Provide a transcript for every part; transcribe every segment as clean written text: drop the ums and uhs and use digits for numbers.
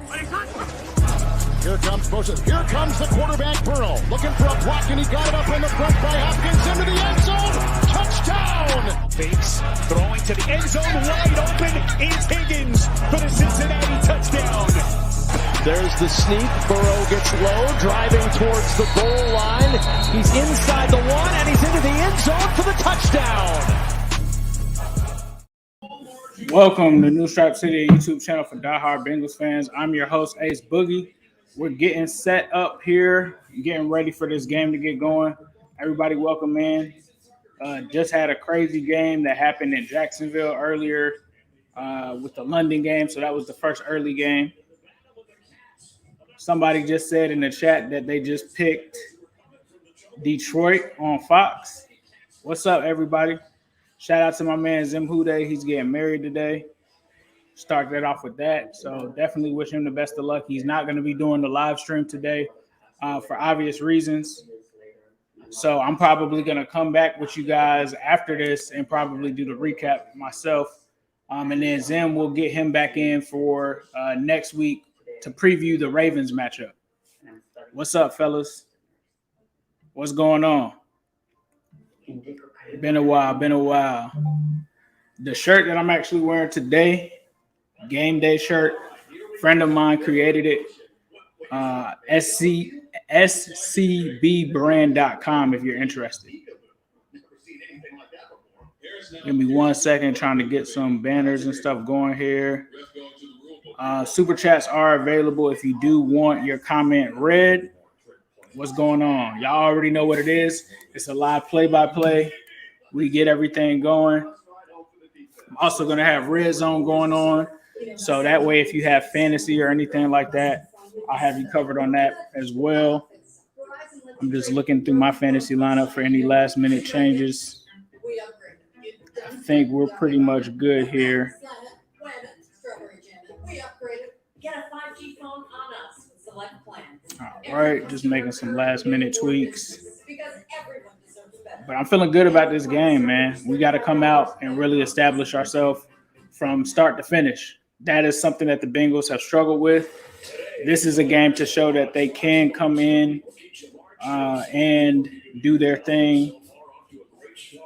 Here comes Moses. Here comes the quarterback, Burrow. Looking for a block, and he got it up in the front by Hopkins into the end zone. Touchdown! Fakes, throwing to the end zone. Wide open is Higgins for the Cincinnati touchdown. There's the sneak. Burrow gets low, driving towards the goal line. He's inside the one, and he's into the end zone for the touchdown. Welcome to New Stripe City, a YouTube channel for diehard Bengals fans. I'm your host, Ace Boogie. We're getting set up here, getting ready for this game to get going. Everybody welcome in. Just had a crazy game that happened in Jacksonville earlier with the London game, so that was the first early game. Somebody just said in the chat that they just picked Detroit on Fox. What's up, everybody? Shout out to my man Zim Hude. He's getting married today. Start that off with that. So definitely wish him the best of luck. He's not going to be doing the live stream today for obvious reasons. So I'm probably going to come back with you guys after this and probably do the recap myself. And then Zim will get him back in for next week to preview the Ravens matchup. What's up, fellas? What's going on? Been a while. The shirt that I'm actually wearing today, game day shirt, friend of mine created it. scbbrand.com if you're interested. Give me 1 second, trying to get some banners and stuff going here. Super chats are available if you do want your comment read. What's going on? Y'all already know what it is. It's a live play-by-play. We get everything going. I'm also going to have Red Zone going on. So that way, if you have fantasy or anything like that, I'll have you covered on that as well. I'm just looking through my fantasy lineup for any last-minute changes. I think we're pretty much good here. All right, just making some last-minute tweaks. But I'm feeling good about this game, man. We got to come out and really establish ourselves from start to finish. That is something that the Bengals have struggled with. This is a game to show that they can come in and do their thing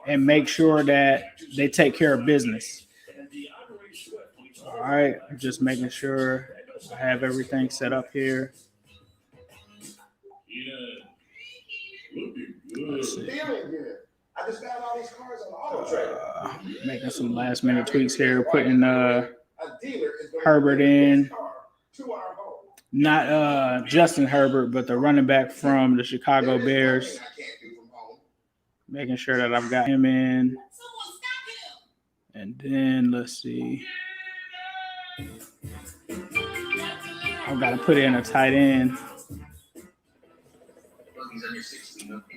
and make sure that they take care of business. All right, just making sure I have everything set up here. Let's see. Making some last minute tweaks here, putting Herbert in. Not Justin Herbert, but the running back from the Chicago Bears. Making sure that I've got him in. And then let's see. I've got to put in a tight end.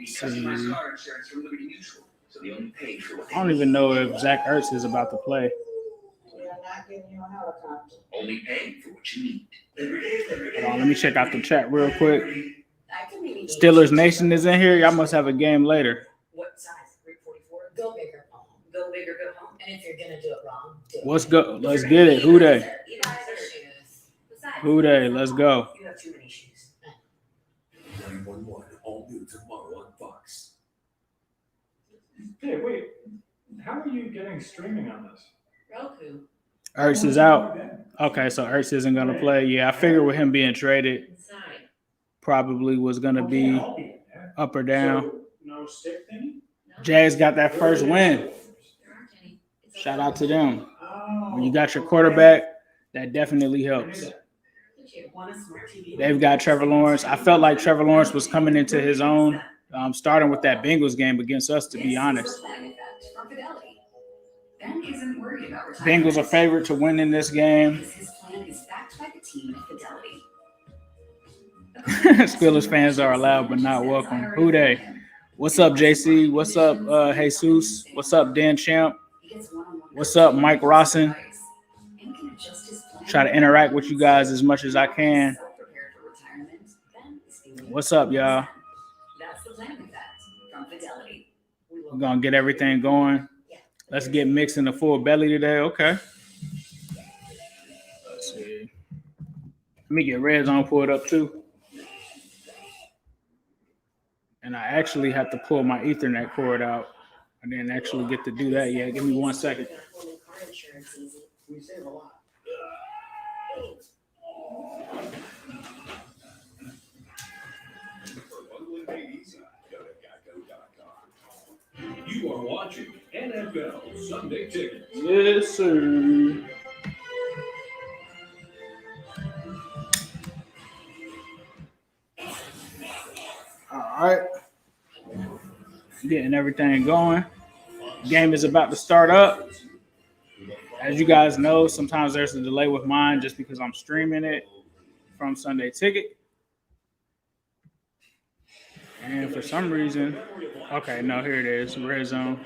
See. I don't even know if Zach Ertz is about to play. Hold on, let me check out the chat real quick. Steelers Nation is in here. Y'all must have a game later. What size? 344. Go bigger. Go bigger. Go home. And if you're gonna do it wrong, do it. Let's go. Let's get it. Who they? Who they? Let's go. You have too many shoes. 911, all new tomorrow on Fox. Hey, wait. How are you getting streaming on this? Roku. Ertz is out. Okay, so Ertz isn't going to play. Yeah, I figured with him being traded, probably was going to be up or down. So, no stick thing? Jags got that first win. Shout out to them. When you got your quarterback, that definitely helps. They've got Trevor Lawrence. I felt like Trevor Lawrence was coming into his own, starting with that Bengals game against us, to be honest. Bengals are favored to win in this game. Steelers fans are allowed but not welcome. Who they? What's up, JC? What's up, Jesus? What's up, Dan Champ? What's up, Mike Rawson? Try to interact with you guys as much as I can. What's up, y'all? We're going to get everything going. Let's get Mixon the full belly today. Okay. Let's see. Let me get red zone pulled up too. And I actually have to pull my Ethernet cord out. I didn't actually get to do that yet. Give me 1 second. We save a lot. You are watching NFL Sunday Ticket. Yes, sir. All right. Getting everything going. Game is about to start up. As you guys know, sometimes there's a delay with mine just because I'm streaming it from Sunday Ticket. And for some reason, okay, no, here it is, red zone.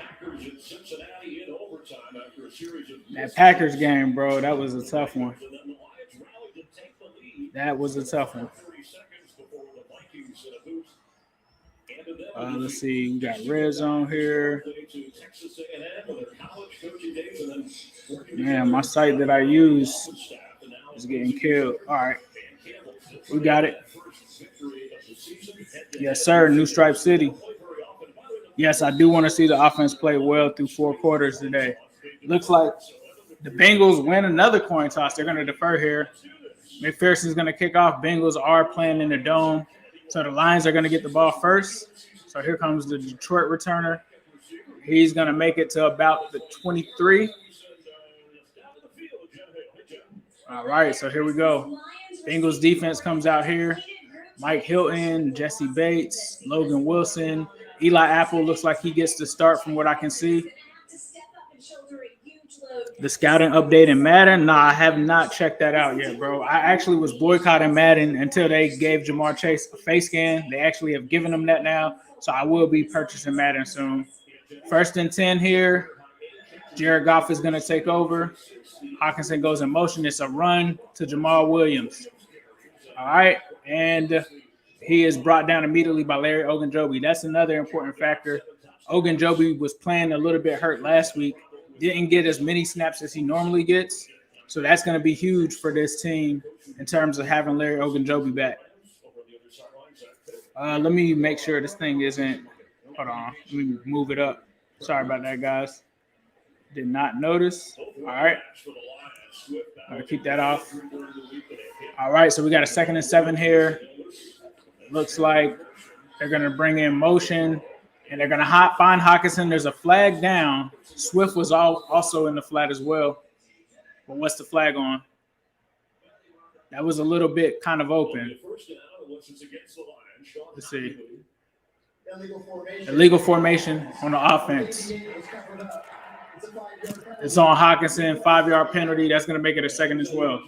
That Packers game, bro, that was a tough one. That was a tough one. Let's see, we got red zone here. Man, my site that I use is getting killed. All right, we got it. Yes, sir, New Stripe City. Yes, I do want to see the offense play well through 4 quarters today. Looks like the Bengals win another coin toss. They're going to defer here. McPherson's going to kick off. Bengals are playing in the dome. So the Lions are going to get the ball first. So here comes the Detroit returner. He's going to make it to about the 23. All right, so here we go. Bengals defense comes out here. Mike Hilton, Jesse Bates, Logan Wilson. Eli Apple looks like he gets to start from what I can see. The scouting update in Madden? Nah, I have not checked that out yet, bro. I actually was boycotting Madden until they gave Jamar Chase a face scan. They actually have given him that now, so I will be purchasing Madden soon. 1st and 10 here. Jared Goff is going to take over. Hawkinson goes in motion. It's a run to Jamal Williams. All right, and he is brought down immediately by Larry Ogunjobi. That's another important factor. Ogunjobi was playing a little bit hurt last week. Didn't get as many snaps as he normally gets. So that's going to be huge for this team in terms of having Larry Ogunjobi back. Let me make sure this thing isn't – hold on. Let me move it up. Sorry about that, guys. Did not notice. All right. Keep that off. All right, so we got a 2nd and 7 here. Looks like they're going to bring in motion, and they're going to find Hawkinson. There's a flag down. Swift was also in the flat as well. But what's the flag on? That was a little bit kind of open. Let's see. Illegal formation on the offense. It's on Hawkinson, 5-yard penalty. That's going to make it a 2nd and 12.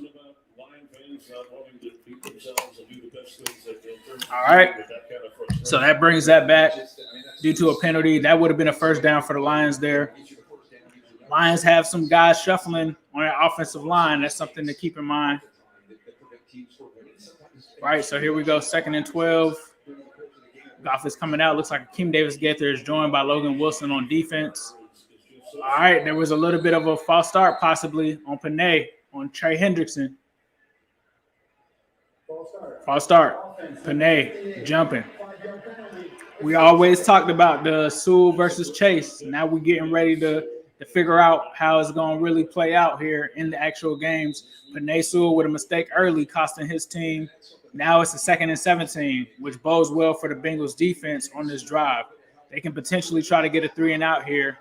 All right. So that brings that back due to a penalty. That would have been a 1st down for the Lions there. Lions have some guys shuffling on their offensive line. That's something to keep in mind. All right, so here we go, 2nd and 12. Goff is coming out. Looks like Akeem Davis-Gaither is joined by Logan Wilson on defense. All right, there was a little bit of a false start possibly on Panay, on Trey Hendrickson. False start. Panay jumping. We always talked about the Sewell versus Chase. Now we're getting ready to figure out how it's going to really play out here in the actual games. Panay Sewell with a mistake early costing his team. Now it's a 2nd and 17, which bodes well for the Bengals defense on this drive. They can potentially try to get a 3-and-out here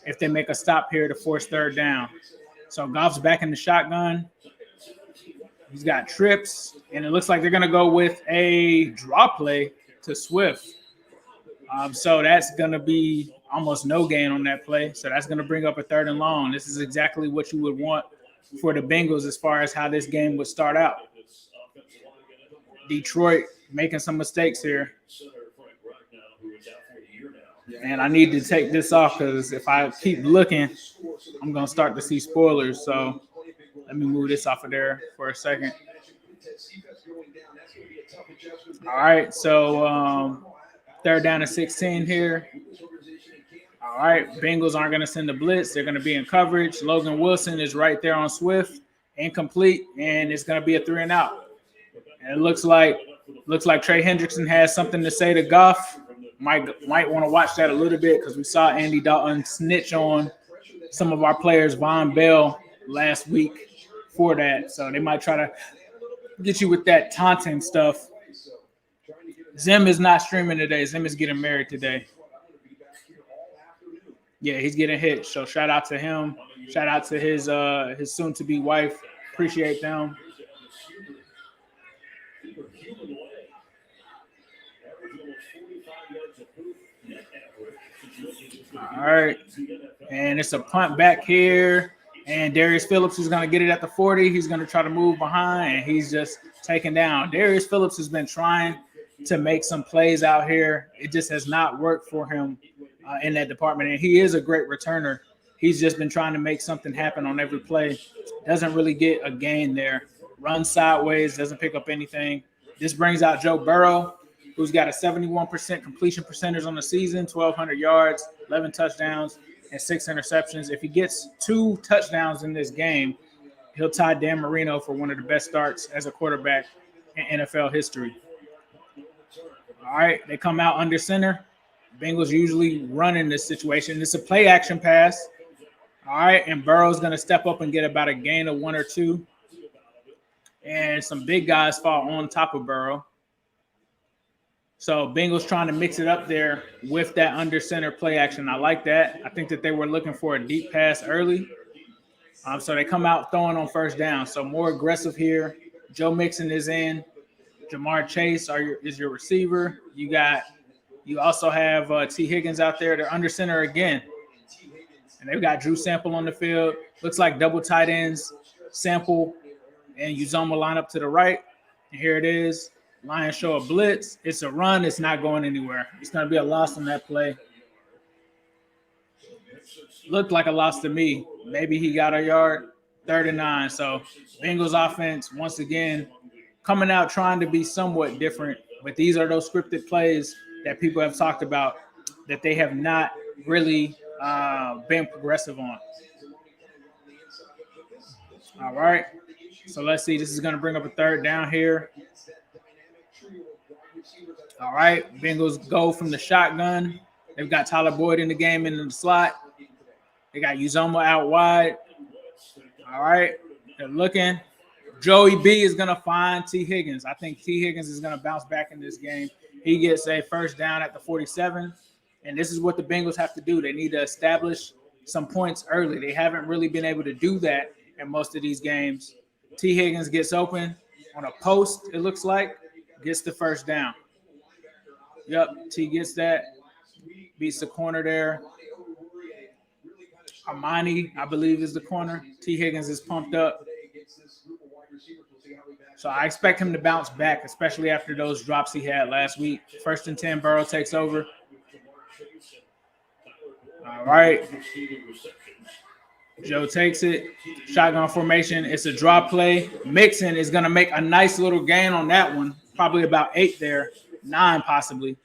if they make a stop here to force 3rd down. So Goff's back in the shotgun. He's got trips, and it looks like they're going to go with a draw play to Swift. So that's going to be almost no gain on that play. So that's going to bring up a 3rd and long. This is exactly what you would want for the Bengals as far as how this game would start out. Detroit making some mistakes here. And I need to take this off because if I keep looking, I'm going to start to see spoilers. So let me move this off of there for a second. All right, so 3rd down and 16 here. All right, Bengals aren't going to send the blitz. They're going to be in coverage. Logan Wilson is right there on Swift, incomplete, and it's going to be a 3-and-out. And it looks like Trey Hendrickson has something to say to Goff. Might want to watch that a little bit because we saw Andy Dalton snitch on some of our players, Von Bell, last week for that. So they might try to get you with that taunting stuff. Zim is not streaming today. Zim is getting married today. Yeah, he's getting hit. So shout out to him. Shout out to his soon-to-be wife. Appreciate them. All right. And it's a punt back here. And Darius Phillips is going to get it at the 40. He's going to try to move behind, and he's just taken down. Darius Phillips has been trying to make some plays out here. It just has not worked for him in that department. And he is a great returner. He's just been trying to make something happen on every play. Doesn't really get a gain there. Runs sideways, doesn't pick up anything. This brings out Joe Burrow, who's got a 71% completion percentage on the season, 1,200 yards, 11 touchdowns, and 6 interceptions. If he gets 2 touchdowns in this game, he'll tie Dan Marino for one of the best starts as a quarterback in NFL history. All right, they come out under center. Bengals usually run in this situation. It's a play action pass. All right, and Burrow's going to step up and get about a gain of 1 or 2. And some big guys fall on top of Burrow. So Bengals trying to mix it up there with that under center play action. I like that. I think that they were looking for a deep pass early. So they come out throwing on first down. So more aggressive here. Joe Mixon is in. Jamar Chase is your receiver. You also have T. Higgins out there. They're under center again. And they've got Drew Sample on the field. Looks like double tight ends. Sample and Uzomah line up to the right. And here it is. Lions show a blitz. It's a run. It's not going anywhere. It's going to be a loss on that play. Looked like a loss to me. Maybe he got a yard. 3rd and 9. So Bengals offense, once again, coming out trying to be somewhat different. But these are those scripted plays that people have talked about that they have not really been progressive on. All right. So let's see. This is going to bring up a 3rd down here. All right. Bengals go from the shotgun. They've got Tyler Boyd in the game in the slot. They got Uzomah out wide. All right. They're looking. Joey B is going to find T. Higgins. I think T. Higgins is going to bounce back in this game. He gets a first down at the 47. And this is what the Bengals have to do. They need to establish some points early. They haven't really been able to do that in most of these games. T. Higgins gets open on a post, it looks like, gets the first down. Yep, T gets that, beats the corner there. Armani, I believe, is the corner. T. Higgins is pumped up. So I expect him to bounce back, especially after those drops he had last week. 1st and 10, Burrow takes over. All right. Joe takes it. Shotgun formation. It's a draw play. Mixon is going to make a nice little gain on that one. Probably about 8 there. 9 possibly.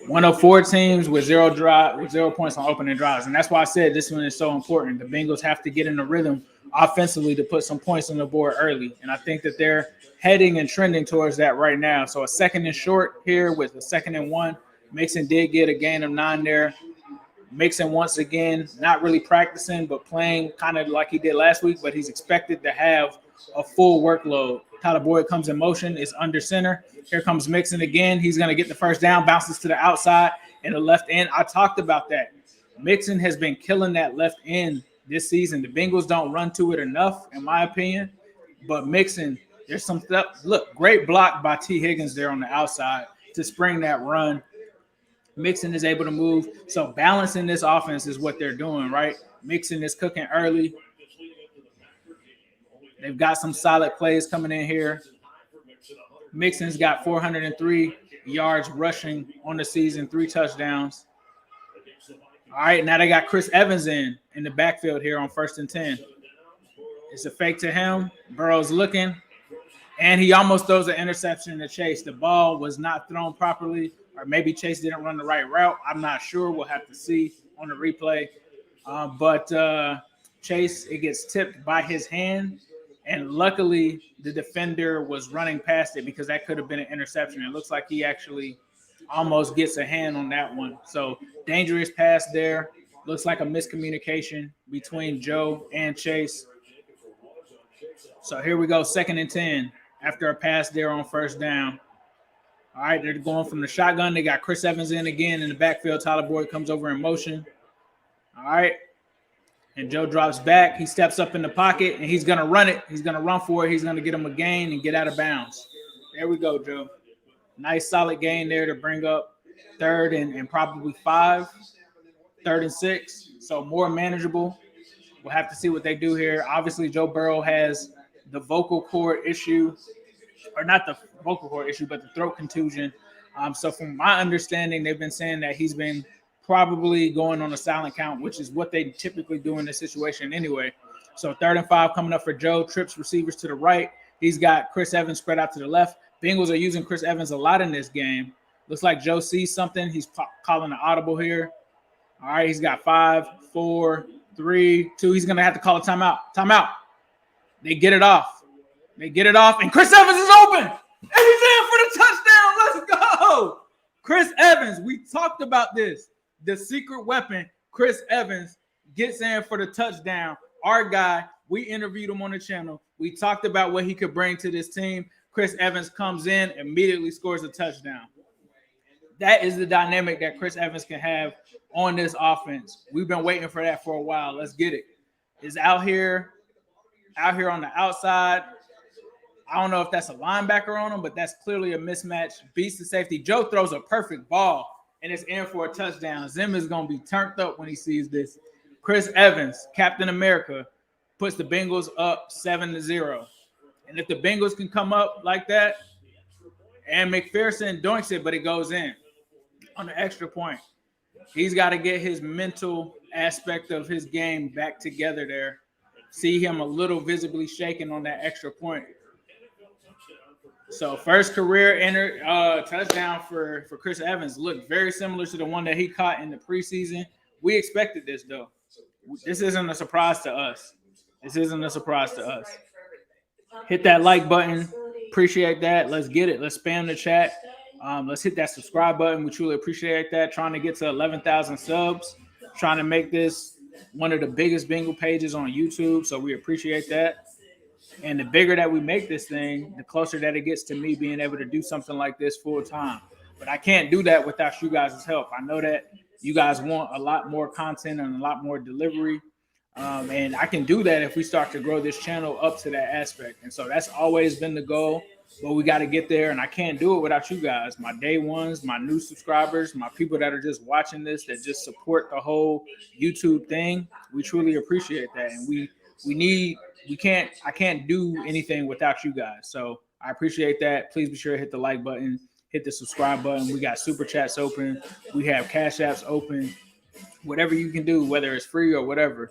One of 4 teams with 0 points on opening drives. And that's why I said this one is so important. The Bengals have to get in the rhythm offensively to put some points on the board early. And I think that they're heading and trending towards that right now. So a 2nd and short here with a 2nd and 1. Mixon did get a gain of 9 there. Mixon once again, not really practicing, but playing kind of like he did last week, but he's expected to have a full workload. Tyler Boyd comes in motion, is under center. Here comes Mixon again. He's going to get the first down, bounces to the outside and the left end. I talked about that. Mixon has been killing that left end this season. The Bengals don't run to it enough, in my opinion. But Mixon, there's some stuff. Look, great block by T. Higgins there on the outside to spring that run. Mixon is able to move. So balancing this offense is what they're doing, right? Mixon is cooking early. They've got some solid plays coming in here. Mixon's got 403 yards rushing on the season, 3 touchdowns. All right, now they got Chris Evans in the backfield here on 1st and 10. It's a fake to him. Burrow's looking, and he almost throws an interception to Chase. The ball was not thrown properly, or maybe Chase didn't run the right route. I'm not sure. We'll have to see on the replay. But Chase, it gets tipped by his hand. And luckily, the defender was running past it because that could have been an interception. It looks like he actually almost gets a hand on that one. So dangerous pass there. Looks like a miscommunication between Joe and Chase. So here we go, 2nd and 10 after a pass there on 1st down. All right, they're going from the shotgun. They got Chris Evans in again in the backfield. Tyler Boyd comes over in motion. All right. And Joe drops back. He steps up in the pocket, and he's going to run it. He's going to run for it. He's going to get him a gain and get out of bounds. There we go, Joe. Nice, solid gain there to bring up 3rd and probably 5, 3rd and 6. So more manageable. We'll have to see what they do here. Obviously, Joe Burrow has the vocal cord issue, or not the vocal cord issue, but the throat contusion. So from my understanding, they've been saying that he's been probably going on a silent count, which is what they typically do in this situation anyway. So 3rd and 5 coming up for Joe. Trips receivers to the right. He's got Chris Evans spread out to the left. Bengals are using Chris Evans a lot in this game. Looks like Joe sees something. He's calling an audible here. All right, he's got 5, 4, 3, 2. He's going to have to call a timeout. Timeout. They get it off. And Chris Evans is open. And he's in for the touchdown. Let's go. Chris Evans, we talked about this. The secret weapon, Chris Evans, gets in for the touchdown. Our guy, we interviewed him on the channel. We talked about what he could bring to this team. Chris Evans comes in, immediately scores a touchdown. That is the dynamic that Chris Evans can have on this offense. We've been waiting for that for a while. Let's get it. Is out here on the outside. I don't know if that's a linebacker on him, but that's clearly a mismatch. Beats the safety. Joe throws a perfect ball, and it's in for a touchdown. Zim is going to be turned up when he sees this. Chris Evans, Captain America, puts the Bengals up 7-0. And if the Bengals can come up like that, and McPherson doinks it, but it goes in on the extra point. He's got to get his mental aspect of his game back together there. See him a little visibly shaken on that extra point. So first career touchdown for Chris Evans. Looked very similar to the one that he caught in the preseason. We expected this, though. This isn't a surprise to us. Hit that like button. Appreciate that. Let's get it. Let's spam the chat. Let's hit that subscribe button. We truly appreciate that. Trying to get to 11,000 subs. Trying to make this one of the biggest Bengal pages on YouTube. So we appreciate that. And the bigger that we make this thing, the closer that it gets to me being able to do something like this full time. But I can't do that without you guys' help. I know that you guys want a lot more content and a lot more delivery. And I can do that if we start to grow this channel up to that aspect. And so that's always been the goal. But we got to get there, and I can't do it without you guys. My day ones, my new subscribers, my people that are just watching this, that just support the whole YouTube thing. We truly appreciate that. And I can't do anything without you guys. So I appreciate that. Please be sure to hit the like button, hit the subscribe button. We got super chats open. We have Cash Apps open. Whatever you can do, whether it's free or whatever.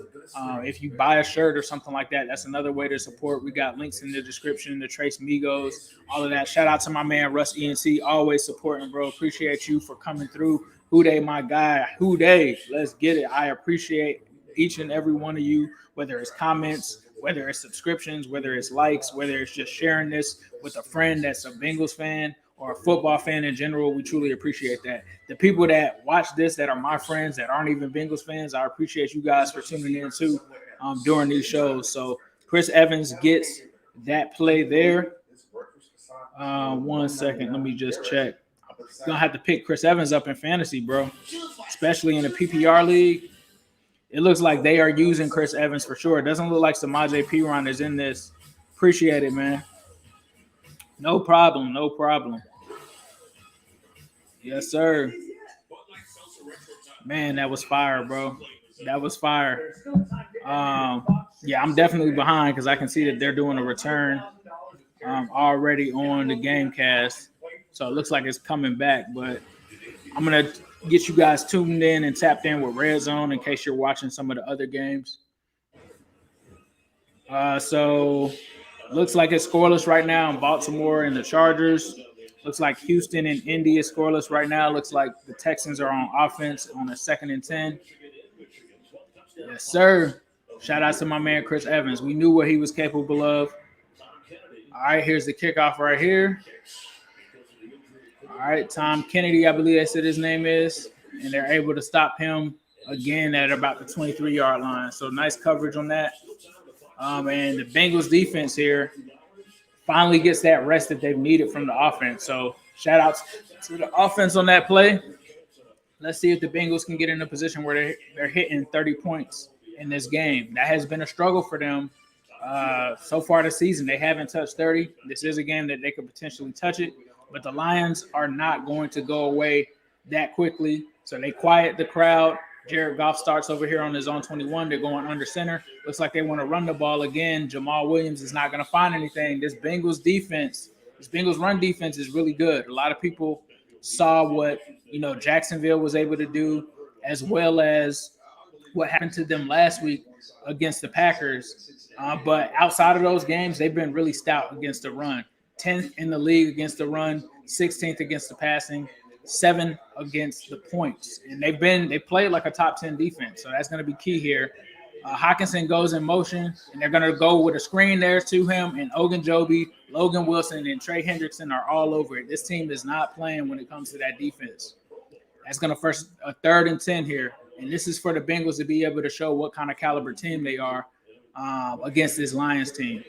If you buy a shirt or something like that, that's another way to support. We got links in the description to Trace MIGOS, all of that. Shout out to my man, Russ ENC, always supporting, bro. Appreciate you for coming through. Houday, my guy. Houday, let's get it. I appreciate each and every one of you, whether it's comments, whether it's subscriptions, whether it's likes, whether it's just sharing this with a friend that's a Bengals fan or a football fan in general. We truly appreciate that. The people that watch this that are my friends that aren't even Bengals fans, I appreciate you guys for tuning in too during these shows. So Chris Evans gets that play there. 1 second. Let me just check. Going to have to pick Chris Evans up in fantasy, bro, especially in the PPR league. It looks like they are using Chris Evans for sure. It doesn't look like Samaje Perine is in this. Appreciate it, man. No problem. Yes, sir. Man, that was fire, bro. That was fire. Yeah, I'm definitely behind because I can see that they're doing a return already on the game cast. So it looks like it's coming back, but I'm going to get you guys tuned in and tapped in with Red Zone in case you're watching some of the other games. So looks like it's scoreless right now in Baltimore and the Chargers. Looks like Houston and Indy is scoreless right now. Looks like the Texans are on offense on a 2nd and 10. Yes, sir. Shout out to my man Chris Evans. We knew what he was capable of. All right, here's the kickoff right here. All right, Tom Kennedy, I believe that's what his name is. And they're able to stop him again at about the 23-yard line. So nice coverage on that. And the Bengals defense here finally gets that rest that they've needed from the offense. So shout out to the offense on that play. Let's see if the Bengals can get in a position where they're hitting 30 points in this game. That has been a struggle for them so far this season. They haven't touched 30. This is a game that they could potentially touch it, but the Lions are not going to go away that quickly. So they quiet the crowd. Jared Goff starts over here on his own 21. They're going under center. Looks like they want to run the ball again. Jamal Williams is not going to find anything. This Bengals run defense is really good. A lot of people saw what, Jacksonville was able to do, as well as what happened to them last week against the Packers. But outside of those games, they've been really stout against the run. 10th in the league against the run, 16th against the passing, 7 against the points. And they played like a top 10 defense. So that's going to be key here. Hockenson goes in motion, and they're going to go with a screen there to him. And Ogunjobi, Logan Wilson, and Trey Hendrickson are all over it. This team is not playing when it comes to that defense. That's going to first a 3rd and 10 here. And this is for the Bengals to be able to show what kind of caliber team they are against this Lions team.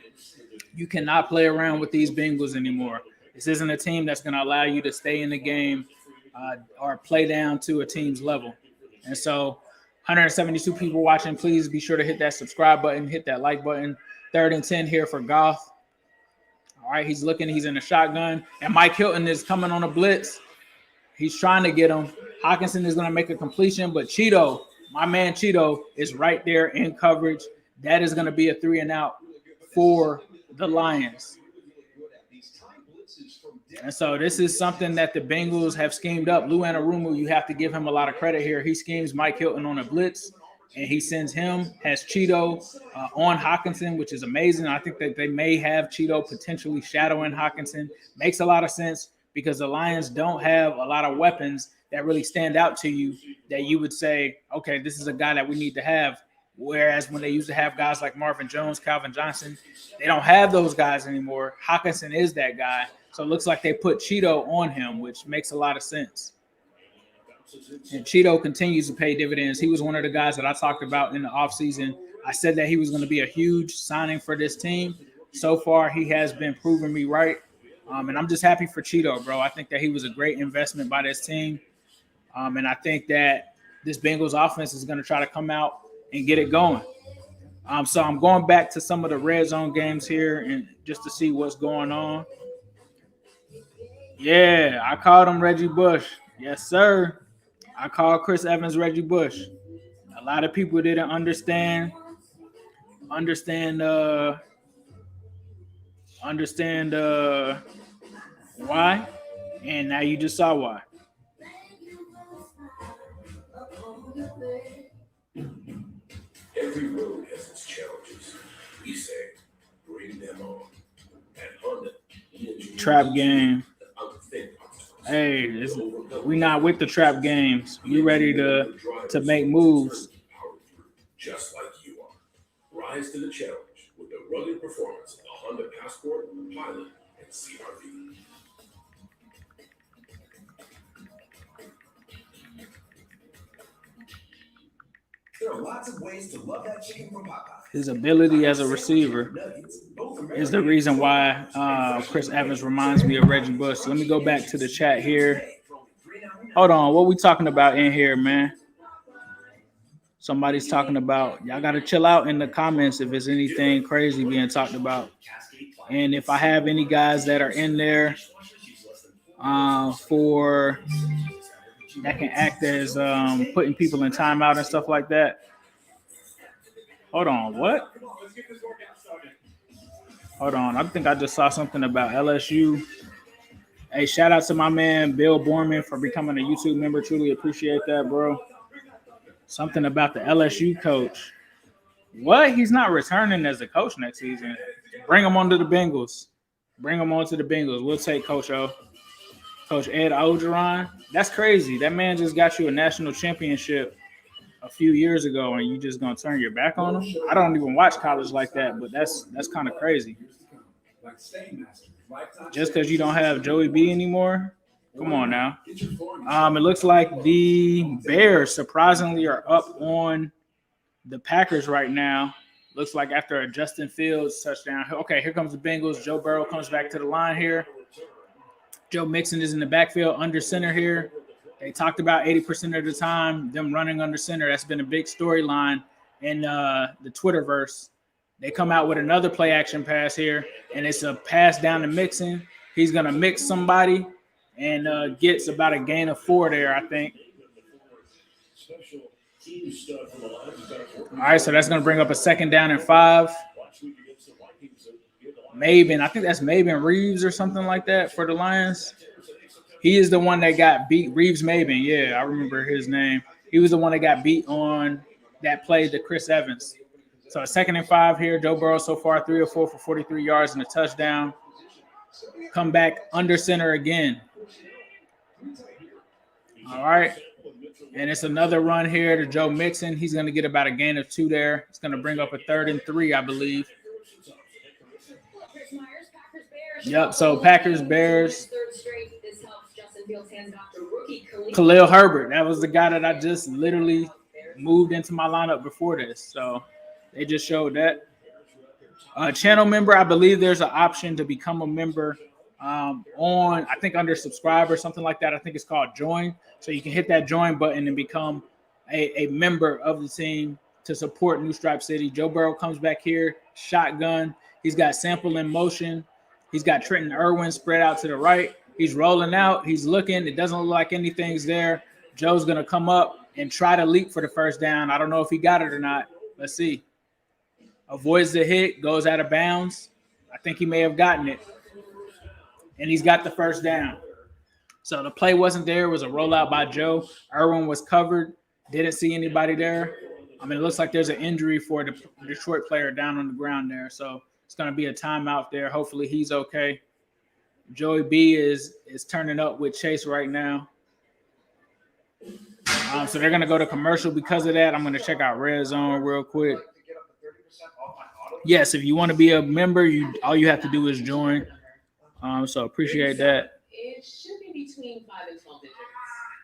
You cannot play around with these Bengals anymore. This isn't a team that's going to allow you to stay in the game or play down to a team's level. And so 172 people watching, please be sure to hit that subscribe button, hit that like button. 3rd and 10 here for Goff. All right, he's in a shotgun. And Mike Hilton is coming on a blitz. He's trying to get him. Hockenson is going to make a completion, but Cheeto, my man Cheeto, is right there in coverage. That is going to be a 3-and-out for the Lions. And so this is something that the Bengals have schemed up. Lou Anarumo, you have to give him a lot of credit here. He schemes Mike Hilton on a blitz, and he sends him, has Cheeto on Hockenson, which is amazing. I think that they may have Cheeto potentially shadowing Hockenson. Makes a lot of sense because the Lions don't have a lot of weapons that really stand out to you that you would say, okay, this is a guy that we need to have. Whereas when they used to have guys like Marvin Jones, Calvin Johnson, they don't have those guys anymore. Hockenson is that guy. So it looks like they put Cheeto on him, which makes a lot of sense. And Cheeto continues to pay dividends. He was one of the guys that I talked about in the offseason. I said that he was going to be a huge signing for this team. So far, he has been proving me right. And I'm just happy for Cheeto, bro. I think that he was a great investment by this team. And I think that this Bengals offense is going to try to come out and get it going. So I'm going back to some of the red zone games here and just to see what's going on. Yeah, I called him Reggie Bush. Yes, sir. I called Chris Evans Reggie Bush. A lot of people didn't understand why, and now you just saw why. Every road has its challenges. We say, bring them on. And Honda, Trap game. Hey, we not with the trap games. We ready to make moves. Just like you are. Rise to the challenge with the rugged performance of the Honda Passport, Pilot, and CR-V. There are lots of ways to love that chicken from Popeye. His ability as a receiver is the reason why Chris Evans reminds me of Reggie Bush. So let me go back to the chat here. Hold on, what we talking about in here, man? Somebody's talking about, y'all got to chill out in the comments if there's anything crazy being talked about. And if I have any guys that are in there for that can act as putting people in timeout and stuff like that. Hold on, what? Hold on, I think I just saw something about LSU. Hey, shout out to my man Bill Borman for becoming a YouTube member. Truly appreciate that, bro. Something about the LSU coach. What? He's not returning as a coach next season. Bring him on to the Bengals. Bring him on to the Bengals. We'll take Coach O. Coach Ed Ogeron. That's crazy. That man just got you a national championship a few years ago, and you just gonna turn your back on them? I don't even watch college like that, but that's kind of crazy. Just because you don't have Joey B anymore, come on now. It looks like the Bears surprisingly are up on the Packers right now. Looks like after a Justin Fields touchdown. Okay, here comes the Bengals. Joe Burrow comes back to the line here. Joe Mixon is in the backfield under center here. They talked about 80% of the time them running under center. That's been a big storyline in the Twitterverse. They come out with another play action pass here, and it's a pass down to Mixon. He's going to mix somebody and gets about a gain of 4 there, I think. All right, so that's going to bring up a 2nd down and 5. Maben, I think that's Maben Reeves or something like that for the Lions. He is the one that got beat. Reeves Maben, yeah, I remember his name. He was the one that got beat on that play to Chris Evans. So a 2nd and 5 here. Joe Burrow so far 3 of 4 for 43 yards and a touchdown. Come back under center again. All right. And it's another run here to Joe Mixon. He's going to get about a gain of 2 there. It's going to bring up a 3rd and 3, I believe. Yep, so Packers, Bears. Khalil Herbert. That was the guy that I just literally moved into my lineup before this. So they just showed that. Channel member, I believe there's an option to become a member on, I think under subscribe or something like that. I think it's called join. So you can hit that join button and become a member of the team to support New Stripe City. Joe Burrow comes back here, shotgun. He's got Sample in motion. He's got Trenton Irwin spread out to the right. He's rolling out. He's looking. It doesn't look like anything's there. Joe's going to come up and try to leap for the 1st down. I don't know if he got it or not. Let's see. Avoids the hit, goes out of bounds. I think he may have gotten it. And he's got the 1st down. So the play wasn't there. It was a rollout by Joe. Irwin was covered. Didn't see anybody there. I mean, it looks like there's an injury for the Detroit player down on the ground there. So it's going to be a timeout there. Hopefully he's okay. Joey B is turning up with Chase right now. So they're going to go to commercial because of that. I'm going to check out Red Zone real quick. Yes, if you want to be a member, all you have to do is join. So appreciate that. It should be between 5 and 12 digits.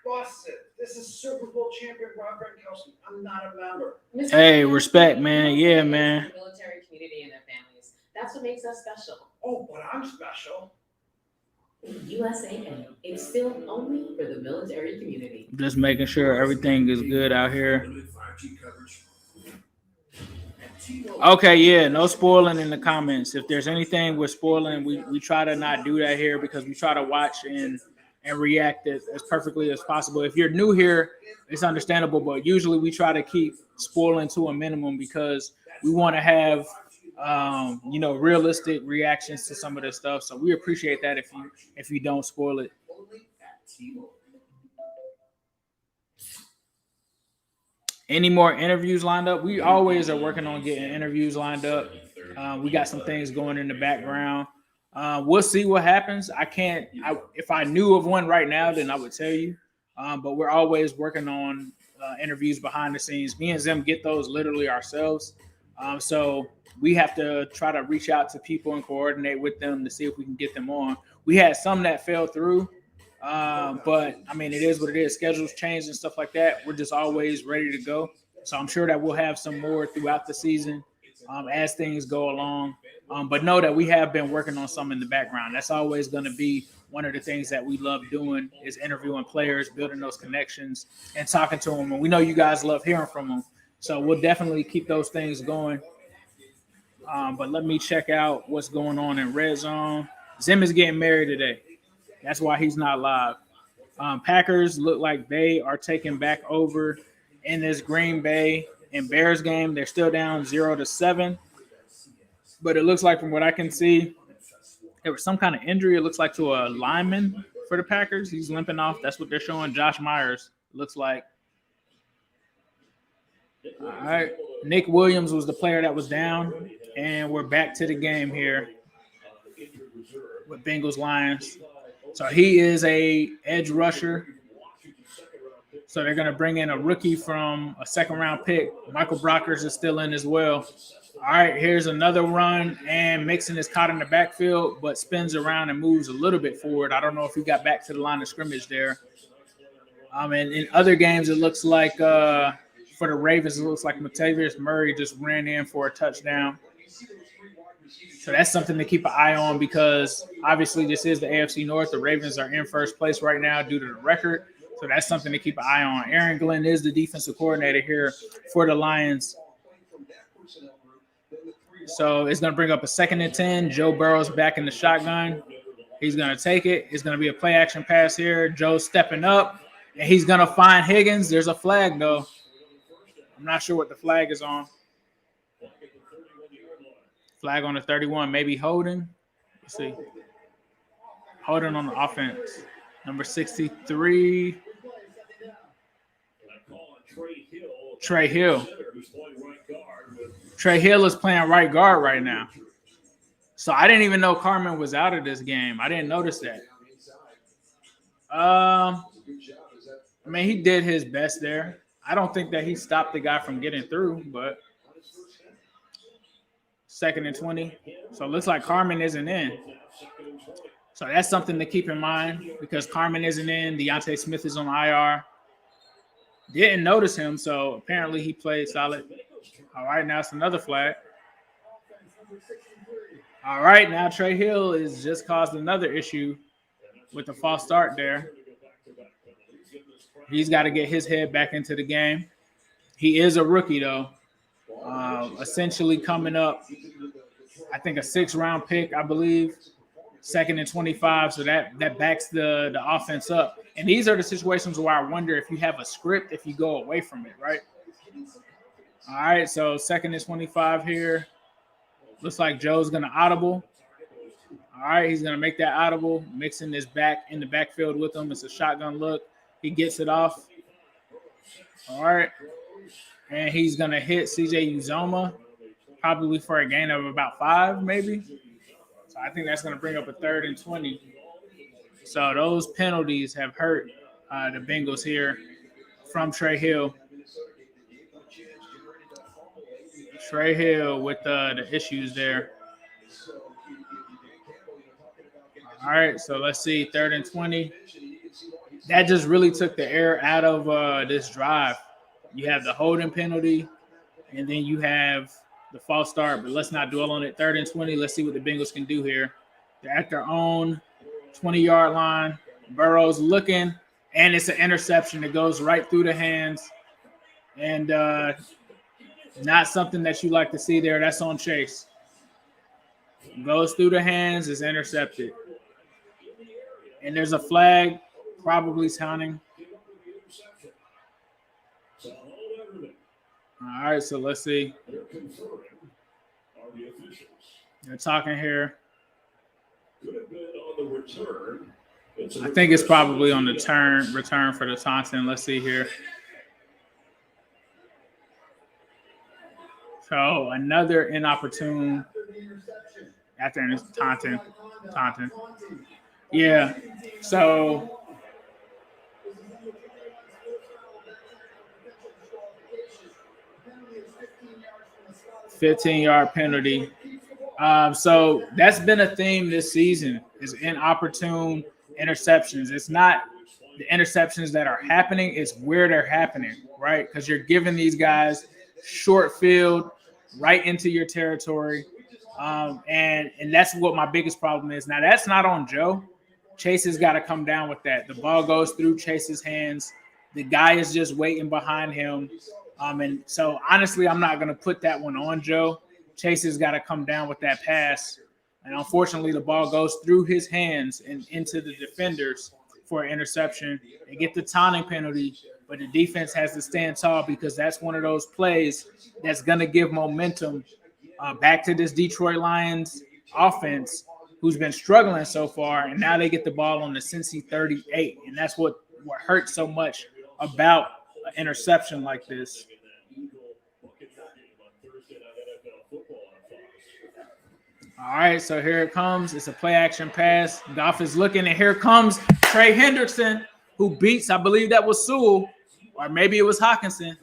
Boston, this is Super Bowl champion Rob Gronkowski. I'm not a member. Hey, respect, man. Yeah, man. Military community and their families. That's what makes us special. Oh, but I'm special. USAA. It's still only for the military community. Just making sure everything is good out here. Okay, yeah, no spoiling in the comments. If there's anything we're spoiling, we try to not do that here because we try to watch and react as perfectly as possible. If you're new here, it's understandable, but usually we try to keep spoiling to a minimum because we want to have realistic reactions to some of this stuff. So we appreciate that if you don't spoil it. Any more interviews lined up? We always are working on getting interviews lined up. We got some things going in the background. We'll see what happens. If I knew of one right now, then I would tell you. But we're always working on interviews behind the scenes. Me and Zim get those literally ourselves. So we have to try to reach out to people and coordinate with them to see if we can get them on. We had some that fell through. But I mean, it is what it is. Schedules change and stuff like that. We're just always ready to go. So I'm sure that we'll have some more throughout the season as things go along. But know that we have been working on some in the background. That's always going to be one of the things that we love doing is interviewing players, building those connections, and talking to them. And we know you guys love hearing from them. So we'll definitely keep those things going. But let me check out what's going on in Red Zone. Zim is getting married today. That's why he's not live. Packers look like they are taking back over in this Green Bay and Bears game. They're still down 0-7. But it looks like from what I can see, there was some kind of injury, it looks like to a lineman for the Packers. He's limping off. That's what they're showing. Josh Myers looks like. All right. Nick Williams was the player that was down. And we're back to the game here with Bengals Lions. So he is a edge rusher. So they're going to bring in a rookie from a second-round pick. Michael Brockers is still in as well. All right, here's another run, and Mixon is caught in the backfield, but spins around and moves a little bit forward. I don't know if he got back to the line of scrimmage there. And in other games, it looks like for the Ravens, it looks like Latavius Murray just ran in for a touchdown. So that's something to keep an eye on because obviously this is the AFC North. The Ravens are in first place right now due to the record. So that's something to keep an eye on. Aaron Glenn is the defensive coordinator here for the Lions. So it's going to bring up a 2nd and 10. Joe Burrow's back in the shotgun. He's going to take it. It's going to be a play action pass here. Joe's stepping up, and he's going to find Higgins. There's a flag, though. I'm not sure what the flag is on. Flag on the 31, maybe holding. Let's see. Holding on the offense. Number 63. Trey Hill. Trey Hill is playing right guard right now. So I didn't even know Carmen was out of this game. I didn't notice that. I mean, he did his best there. I don't think that he stopped the guy from getting through, but 2nd and 20. So it looks like Carmen isn't in. So that's something to keep in mind because Carmen isn't in. Deontay Smith is on IR. Didn't notice him, so apparently he played solid. All right, now it's another flag. All right, now Trey Hill has just caused another issue with the false start there. He's got to get his head back into the game. He is a rookie, though. Essentially coming up, I think a 6th-round pick, I believe. 2nd and 25, so that backs the offense up. And these are the situations where I wonder if you have a script, if you go away from it, right? All right, so 2nd and 25 here. Looks like Joe's going to audible. All right, he's going to make that audible. Mixon is back in the backfield with him. It's a shotgun look. He gets it off. All right. And he's going to hit C.J. Uzomah probably for a gain of about 5 maybe. So I think that's going to bring up a 3rd and 20. So those penalties have hurt the Bengals here from Trey Hill. Trey Hill with the issues there. All right, so let's see, 3rd and 20. That just really took the air out of this drive. You have the holding penalty, and then you have the false start, but let's not dwell on it. 3rd and 20, let's see what the Bengals can do here. They're at their own 20-yard line. Burrow's looking, and it's an interception that goes right through the hands. And not something that you like to see there. That's on Chase. Goes through the hands, is intercepted. And there's a flag, probably sounding. All right, so let's see. They're talking here. I think it's probably on the return for the Taunton. Let's see here. So another inopportune after Taunton. Yeah. So 15-yard penalty. So that's been a theme this season is inopportune interceptions. It's not the interceptions that are happening, it's where they're happening, right? Because you're giving these guys short field right into your territory. And that's what my biggest problem is. Now, that's not on Joe. Chase has got to come down with that. The ball goes through Chase's hands. The guy is just waiting behind him. And so, honestly, I'm not going to put that one on Joe. Chase has got to come down with that pass. And unfortunately, the ball goes through his hands and into the defenders for an interception. They get the taunting penalty, but the defense has to stand tall because that's one of those plays that's going to give momentum back to this Detroit Lions offense who's been struggling so far, and now they get the ball on the Cincy 38, and that's what hurts so much about an interception like this. All right, so here it comes. It's a play-action pass. Goff is looking, and here comes Trey Hendrickson, who beats, I believe that was Sewell. Or maybe it was Hawkinson.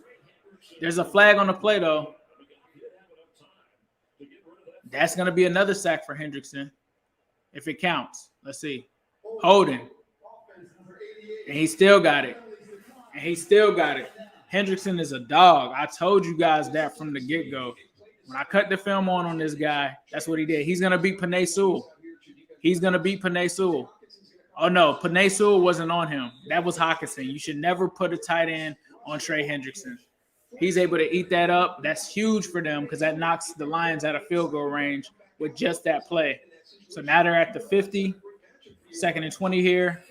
There's a flag on the play, though. That's going to be another sack for Hendrickson, if it counts. Let's see. Holding. And he still got it. Hendrickson is a dog. I told you guys that from the get-go. When I cut the film on this guy, that's what he did. He's going to beat Penei Sewell. Oh, no, Penei Sewell wasn't on him. That was Hawkinson. You should never put a tight end on Trey Hendrickson. He's able to eat that up. That's huge for them because that knocks the Lions out of field goal range with just that play. So now they're at the 50, 2nd and 20 here.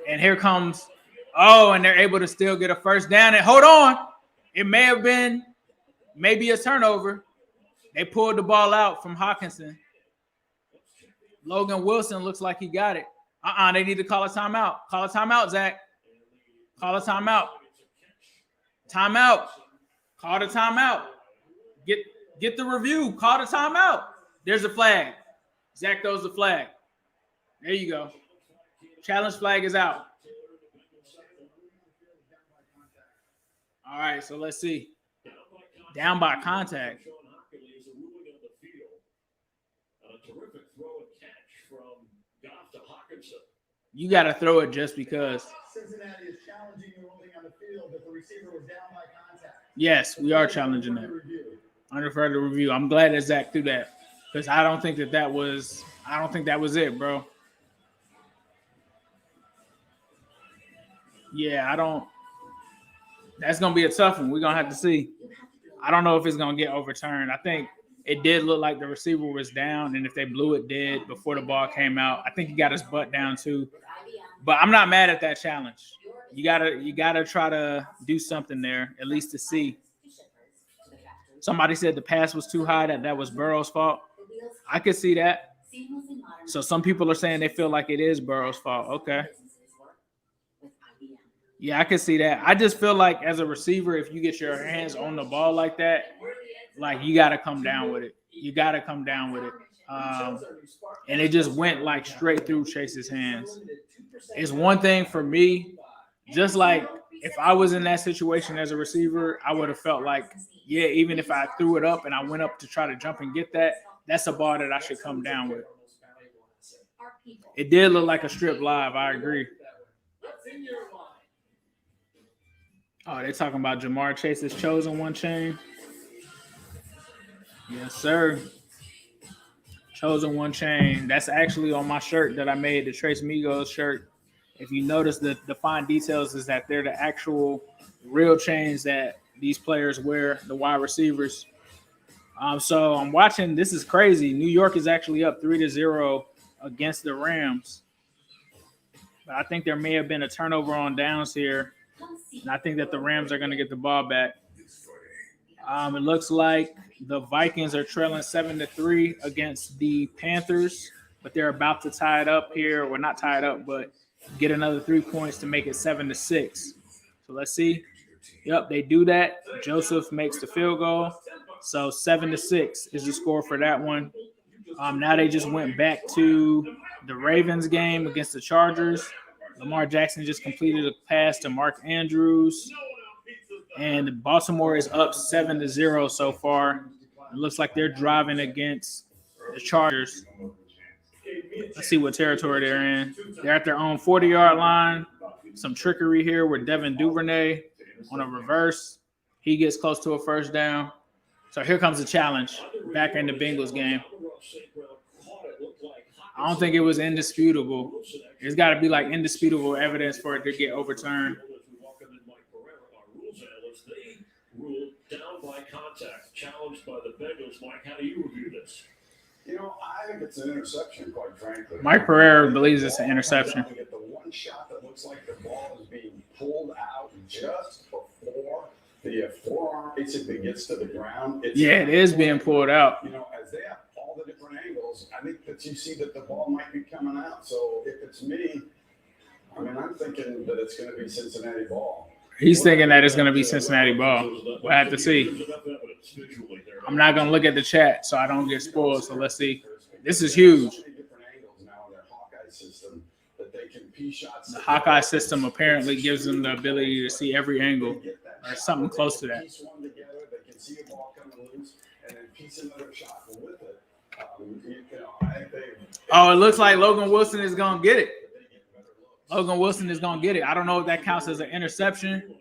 And here comes, and they're able to still get a first down. And hold on. It may have been maybe a turnover. They pulled the ball out from Hawkinson. Logan Wilson looks like he got it. They need to call a timeout. Call a timeout, Zach. Call a timeout. Timeout. Call the timeout. Get the review. Call the timeout. There's a flag. Zach throws the flag. There you go. Challenge flag is out. All right, so let's see. Down by contact. You got to throw it just because. Cincinnati is challenging the ruling on the field that the receiver was down by contact. Yes, we are challenging that. Under further review. I'm glad that Zach threw that because I don't think that was it, bro. Yeah, that's going to be a tough one. We're going to have to see. I don't know if it's going to get overturned. I think it did look like the receiver was down, and if they blew it dead before the ball came out, I think he got his butt down too. But I'm not mad at that challenge. You gotta try to do something there, at least to see. Somebody said the pass was too high, that was Burrow's fault. I could see that. So some people are saying they feel like it is Burrow's fault. Okay. Yeah, I can see that. I just feel like as a receiver, if you get your hands on the ball like that, like you got to come down with it. And it just went like straight through Chase's hands. It's one thing for me, just like if I was in that situation as a receiver, I would have felt like, yeah, even if I threw it up and I went up to try to jump and get that, that's a ball that I should come down with. It did look like a strip live. I agree. Oh, they're talking about Jamar Chase's chosen one chain. Yes, sir. Chosen one chain. That's actually on my shirt that I made, the Trace MIGOS shirt. If you notice, the fine details is that they're the actual real chains that these players wear, the wide receivers. So I'm watching. This is crazy. New York is actually up 3-0 against the Rams. But I think there may have been a turnover on downs here. And I think that the Rams are going to get the ball back. It looks like the Vikings are trailing 7-3 against the Panthers, but they're about to tie it up here. Well, not tie it up, but get another 3 points to make it 7-6. So let's see. Yep, they do that. Joseph makes the field goal. So 7-6 is the score for that one. Now they just went back to the Ravens game against the Chargers. Lamar Jackson just completed a pass to Mark Andrews. And Baltimore is up 7-0 so far. It looks like they're driving against the Chargers. Let's see what territory they're in. They're at their own 40-yard line. Some trickery here with Devin Duvernay on a reverse. He gets close to a first down. So here comes the challenge back in the Bengals game. I don't think it was indisputable. There's got to be like indisputable evidence for it to get overturned. Ruled down by contact, challenged by the Bengals. Mike, how do you review this? You know, I think it's an interception, quite frankly. Mike Pereira believes it's an interception. We get the one shot that looks like the ball is being pulled out just before the forearm basically gets to the ground. It is being pulled out. You know, as they have all the different angles, I think that you see that the ball might be coming out. So if it's me, I mean, I'm thinking that it's going to be Cincinnati ball. He's thinking that it's going to be Cincinnati ball. We'll have to see. I'm not going to look at the chat so I don't get spoiled. So let's see. This is huge. key shots. The Hawkeye system apparently gives them the ability to see every angle or something close to that. Piece one together, they can see a ball coming loose, and then piece another shot with it. I think Oh, it looks like Logan Wilson is going to get it. Logan Wilson is going to get it. I don't know if that counts as an interception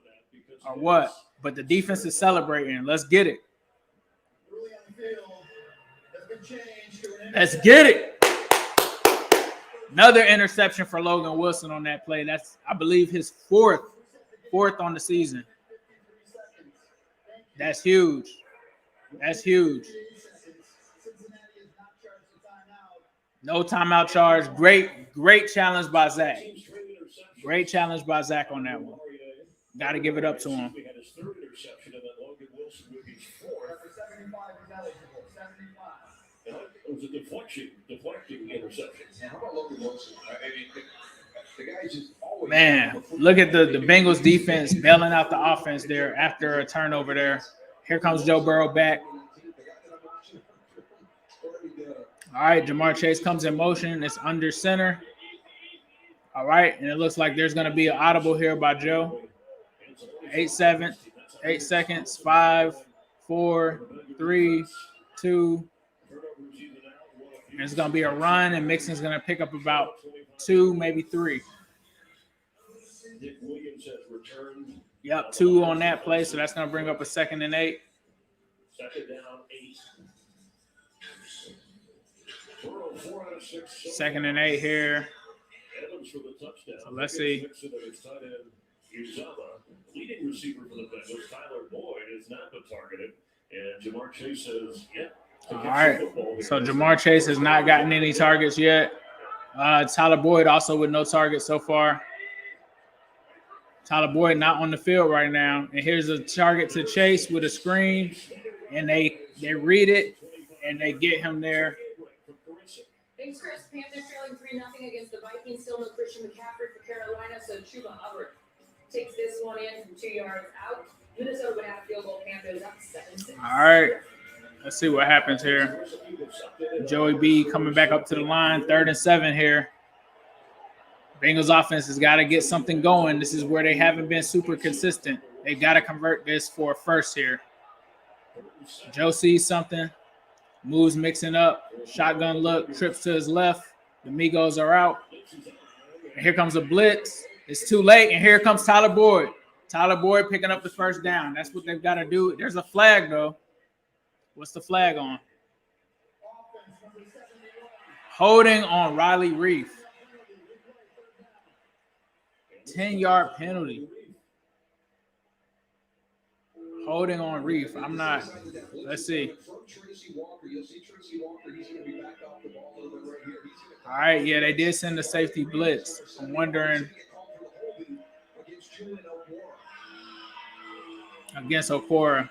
or what, but the defense is celebrating. Let's get it. Let's get it. Another interception for Logan Wilson on that play. That's, I believe, his fourth on the season. That's huge. That's huge. No timeout charge. Great challenge by Zach. Great challenge by Zach on that one. Got to give it up to him. It was a deflecting interception. how about Logan Wilson? I mean, the guy's just always. Man, look at the Bengals defense bailing out the offense there after a turnover there. Here comes Joe Burrow back. All right, Jamar Chase comes in motion. It's under center. All right, and it looks like there's going to be an audible here by Joe. 8 seconds, 5, 4, 3, 2. And it's going to be a run, and Mixon's going to pick up about 2, maybe 3. Yep, 2 on that play, so that's going to bring up a 2nd and 8. Second down, 8. 2nd and 8 here. Evans for the touchdown. So let's see. Leading receiver for the Bengals, Tyler Boyd, has not been targeted. And Jamar Chase says, yeah. All right. So Jamar Chase has not gotten any targets yet. Tyler Boyd also with no targets so far. Tyler Boyd not on the field right now. And here's a target to Chase with a screen. And they read it, and they get him there. Thanks, Chris. Panthers trailing 3-0 against the Vikings. Still no Christian McCaffrey for Carolina, so Chuba Hubbard takes this one in from 2 yards out. Minnesota would have field goal. Panthers up 7-6. All right. Let's see what happens here. Joey B coming back up to the line. 3rd and 7 here. Bengals offense has got to get something going. This is where they haven't been super consistent. They got to convert this for a first here. Joe sees something. Moves Mixon up. Shotgun look. Trips to his left. The MIGOS are out. And here comes a blitz. It's too late. And here comes Tyler Boyd. Tyler Boyd picking up the first down. That's what they've got to do. There's a flag, though. What's the flag on? Holding on Riley Reef. 10-yard penalty. Holding on Reef. I'm not. Let's see. All right, yeah, they did send the safety blitz. I'm wondering. Against Okora,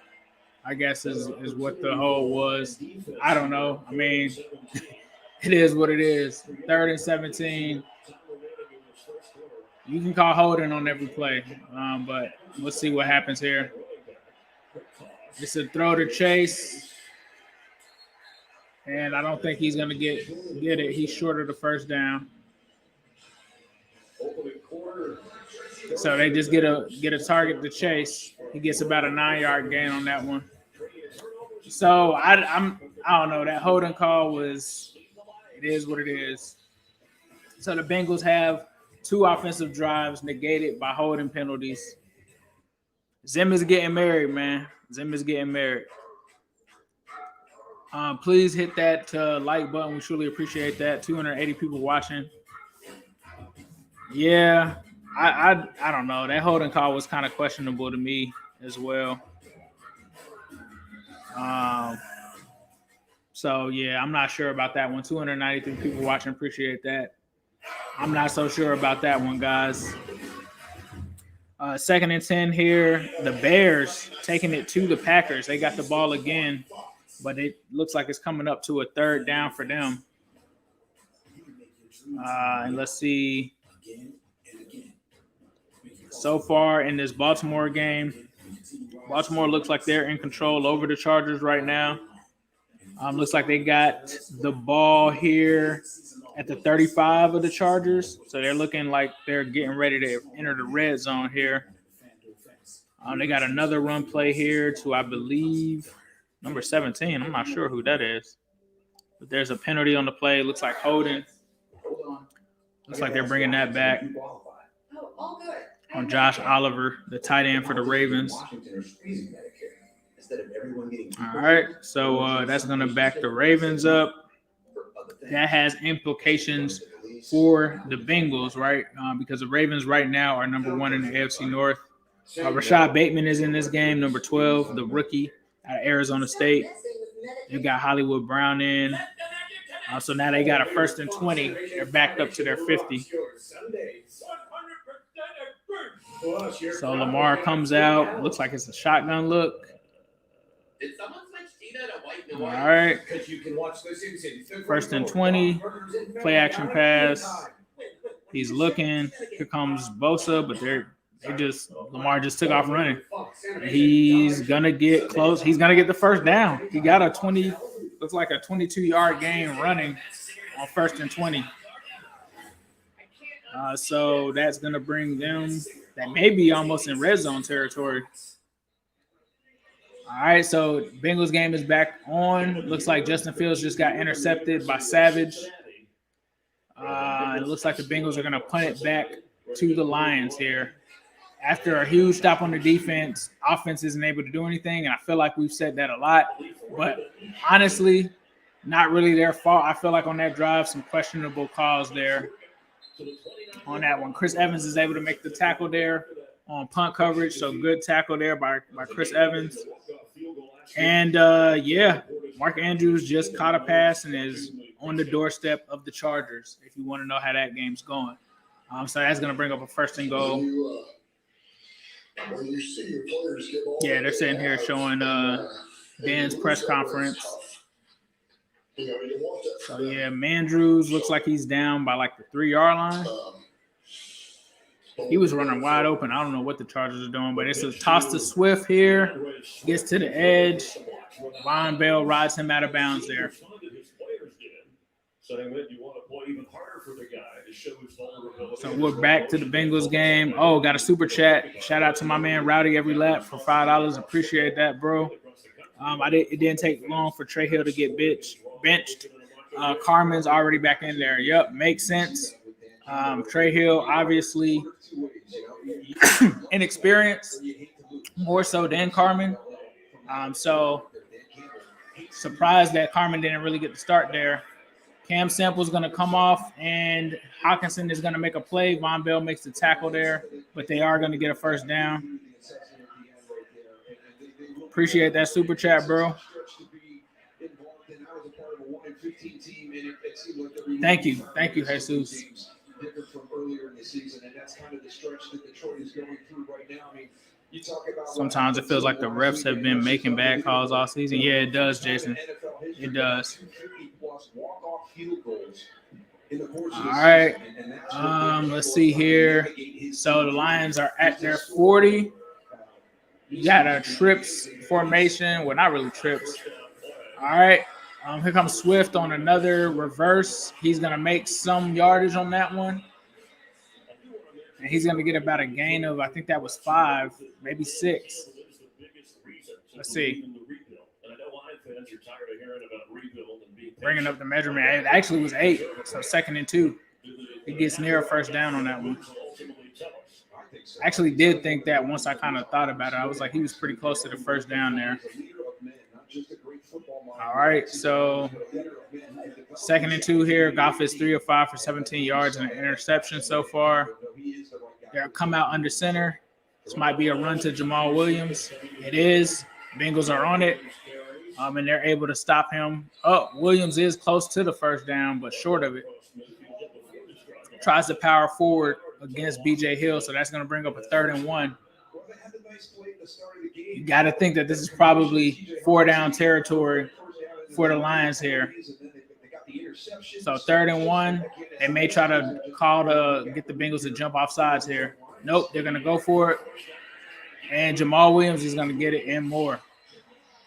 I guess is what the hold was. I don't know. I mean, it is what it is. 3rd and 17. You can call holding on every play, but let's see what happens here. It's a throw to Chase, and I don't think he's going to get it. He's short of the first down. So they just get a target to Chase. He gets about a 9-yard gain on that one. So I don't know. That holding call was, it is what it is. So the Bengals have 2 offensive drives negated by holding penalties. Zim is getting married, man. Zim is getting married. Please hit that like button. We truly appreciate that. 280 people watching. Yeah, I don't know. That holding call was kind of questionable to me as well. So, yeah, I'm not sure about that one. 293 people watching. Appreciate that. I'm not so sure about that one, guys. 2nd and 10 here. The Bears taking it to the Packers. They got the ball again, but it looks like it's coming up to a 3rd down for them. And let's see. So far in this Baltimore game, Baltimore looks like they're in control over the Chargers right now. Looks like they got the ball here at the 35 of the Chargers. So they're looking like they're getting ready to enter the red zone here. They got another run play here to, I believe, number 17. I'm not sure who that is. But there's a penalty on the play. Looks like holding. Looks like they're bringing that back on Josh Oliver, the tight end for the Ravens. All right, so that's going to back the Ravens up. That has implications for the Bengals, right? Because the Ravens right now are number 1 in the AFC North. Rashad Bateman is in this game, number 12, the rookie out of Arizona State. You got Hollywood Brown in. So now they got a 1st and 20. They're backed up to their 50. So Lamar comes out. Looks like it's a shotgun look. All right. 1st and 20. Play action pass. He's looking. Here comes Bosa, but Lamar just took off running. He's gonna get close. He's gonna get the first down. He got a 20. Looks like a 22-yard gain running on 1st and 20. So that's gonna bring them. That may be almost in red zone territory. All right, so Bengals game is back on. Looks like Justin Fields just got intercepted by Savage. It looks like the Bengals are going to punt it back to the Lions here. After a huge stop on the defense, offense isn't able to do anything, and I feel like we've said that a lot. But honestly, not really their fault. I feel like on that drive, some questionable calls there on that one. Chris Evans is able to make the tackle there on punt coverage, so good tackle there by Chris Evans. And, Mark Andrews just caught a pass and is on the doorstep of the Chargers, if you want to know how that game's going. So that's going to bring up a 1st and goal. Yeah, they're sitting here showing Dan's press conference. So, Mandrews looks like he's down by like the 3-yard line. He was running wide open. I don't know what the Chargers are doing, but it's a toss to Swift here. Gets to the edge. Von Bell rides him out of bounds there. So we're back to the Bengals game. Oh, got a super chat. Shout out to my man Rowdy Every Lap for $5. Appreciate that, bro. It didn't take long for Trey Hill to get benched. Carmen's already back in there. Yep, makes sense. Trey Hill, obviously inexperienced, more so than Carmen. So surprised that Carmen didn't really get the start there. Cam Sample's going to come off, and Hawkinson is going to make a play. Von Bell makes the tackle there, but they are going to get a 1st down. Appreciate that super chat, bro. Thank you, Jesus. Sometimes it feels like the refs have been making bad calls all season. Yeah, it does, Jason. It does. All right. Let's see here. So the Lions are at their 40. You got a trips formation. Well, not really trips. All right. Here comes Swift on another reverse. He's going to make some yardage on that one. And he's going to get about a gain of, I think that was 5, maybe 6. Let's see. Bringing up the measurement. It actually was 8, so 2nd and 2. He gets near a 1st down on that one. I actually did think that once I kind of thought about it. I was like, he was pretty close to the 1st down there. All right, so 2nd and 2 here. Goff is 3 of 5 for 17 yards and an interception so far. They'll come out under center. This might be a run to Jamal Williams. It is. Bengals are on it, and they're able to stop him. Oh, Williams is close to the 1st down, but short of it. Tries to power forward against B.J. Hill, so that's going to bring up a 3rd and 1. You got to think that this is probably 4-down territory for the Lions here. So 3rd and 1. They may try to call to get the Bengals to jump off sides here. Nope, they're going to go for it. And Jamal Williams is going to get it and more.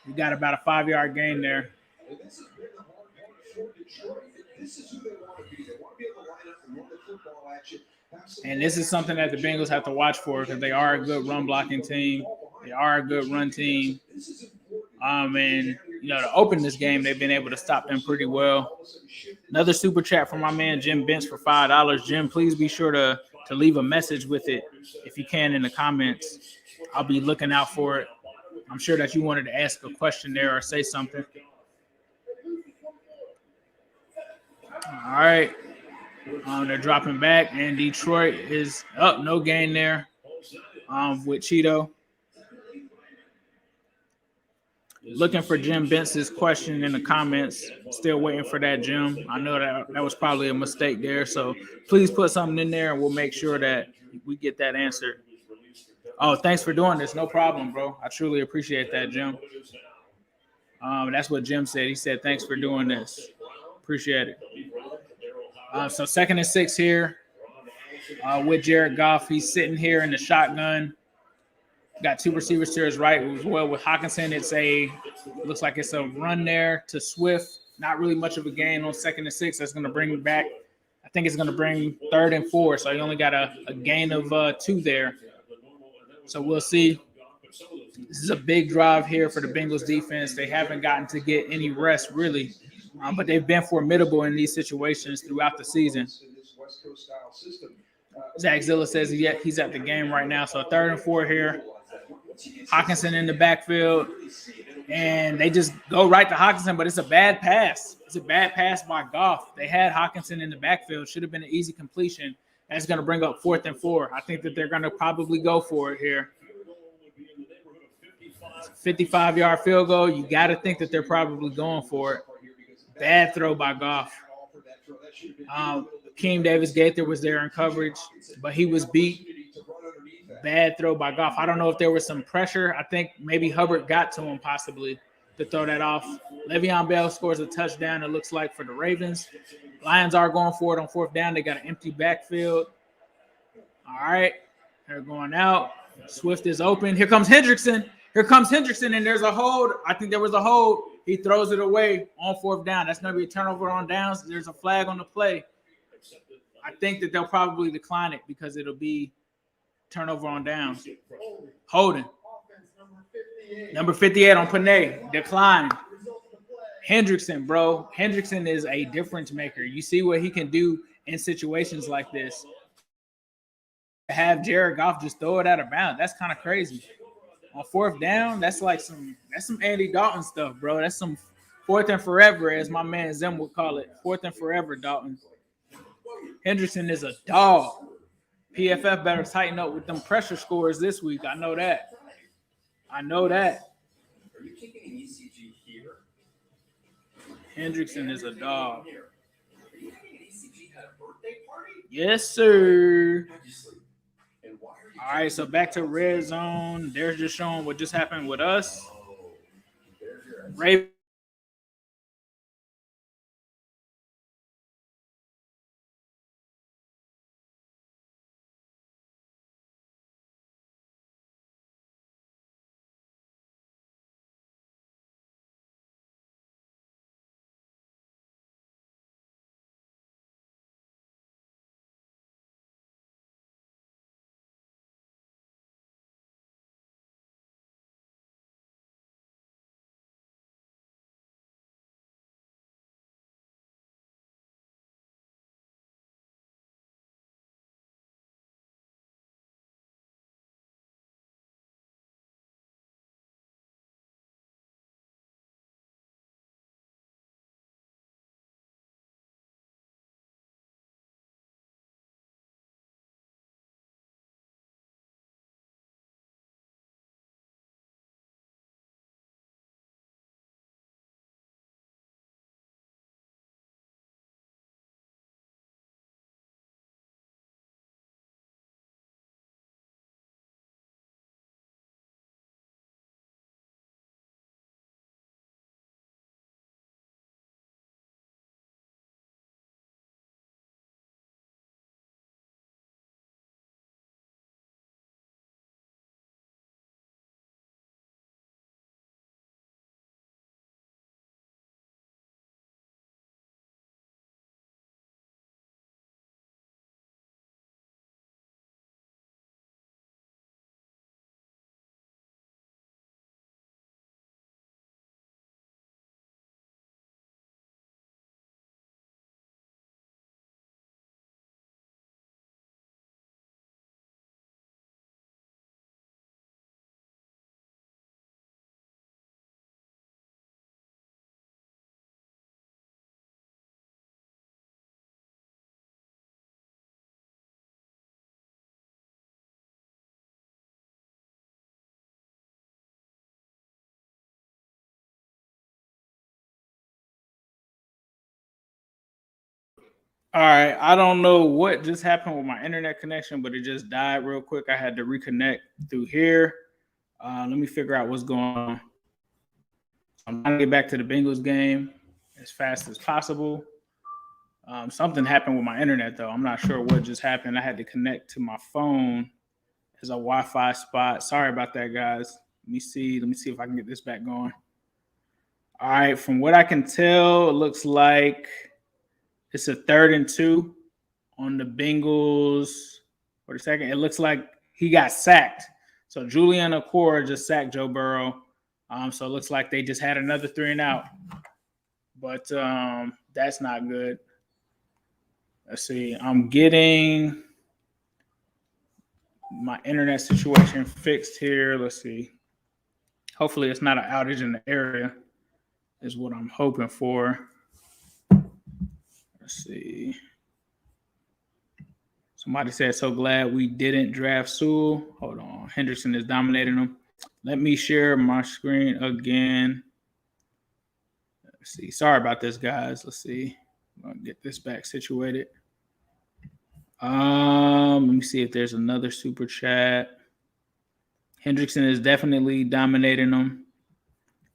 You got about a 5-yard gain there. This is who they want to be. They want to be able to line up and run the football at you. And this is something that the Bengals have to watch for because they are a good run blocking team. They are a good run team. And, to open this game, they've been able to stop them pretty well. Another super chat from my man Jim Bench for $5. Jim, please be sure to leave a message with it if you can in the comments. I'll be looking out for it. I'm sure that you wanted to ask a question there or say something. All right. They're dropping back, and Detroit is up. No gain there with Cheeto. Looking for Jim Bence's question in the comments. Still waiting for that, Jim. I know that was probably a mistake there, so please put something in there, and we'll make sure that we get that answered. Oh, thanks for doing this. No problem, bro. I truly appreciate that, Jim. That's what Jim said. He said, thanks for doing this. Appreciate it. So 2nd and 6 here with Jared Goff. He's sitting here in the shotgun. Got 2 receivers to his right as well with Hawkinson. Looks like it's a run there to Swift. Not really much of a gain on 2nd and 6. That's going to bring back. I think it's going to bring 3rd and 4. So he only got a gain of 2 there. So we'll see. This is a big drive here for the Bengals defense. They haven't gotten to get any rest really, but they've been formidable in these situations throughout the season. Zach Zilla says he's at the game right now. So 3rd and 4 here. Hawkinson in the backfield, and they just go right to Hawkinson, but it's a bad pass. It's a bad pass by Goff. They had Hawkinson in the backfield. Should have been an easy completion. That's going to bring up 4th and 4. I think that they're going to probably go for it here. 55-yard field goal. You got to think that they're probably going for it. Bad throw by Goff. Akeem Davis-Gaither was there in coverage, but he was beat. Bad throw by Goff. I don't know if there was some pressure. I think maybe Hubbard got to him possibly to throw that off. Le'Veon Bell scores a touchdown, it looks like, for the Ravens. Lions are going for it on 4th down. They got an empty backfield. All right. They're going out. Swift is open. Here comes Hendrickson. And there's a hold. I think there was a hold. He throws it away on 4th down. That's going to be a turnover on downs. There's a flag on the play. I think that they'll probably decline it because it'll be turnover on downs. Holding. Number 58 on Panay. Decline. Hendrickson, bro. Hendrickson is a difference maker. You see what he can do in situations like this. To have Jared Goff just throw it out of bounds, that's kind of crazy. On 4th down, that's some Andy Dalton stuff, bro. That's some 4th and forever, as my man Zim would call it. 4th and forever, Dalton. Hendrickson is a dog. PFF better tighten up with them pressure scores this week. I know that. Are you taking an ECG here? Hendrickson is a dog. Are you taking an ECG at a birthday party? Yes, sir. All right, so back to red zone. They're just showing what just happened with us. Ravens. All right, I don't know what just happened with my internet connection, but it just died real quick. I had to reconnect through here. Let me figure out what's going on. I'm trying to get back to the Bengals game as fast as possible. Something happened with my internet, though. I'm not sure what just happened. I had to connect to my phone as a Wi-Fi spot. Sorry about that, guys. Let me see if I can get this back going. All right, from what I can tell, it looks like it's a 3rd and 2 on the Bengals. For a second, it looks like he got sacked. So Julian Okora just sacked Joe Burrow. So it looks like they just had another 3 and out. But that's not good. Let's see. I'm getting my internet situation fixed here. Let's see. Hopefully it's not an outage in the area is what I'm hoping for. Let's see. Somebody said, so glad we didn't draft Sewell. Hold on. Hendrickson is dominating them. Let me share my screen again. Let's see. Sorry about this, guys. Let's see. I'm going to get this back situated. Let me see if there's another super chat. Hendrickson is definitely dominating them.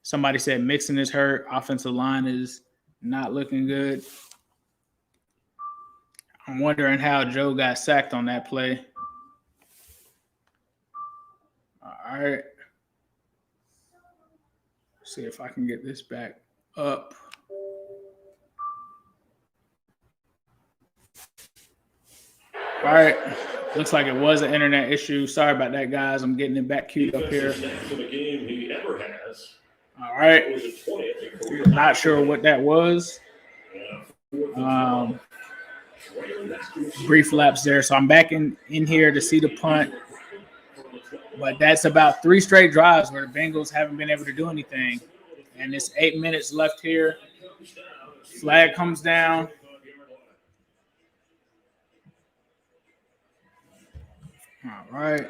Somebody said Mixon is hurt. Offensive line is not looking good. I'm wondering how Joe got sacked on that play. All right. Let's see if I can get this back up. All right. Looks like it was an internet issue. Sorry about that, guys. I'm getting it back queued up here. All right. Not sure what that was. Brief lapse there. So I'm back in here to see the punt. But that's about 3 straight drives where the Bengals haven't been able to do anything. And it's 8 minutes left here. Flag comes down. All right.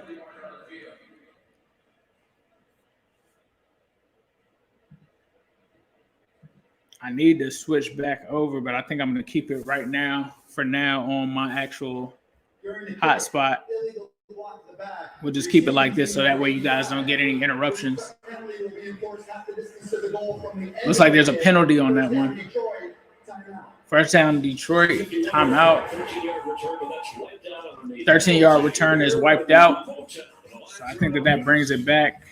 I need to switch back over, but I think I'm going to keep it right now, for now, on my actual hotspot. We'll just keep it like this so that way you guys don't get any interruptions. Looks like there's a penalty on that one. First down, Detroit, timeout. 13-yard return is wiped out. So I think that brings it back.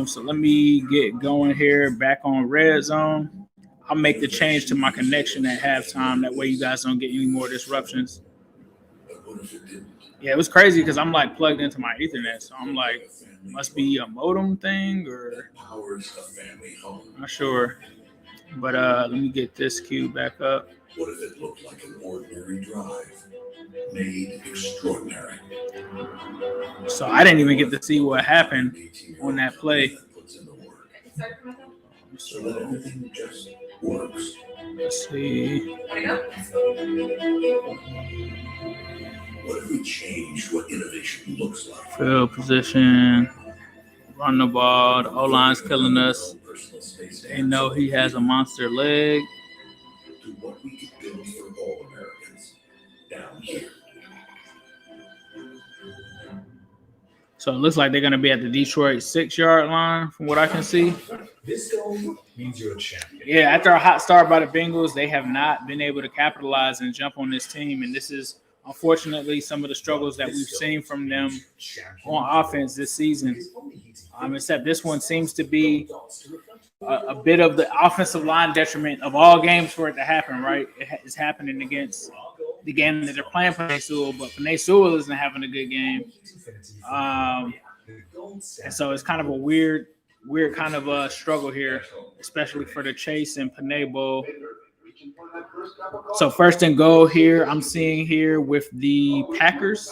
So let me get going here, back on red zone. I'll make the change to my connection at halftime. That way you guys don't get any more disruptions. Yeah, it was crazy because I'm like plugged into my Ethernet. So I'm like, must be a modem thing or I'm not sure. But let me get this cue back up. What if it looked like an ordinary drive, made extraordinary? So I didn't even get to see what happened on that play. So that everything just works. Let's see. What if we changed what innovation looks like? Field position, run the ball. The O-line's killing us. They know he has a monster leg. To what we could build for all Americans down here. So it looks like they're going to be at the Detroit 6-yard line from what I can see. This goal means you're a champion. Yeah, after a hot start by the Bengals, they have not been able to capitalize and jump on this team. And this is, unfortunately, some of the struggles that we've seen from them on offense this season. Except this one seems to be a bit of the offensive line detriment of all games for it to happen, right? It's happening against the game that they're playing Penei Sewell, but Penei Sewell isn't having a good game. And so it's kind of a weird kind of struggle here, especially for the Chase and Penei Bowl. So 1st and goal here, I'm seeing here with the Packers.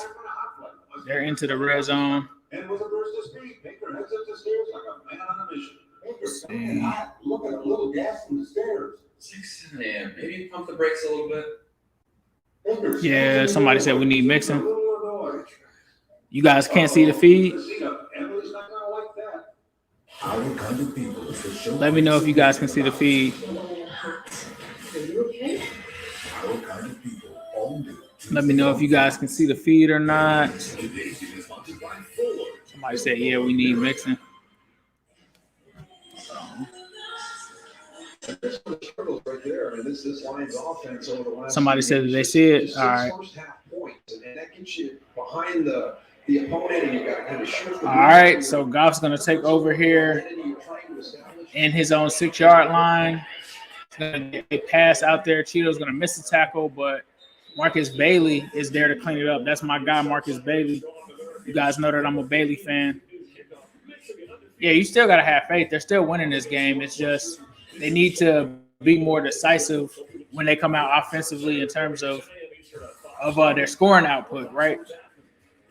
They're into the red zone. And was the first to speak. Baker heads up the stairs like a man on a mission. Look at a little gas from the stairs. It's like 7 a.m. Maybe pump the brakes a little bit. Yeah, somebody said we need Mixon. You guys can't see the feed. Let me know if you guys can see the feed. Let me know if you guys can see the feed or not. Somebody said, yeah, we need Mixon. Somebody said that they see it. All right. All right, so Goff's going to take over here in his own 6-yard line. He's going to get a pass out there. Cheeto's going to miss the tackle, but Marcus Bailey is there to clean it up. That's my guy, Marcus Bailey. You guys know that I'm a Bailey fan. Yeah, you still got to have faith. They're still winning this game. It's just they need to be more decisive when they come out offensively in terms of their scoring output, right?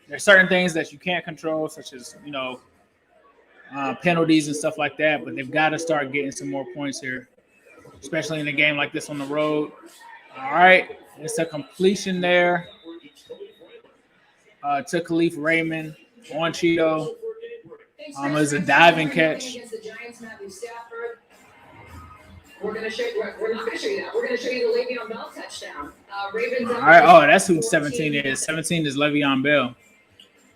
There's certain things that you can't control, such as, penalties and stuff like that, but they've got to start getting some more points here, especially in a game like this on the road. All right, it's a completion there to Khalif Raymond on Cheeto. It was a diving catch. We're not going to show you that. We're going to show you the Le'Veon Bell touchdown. Ravens. All right. Oh, that's who 17 is. 17 is Le'Veon Bell.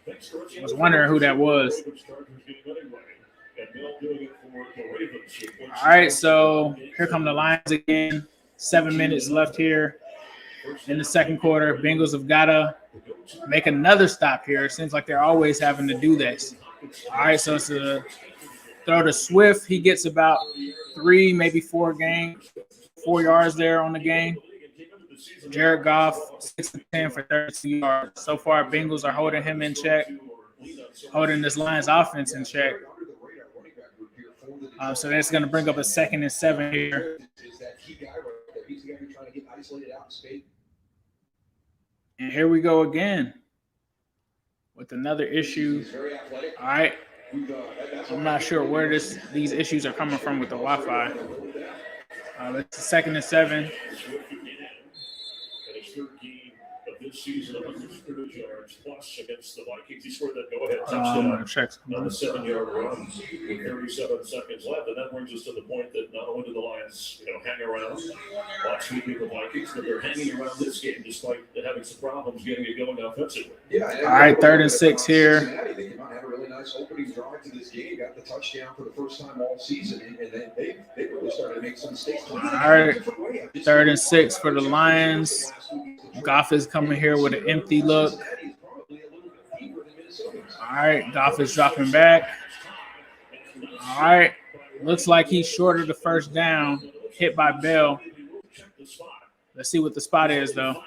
I was wondering who that was. All right. So here come the Lions again. 7 minutes left here in the second quarter. Bengals have got to make another stop here. It seems like they're always having to do this. All right. So it's a throw to Swift. He gets about 3, maybe 4 yards there on the game. Jared Goff, 6-10 for 32 yards. So far, Bengals are holding him in check, holding this Lions offense in check. So that's going to bring up a 2nd and 7 here. And here we go again with another issue. All right. I'm not sure where these issues are coming from with the Wi-Fi. It's a 2nd and 7. Season 100 yards plus against the Vikings. He scored that go-ahead touchdown on the 7-yard run with 37 seconds left, and that brings us to the point that not only do the Lions, hang around while sweeping the Vikings, but they're hanging around this game despite having some problems getting it going offensively. All right, 3rd and 6 here. They came out, had a really nice opening drive to this game, got the touchdown for the first time all season, and then they really started to make some mistakes. All right, 3rd and 6 for the Lions. Goff is coming here with an empty look. All right, Goff is dropping back. All right, looks like he's short of the first down, hit by Bell. Let's see what the spot is, though.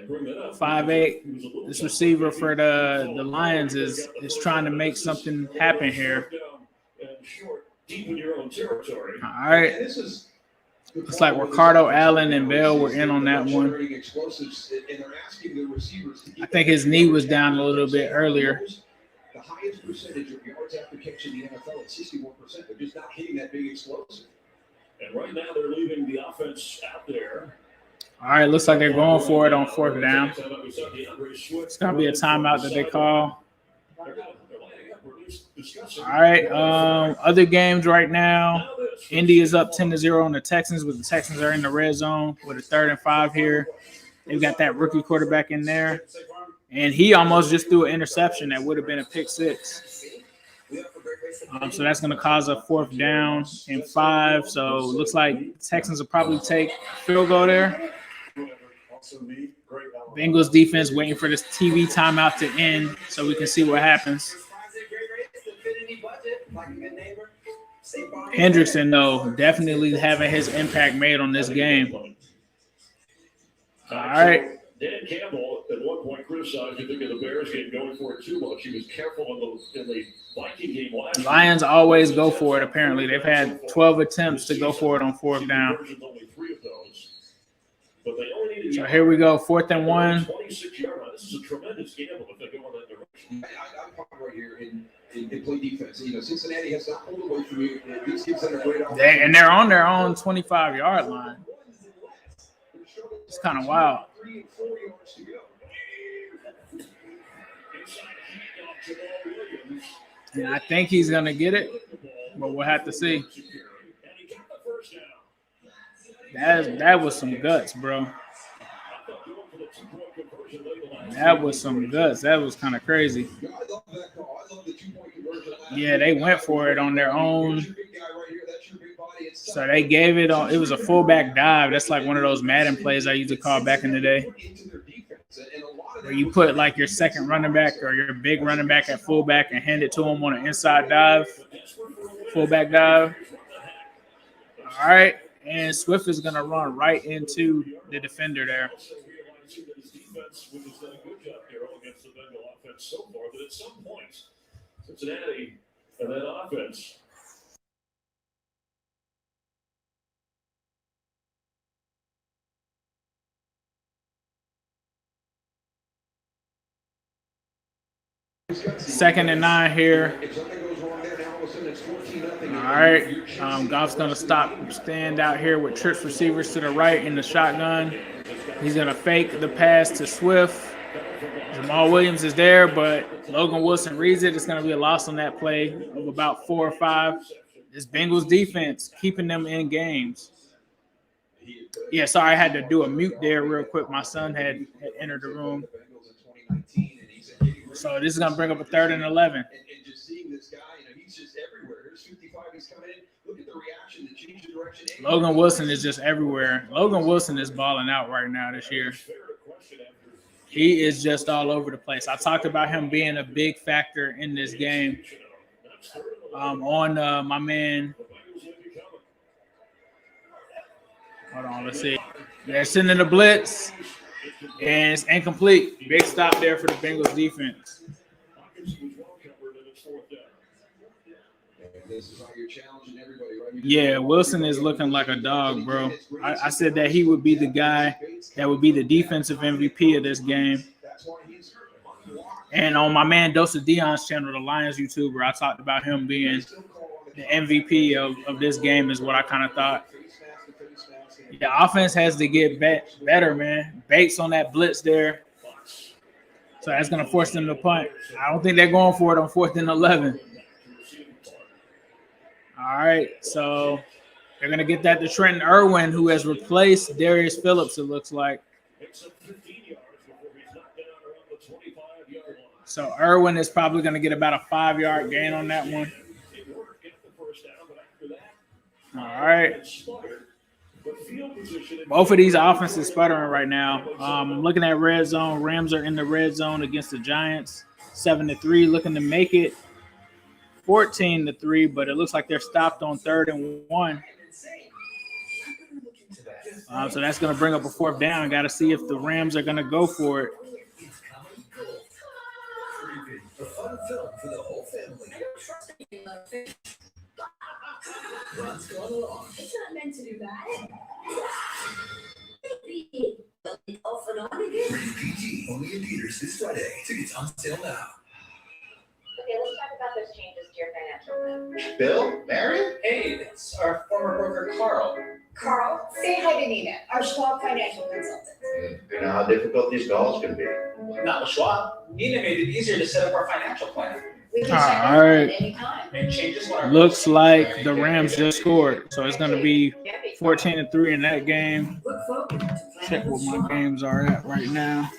5'8". This receiver for the Lions is trying to make something happen here. All right. Looks like Ricardo Allen and Bell were in on that one. I think his knee was down a little bit earlier. The highest percentage of yards after catch in the NFL at 61%. They're just not hitting that big explosive. And right now they're leaving the offense out there. All right, looks like they're going for it on 4th down. It's going to be a timeout that they call. All right, other games right now. Indy is up 10-0 on the Texans, but the Texans are in the red zone with a 3rd and 5 here. They've got that rookie quarterback in there, and he almost just threw an interception that would have been a pick 6. So that's going to cause a 4th down and 5. So it looks like Texans will probably take a field goal there. Bengals defense waiting for this TV timeout to end so we can see what happens. Hendrickson, though, definitely having his impact made on this game. All right. Dan Campbell at one point criticized the Bears game going for it too much. He was careful in the Viking game last year. Lions always go for it, apparently. They've had 12 attempts to go for it on 4th down. So here we go, 4th and 1. 26-yard line. This is a tremendous gamble if they go in that direction. I'm right here in play defense. Cincinnati has not pulled away from you. These kids have a great and they're on their own 25-yard line. It's kind of wild. 3 and 4 yards to go. And I think he's going to get it, but we'll have to see. That was some guts, bro. That was some guts. That was kind of crazy. Yeah, they went for it on their own. So they gave it on. It was a fullback dive. That's like one of those Madden plays I used to call back in the day, where you put like your second running back or your big running back at fullback and hand it to him on an inside dive, fullback dive. All right, and Swift is gonna run right into the defender there. So far, but at some point, Cincinnati and that offense. Second and 9 here. All right, Goff's gonna stand out here with trips receivers to the right in the shotgun. He's gonna fake the pass to Swift. Jamal Williams is there, but Logan Wilson reads it. It's going to be a loss on that play of about 4 or 5. This Bengals defense keeping them in games. Yeah, sorry, I had to do a mute there real quick. My son had entered the room. So this is going to bring up a 3rd and 11. And just seeing this guy, he's just everywhere. Here's 55, he's coming in. Look at the reaction to change the direction. Logan Wilson is just everywhere. Logan Wilson is balling out right now this year. He is just all over the place. I talked about him being a big factor in this game. On my man. Hold on, let's see. They're sending the blitz, and it's incomplete. Big stop there for the Bengals defense. Yeah, Wilson is looking like a dog, bro. I said that he would be the guy that would be the defensive MVP of this game. And on my man Dosa Dion's channel, the Lions YouTuber, I talked about him being the MVP of this game is what I kind of thought. The offense has to get better, man. Bates on that blitz there. So that's going to force them to punt. I don't think they're going for it on 4th and 11. All right, so they're going to get that to Trenton Irwin, who has replaced Darius Phillips, it looks like. So Irwin is probably going to get about a 5-yard gain on that one. All right. Both of these offenses sputtering right now. I'm looking at red zone. Rams are in the red zone against the Giants, 7-3, looking to make it 14-3, but it looks like they're stopped on 3rd and 1. So that's going to bring up a 4th down. Got to see if the Rams are going to go for it. A fun film for the whole family. What's going on? It's not meant to do that. Off and on again. Rated PG. Only in theaters this Friday. Tickets on sale now. Okay, let's talk about those changes to your financial plan. Bill? Mary? Hey, it's our former broker, Carl. Carl, say hi to Nina, our Schwab financial consultant. You know how difficult these calls can be. Not with Schwab. Nina made it easier to set up our financial plan. We can check All right. at any time. Make changes when our Looks like the Rams just scored. So it's going to be 14-3 in that game. Check what my games are at right now.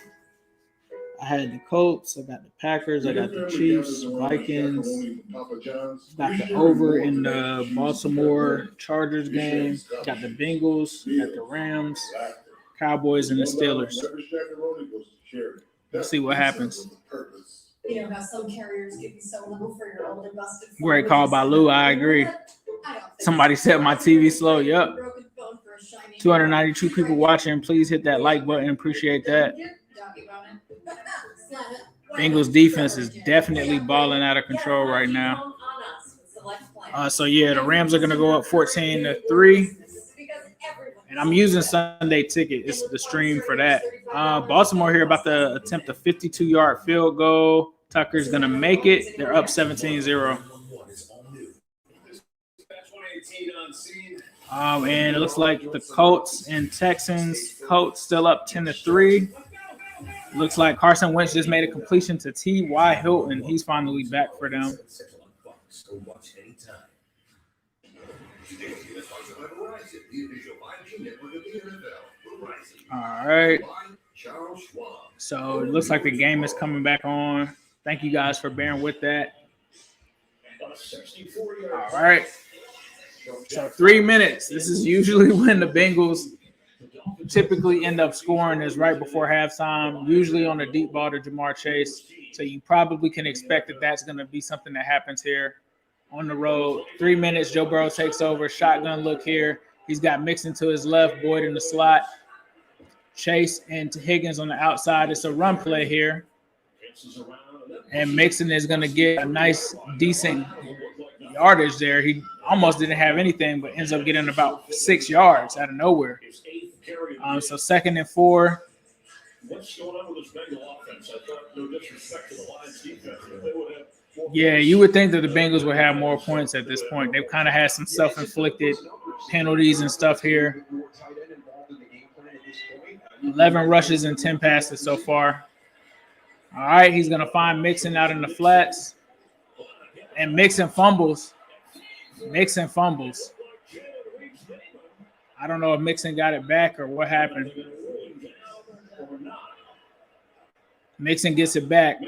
I had the Colts, I got the Packers, I got the Chiefs, Vikings, got the over in the Baltimore Chargers game, got the Bengals, got the Rams, Cowboys, and the Steelers. Let's see what happens. You know how some carriers give you so little for your older busted phone. Great call by Lou. I agree. Somebody said my TV slow. Yep. 292 people watching. Please hit that like button. Appreciate that. Bengals defense is definitely balling out of control right now. So yeah, the Rams are gonna go up 14-3. And I'm using Sunday Ticket. It's the stream for that. Baltimore here about to attempt a 52-yard field goal. Tucker's going to make it. They're up 17-0. And it looks like the Colts and Texans. Colts still up 10-3. Looks like Carson Wentz just made a completion to T.Y. Hilton. He's finally back for them. All right. So it looks like the game is coming back on. Thank you guys for bearing with that. All right. So 3 minutes. This is usually when the Bengals typically end up scoring, is right before halftime, usually on a deep ball to Jamar Chase. So you probably can expect that that's going to be something that happens here on the road. 3 minutes, Joe Burrow takes over. Shotgun look here. He's got Mixon to his left, Boyd in the slot. Chase and Higgins on the outside. It's a run play here. And Mixon is going to get a nice, decent yardage there. He almost didn't have anything, but ends up getting about 6 yards out of nowhere. So 2nd and 4. What's going on with this Bengal offense? I thought, no disrespect to the Lions defense, but they would have more. Yeah, you would think that the Bengals would have more points at this point. They've kind of had some self-inflicted penalties and stuff here. 11 rushes and 10 passes so far. All right, he's going to find Mixon out in the flats. And Mixon fumbles. Mixon fumbles. I don't know if Mixon got it back or what happened. Mixon gets it back.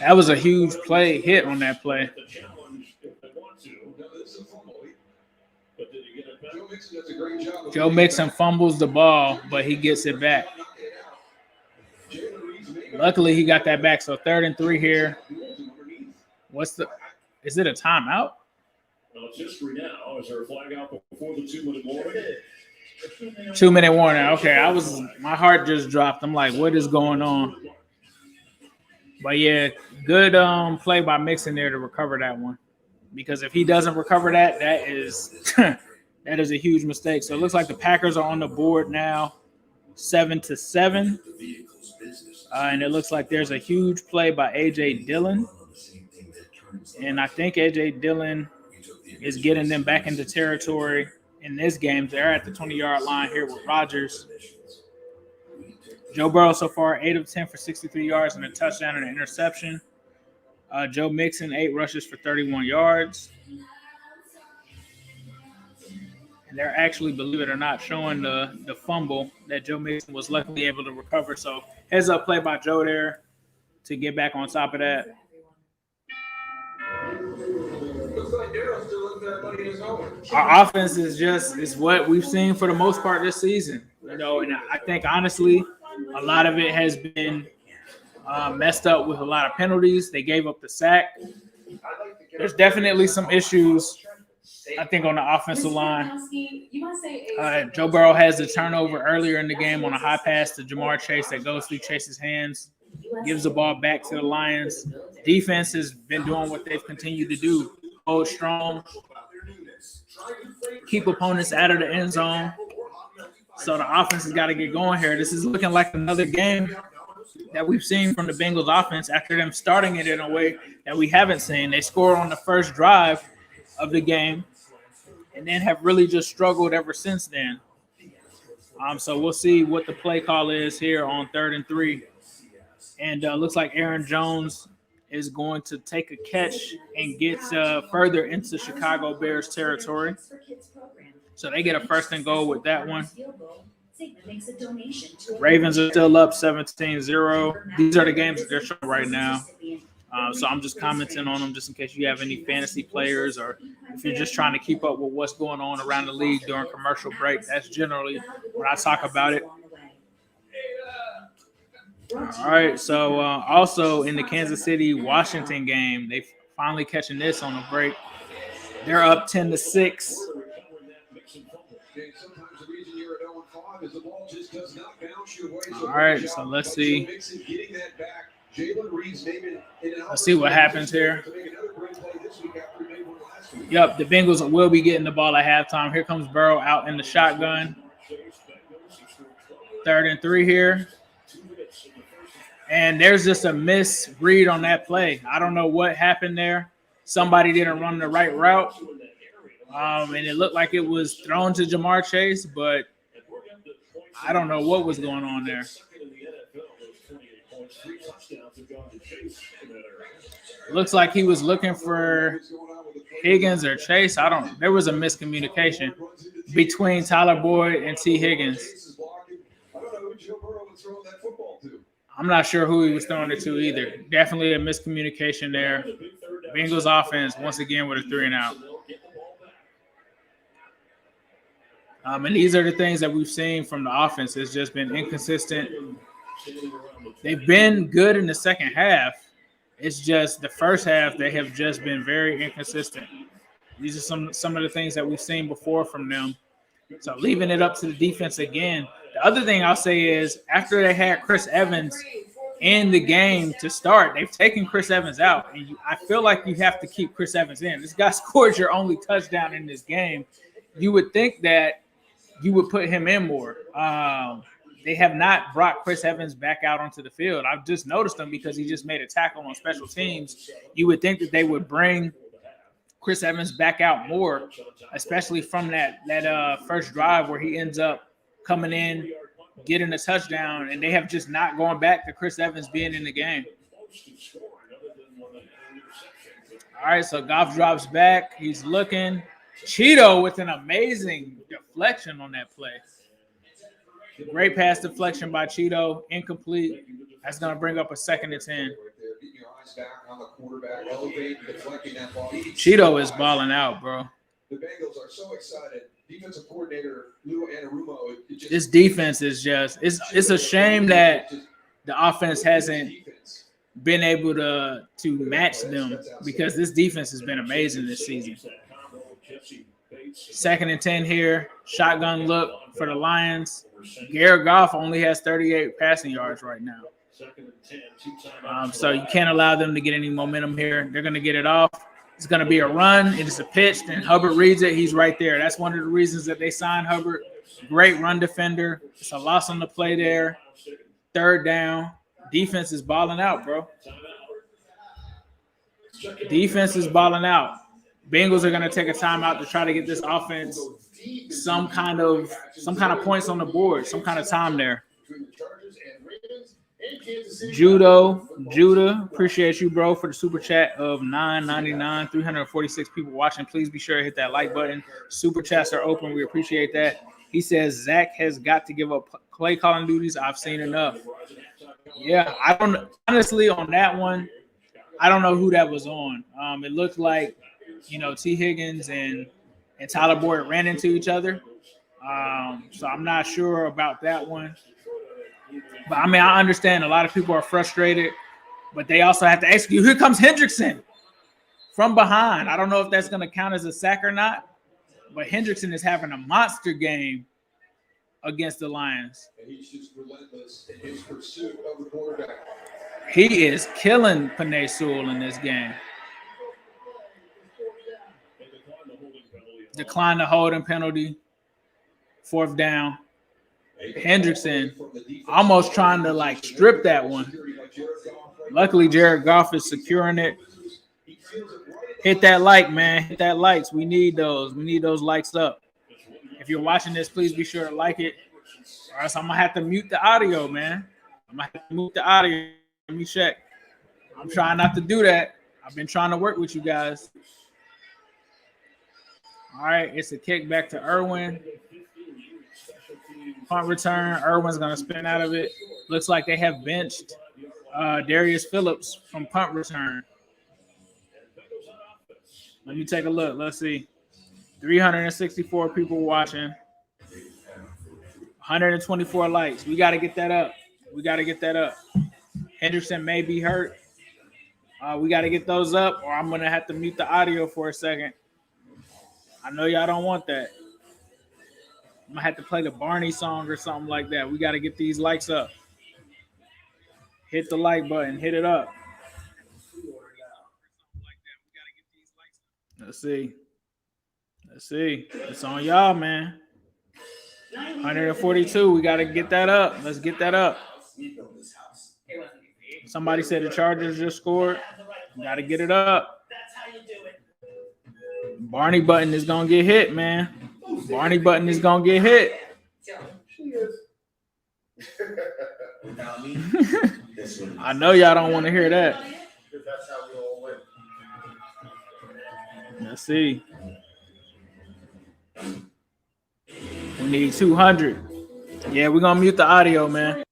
That was a huge play hit on that play. Joe Mixon fumbles the ball, but he gets it back. Luckily, he got that back. So 3rd and 3 here. Is it a timeout? Well, it's history now. Is there a flag out before the 2-minute warning? 2-minute warning. Okay, my heart just dropped. I'm like, what is going on? But yeah, good play by Mixon there to recover that one. Because if he doesn't recover that, that is that is a huge mistake. So it looks like the Packers are on the board now, 7-7. And it looks like there's a huge play by A.J. Dillon. And I think A.J. Dillon is getting them back into territory in this game. They're at the 20-yard line here with Rodgers. Joe Burrow so far, 8 of 10 for 63 yards and a touchdown and an interception. Joe Mixon, 8 rushes for 31 yards. And they're actually, believe it or not, showing the fumble that Joe Mixon was luckily able to recover. So heads up play by Joe there to get back on top of that. Our offense is what we've seen for the most part this season. And I think honestly, a lot of it has been messed up with a lot of penalties. They gave up the sack. There's definitely some issues, I think, on the offensive line. Joe Burrow has the turnover earlier in the game on a high pass to Jamar Chase that goes through Chase's hands, gives the ball back to the Lions. Defense has been doing what they've continued to do. Hold strong, keep opponents out of the end zone. So the offense has got to get going here. This is looking like another game that we've seen from the Bengals offense after them starting it in a way that we haven't seen. They scored on the first drive of the game and then have really just struggled ever since then. So we'll see what the play call is here on 3rd and 3. And looks like Aaron Jones is going to take a catch and get further into Chicago Bears territory. So they get a 1st and goal with that one. Ravens are still up 17-0. These are the games that they're showing right now. So I'm just commenting on them just in case you have any fantasy players or if you're just trying to keep up with what's going on around the league during commercial break. That's generally when I talk about it. All right, so also in the Kansas City-Washington game, they finally catching this on the break. They're up 10-6. All right, so let's see. Let's see what happens here. Yep, the Bengals will be getting the ball at halftime. Here comes Burrow out in the shotgun. 3rd and 3 here. And there's just a misread on that play. I don't know what happened there. Somebody didn't run the right route. And it looked like it was thrown to Jamar Chase, but I don't know what was going on there. Looks like he was looking for Higgins or Chase. There was a miscommunication between Tyler Boyd and T. Higgins. I'm not sure who he was throwing it to either. Definitely a miscommunication there. Bengals offense, once again, with a 3-and-out. And these are the things that we've seen from the offense. It's just been inconsistent. They've been good in the second half. It's just the first half, they have just been very inconsistent. These are some of the things that we've seen before from them. So leaving it up to the defense again. The other thing I'll say is after they had Chris Evans in the game to start, they've taken Chris Evans out. And I feel like you have to keep Chris Evans in. This guy scored your only touchdown in this game. You would think that you would put him in more. They have not brought Chris Evans back out onto the field. I've just noticed him because he just made a tackle on special teams. You would think that they would bring Chris Evans back out more, especially from that first drive where he ends up coming in, getting a touchdown, and they have just not gone back to Chris Evans being in the game. All right, so Goff drops back. He's looking. Cheeto with an amazing deflection on that play. Great pass deflection by Cheeto. Incomplete. That's going to bring up a 2nd and 10. Cheeto is balling out, bro. The Bengals are so excited. Defensive coordinator Lou Anarumo. This defense is just it's a shame that the offense hasn't been able to match them because this defense has been amazing this season. 2nd and 10 here. Shotgun look for the Lions. Jared Goff only has 38 passing yards right now. So you can't allow them to get any momentum here. They're going to get it off. It's going to be a run. It is a pitch. Then Hubbard reads it. He's right there. That's one of the reasons that they signed Hubbard. Great run defender. It's a loss on the play there. 3rd down. Defense is balling out, bro. Defense is balling out. Bengals are going to take a timeout to try to get this offense some kind of points on the board, some kind of time there. Judah, appreciate you, bro, for the super chat of $9.99. 346 people watching. Please be sure to hit that like button. Super chats are open. We appreciate that. He says Zach has got to give up play calling duties. I've seen enough. Yeah, I don't honestly on that one. I don't know who that was on. It looked like T. Higgins and Tyler Boyd ran into each other. So I'm not sure about that one. But, I understand a lot of people are frustrated, but they also have to execute. Here comes Hendrickson from behind. I don't know if that's going to count as a sack or not, but Hendrickson is having a monster game against the Lions. And he's just relentless in his pursuit of the quarterback. He is killing Penei Sewell in this game. Decline the holding penalty. 4th down. Hendrickson almost trying to strip that one. Luckily, Jared Goff is securing it. Hit that like, man. Hit that likes. We need those. We need those likes up. If you're watching this, please be sure to like it. Or else I'm going to have to mute the audio, man. I'm going to have to mute the audio. Let me check. I'm trying not to do that. I've been trying to work with you guys. All right, it's a kick back to Irwin. Punt return. Irwin's going to spin out of it. Looks like they have benched Darius Phillips from punt return. Let me take a look. Let's see. 364 people watching. 124 likes. We got to get that up. Henderson may be hurt. We got to get those up, or I'm going to have to mute the audio for a second. I know y'all don't want that. I'm going to have to play the Barney song or something like that. We got to get these likes up. Hit the like button. Hit it up. Let's see. It's on y'all, man. 142. We got to get that up. Let's get that up. Somebody said the Chargers just scored. Got to get it up. Barney button is going to get hit, man. Barney button is going to get hit. I know y'all don't want to hear that. That's how we all win. Let's see. We need 200. Yeah, we're going to mute the audio, man.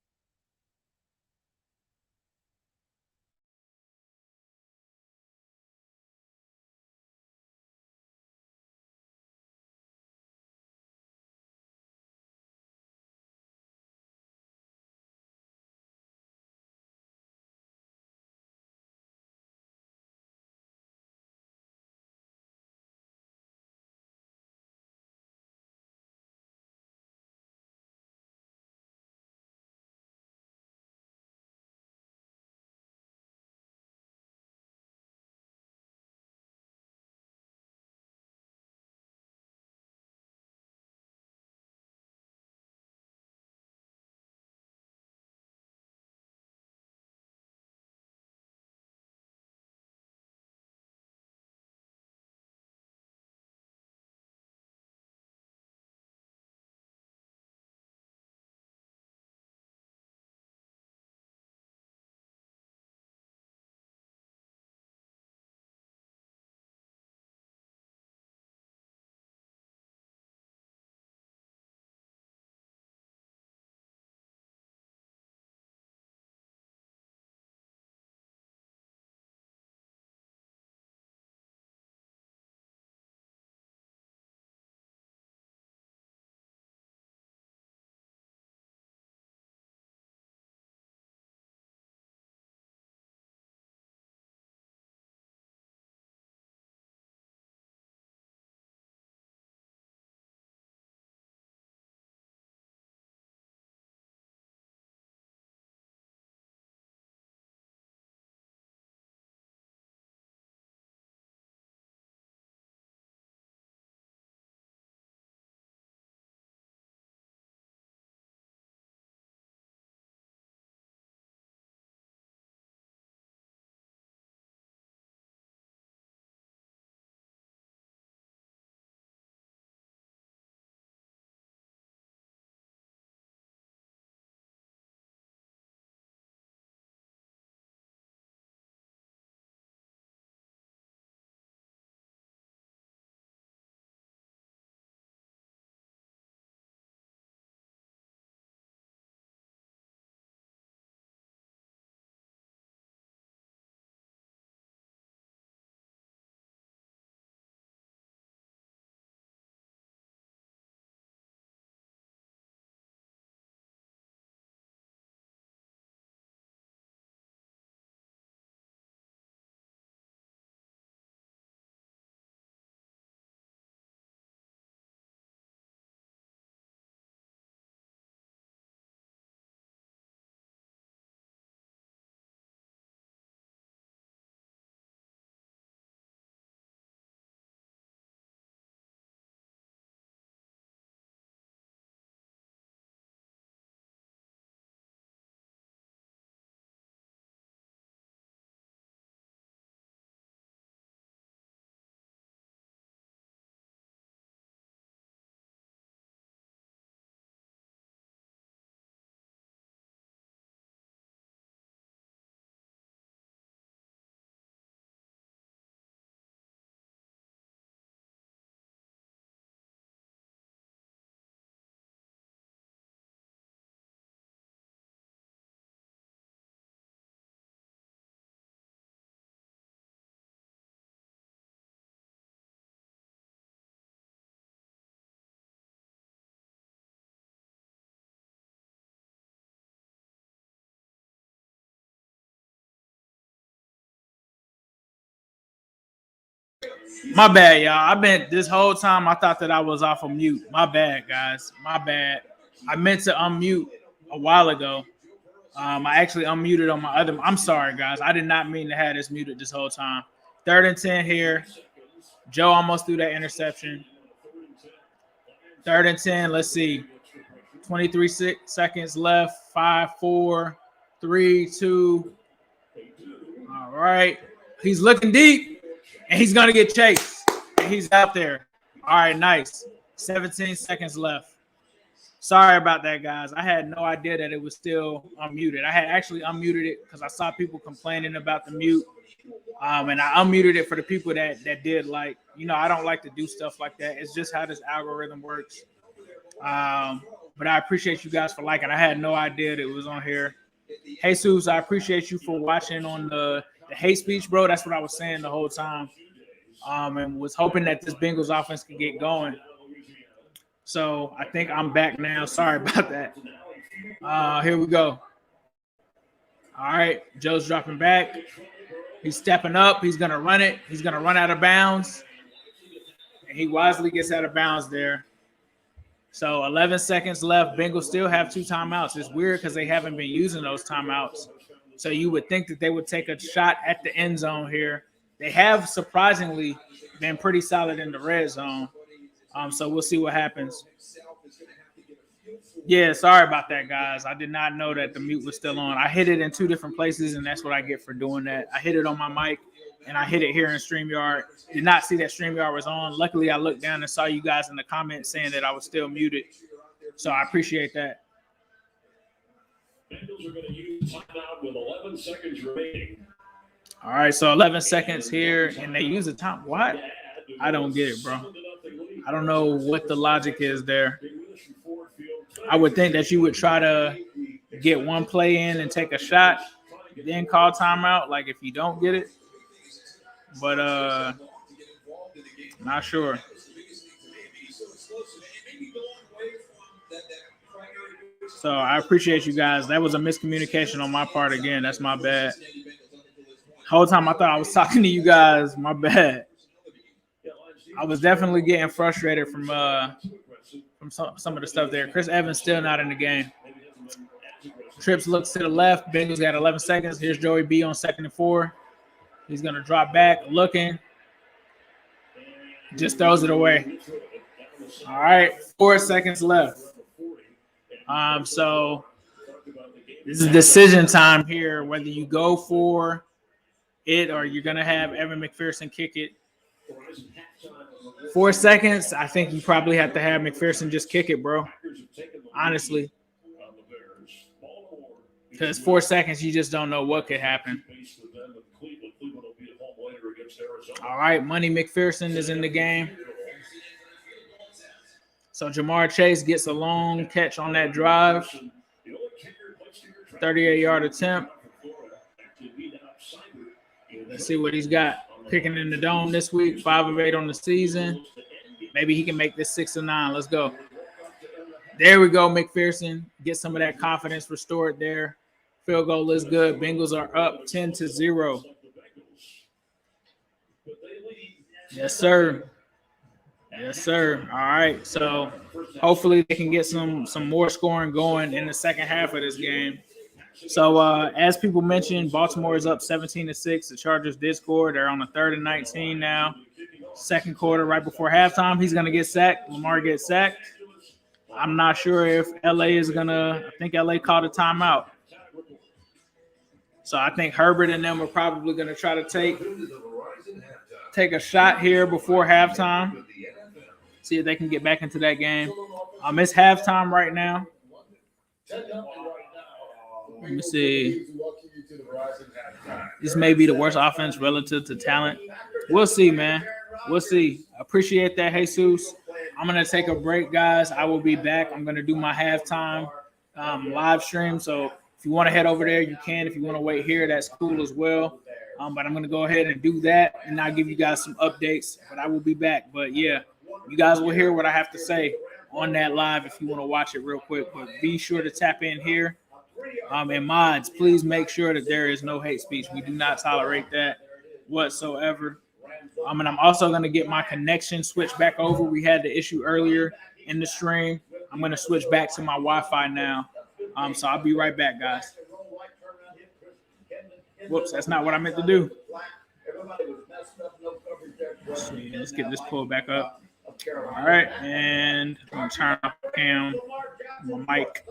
My bad, y'all. I've been this whole time. I thought that I was off of mute. My bad, guys. My bad. I meant to unmute a while ago. I actually unmuted on my other. I'm sorry, guys. I did not mean to have this muted this whole time. 3rd and 10 here. Joe almost threw that interception. 3rd and 10. Let's see. 23 seconds left. 5, 4, 3, 2. All right. He's looking deep, and he's going to get chased. And he's out there. All right, nice. 17 seconds left. Sorry about that, guys. I had no idea that it was still unmuted. I had actually unmuted it because I saw people complaining about the mute. And I unmuted it for the people that did like, I don't like to do stuff like that. It's just how this algorithm works. But I appreciate you guys for liking. I had no idea that it was on here. Jesus, I appreciate you for watching on the hate speech, bro. That's what I was saying the whole time. And was hoping that this Bengals offense could get going. So I think I'm back now. Sorry about that. Here we go. All right, Joe's dropping back. He's stepping up. He's going to run it. He's going to run out of bounds. And he wisely gets out of bounds there. So 11 seconds left. Bengals still have 2 timeouts. It's weird because they haven't been using those timeouts. So you would think that they would take a shot at the end zone here. They have surprisingly been pretty solid in the red zone. So we'll see what happens. Yeah, sorry about that, guys. I did not know that the mute was still on. I hit it in 2 different places, and that's what I get for doing that. I hit it on my mic, and I hit it here in StreamYard. Did not see that StreamYard was on. Luckily, I looked down and saw you guys in the comments saying that I was still muted. So I appreciate that. Bengals are going to use timeout with 11 seconds remaining. All right, so 11 seconds here, and they use the time. What? I don't get it, bro. I don't know what the logic is there. I would think that you would try to get one play in and take a shot, then call timeout, like if you don't get it. But not sure. So I appreciate you guys. That was a miscommunication on my part again. That's my bad. The whole time I thought I was talking to you guys. My bad. I was definitely getting frustrated from some of the stuff there. Chris Evans still not in the game. Trips looks to the left. Bengals got 11 seconds. Here's Joey B on 2nd and 4. He's going to drop back, looking. Just throws it away. All right, 4 seconds left. So this is decision time here, whether you go for it or you're going to have Evan McPherson kick it. 4 seconds, I think you probably have to have McPherson just kick it, bro. Honestly. Because 4 seconds, you just don't know what could happen. All right, Money McPherson is in the game. So Jamar Chase gets a long catch on that drive. 38-yard attempt. Let's see what he's got. Picking in the dome this week, 5 of 8 on the season. Maybe he can make this 6 of 9. Let's go. There we go, McPherson. Get some of that confidence restored there. Field goal is good. Bengals are up 10-0. Yes, sir. Yes, sir. All right. So hopefully they can get some more scoring going in the second half of this game. So as people mentioned, Baltimore is up 17-6. The Chargers did score. They're on a 3rd and 19 now. Second quarter, right before halftime, he's going to get sacked. Lamar gets sacked. I'm not sure if LA is going to – I think LA called a timeout. So I think Herbert and them are probably going to try to take a shot here before halftime. See if they can get back into that game. It's halftime right now. Let me see. This may be the worst offense relative to talent. We'll see, man. We'll see. Appreciate that, Jesus. I'm going to take a break, guys. I will be back. I'm going to do my halftime live stream. So if you want to head over there, you can. If you want to wait here, that's cool as well. But I'm going to go ahead and do that, and I'll give you guys some updates. But I will be back. But, yeah, you guys will hear what I have to say on that live if you want to watch it real quick. But be sure to tap in here. And mods, please make sure that there is no hate speech. We do not tolerate that whatsoever. And I'm also going to get my connection switched back over. We had the issue earlier in the stream. I'm going to switch back to my Wi-Fi now. So I'll be right back, guys. Whoops, that's not what I meant to do. Let's get this pulled back up. All right, and I'm going to turn off the cam, my mic.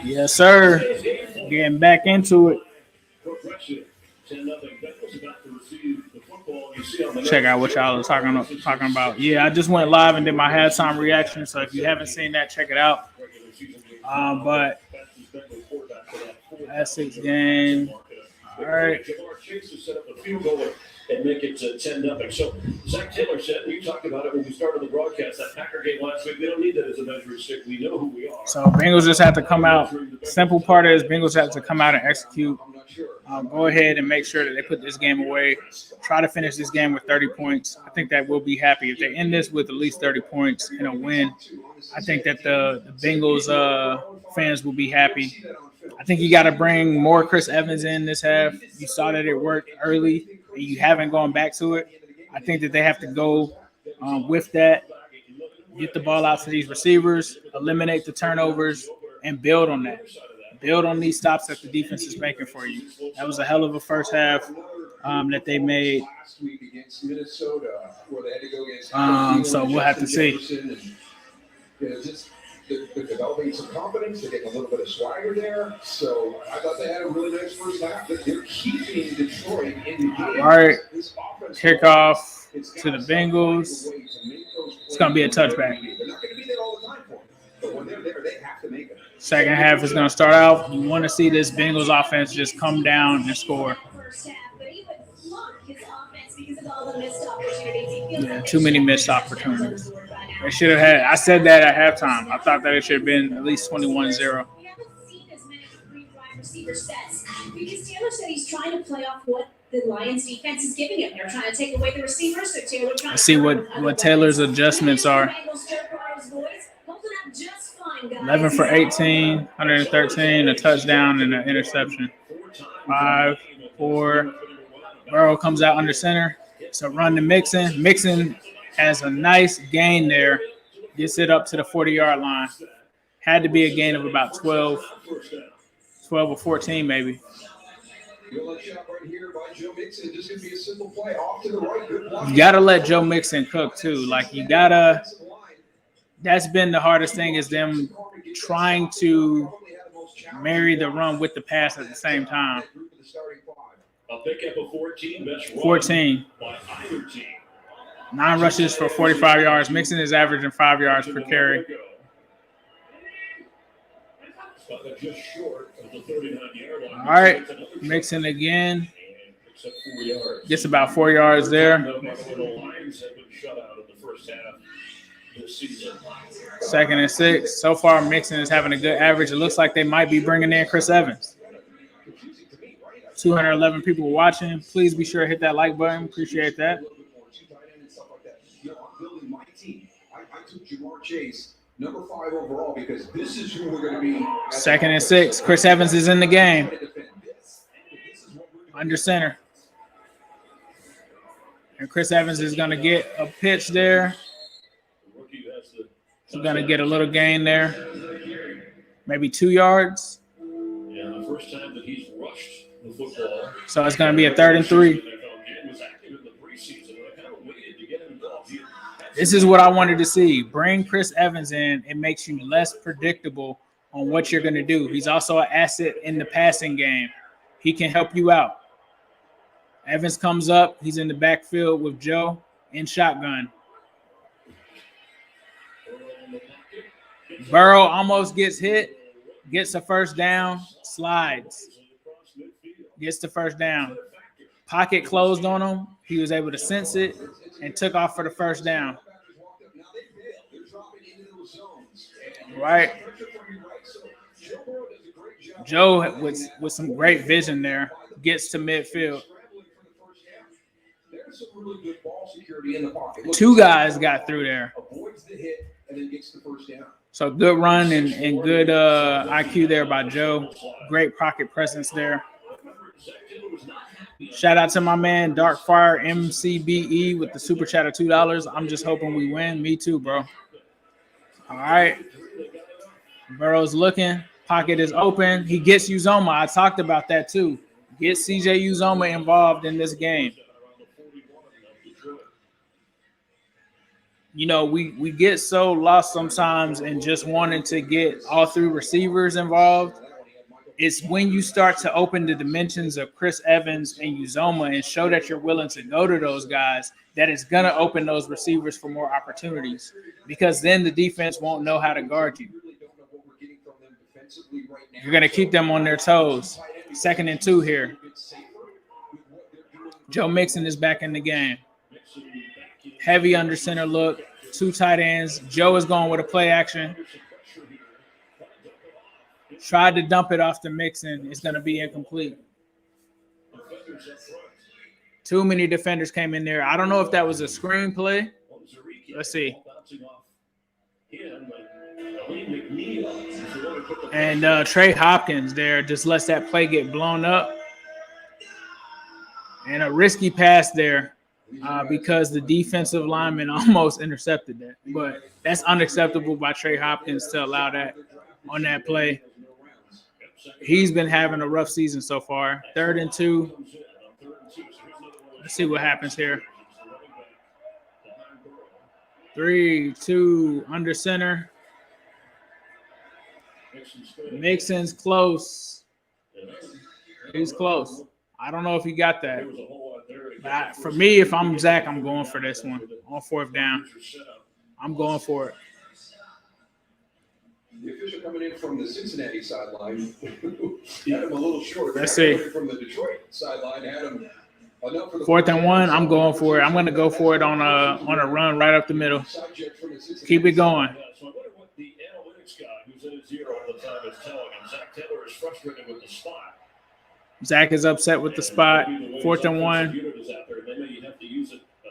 Yes, sir. Getting back into it. Check out what y'all are talking about. Yeah, I just went live and did my halftime reaction. So if you haven't seen that, check it out. But last 6 games. All right. And make it 10-0. So Zach Taylor said, we talked about it when we started the broadcast, that Packer game last week, we don't need that as a measuring stick. We know who we are. So Bengals just have to come out. Simple part is Bengals have to come out and execute. Go ahead and make sure that they put this game away. Try to finish this game with 30 points. I think that we'll be happy. If they end this with at least 30 points and a win, I think that the Bengals fans will be happy. I think you got to bring more Chris Evans in this half. You saw that it worked early. You haven't gone back to it. I think that they have to go with that, get the ball out to these receivers, eliminate the turnovers, and build on that. Build on these stops that the defense is making for you. That was a hell of a first half that they made. So we'll have to see. They're developing some confidence. They're getting a little bit of swagger there. So I thought they had a really nice first half. They're keeping Detroit in the game. All right. Kickoff to the Bengals. It's going to be a touchback. They're not going to be there all the time for them. But when they're there, they have to make it. Second half is going to start out. You want to see this Bengals offense just come down and score. Yeah, too many missed opportunities. They should have had. I said that at halftime. I thought that it should have been at least 21-0. We haven't seen as many wide receiver sets because Taylor said he's trying to play off what the Lions defense is giving him. They're trying to take away the receivers. So Taylor trying Let's see what Taylor's adjustments are. 11 for 18, 113, a touchdown, and an interception. 5, 4. Burrow comes out under center. So run to Mixon. Mixon has a nice gain there. Gets it up to the 40-yard line. Had to be a gain of about 12 or 14 maybe. You got to let Joe Mixon cook too. Like you got to – that's been the hardest thing is them trying to marry the run with the pass at the same time. A pickup of 14. By either team. 9 rushes for 45 yards. Mixon is averaging 5 yards per carry. Just short of the 39-yard line. All right, Mixon again. Gets about 4 yards there. The Lions have been shut out in the first half this season. 2nd and 6. So far, Mixon is having a good average. It looks like they might be bringing in Chris Evans. 211 people watching. Please be sure to hit that like button. Appreciate that. I took Jamar Chase, number 5 overall, because this is who we're going to be. 2nd and 6. Chris Evans is in the game. Under center. And Chris Evans is going to get a pitch there. He's going to get a little gain there. Maybe 2 yards. Yeah, the first time that he's rushed the football. So it's going to be a 3rd and 3. This is what I wanted to see. Bring Chris Evans in. It makes you less predictable on what you're going to do. He's also an asset in the passing game. He can help you out. Evans comes up. He's in the backfield with Joe in shotgun. Burrow almost gets hit, gets a first down, slides. Gets the first down. Pocket closed on him. He was able to sense it and took off for the first down. Right. Joe, with some great vision there, gets to midfield. 2 guys got through there. So good run and good IQ there by Joe. Great pocket presence there. Shout out to my man Darkfire MCBE with the super chat of $2. I'm just hoping we win. Me too, bro. All right. Burrow's looking. Pocket is open. He gets Uzoma. I talked about that too. Get CJ Uzoma involved in this game. you know, we get so lost sometimes in just wanting to get all three receivers involved. It's when you start to open the dimensions of Chris Evans and Uzoma and show that you're willing to go to those guys, that it's going to open those receivers for more opportunities, because then the defense won't know how to guard you. You're going to keep them on their toes. 2nd and 2 here. Joe Mixon is back in the game. Heavy under center look. 2 tight ends. Joe is going with a play action. Tried to dump it off to Mixon. It's going to be incomplete. Too many defenders came in there. I don't know if that was a screen play. Let's see. And Trey Hopkins there just lets that play get blown up. And a risky pass there because the defensive lineman almost intercepted that. But that's unacceptable by Trey Hopkins to allow that on that play. He's been having a rough season so far. 3rd and 2. Let's see what happens here. 3, 2, under center. Mixon's close. He's close. I don't know if he got that. But for me, if I'm Zach, I'm going for this one on 4th down. I'm going for it. The official coming in from the Cincinnati sideline had him a little short. Let's see. From the Detroit sideline had him enough for the 4th and 1. I'm going for it. I'm going to go for it on a run right up the middle. Keep it going. So I wonder what the analytics guy who's in his ear all the time is telling him. Zach Taylor is frustrated with the spot. Zach is upset with the spot. 4th and 1.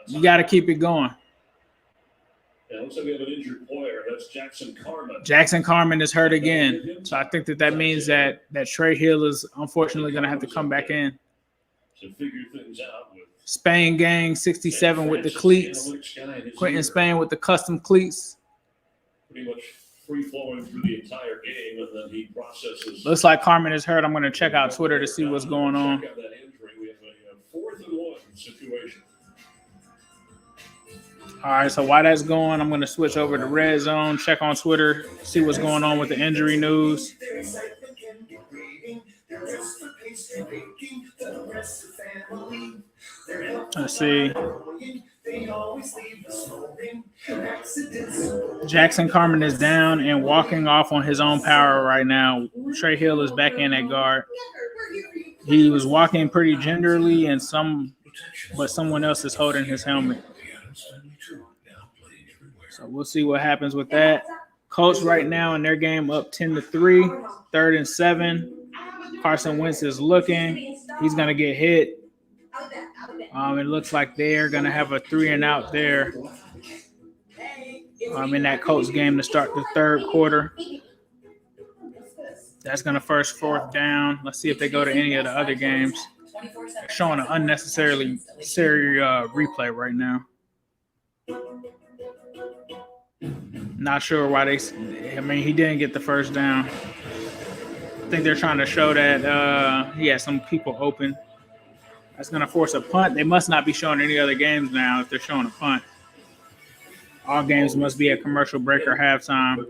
You got to keep it going. Yeah, it looks like we have an injured player. That's Jackson Carman. Jackson Carman is hurt again. So I think that means that Trey Hill is unfortunately going to have to come back in. To figure things out with Spain Gang 67 with the cleats. Quentin Spain with the custom cleats. Pretty much free-flowing through the entire game, and then he processes. Looks like Carman is hurt. I'm going to check out Twitter to see what's going on. Check out that injury. We have a 4th and 1 situation. All right, so while that's going, I'm going to switch over to Red Zone, check on Twitter, see what's going on with the injury news. Let's see. Jackson Carman is down and walking off on his own power right now. Trey Hill is back in at guard. He was walking pretty gingerly, but someone else is holding his helmet. So we'll see what happens with that. Colts right now in their game up 10-3, 3rd and 7. Carson Wentz is looking. He's going to get hit. It looks like they're going to have a 3-and-out there in that Colts game to start the 3rd quarter. That's going to first 4th down. Let's see if they go to any of the other games. They're showing an unnecessarily serious replay right now. Not sure why he didn't get the first down. I think they're trying to show that he had some people open. That's going to force a punt. They must not be showing any other games now if they're showing a punt. All games must be at commercial break or halftime.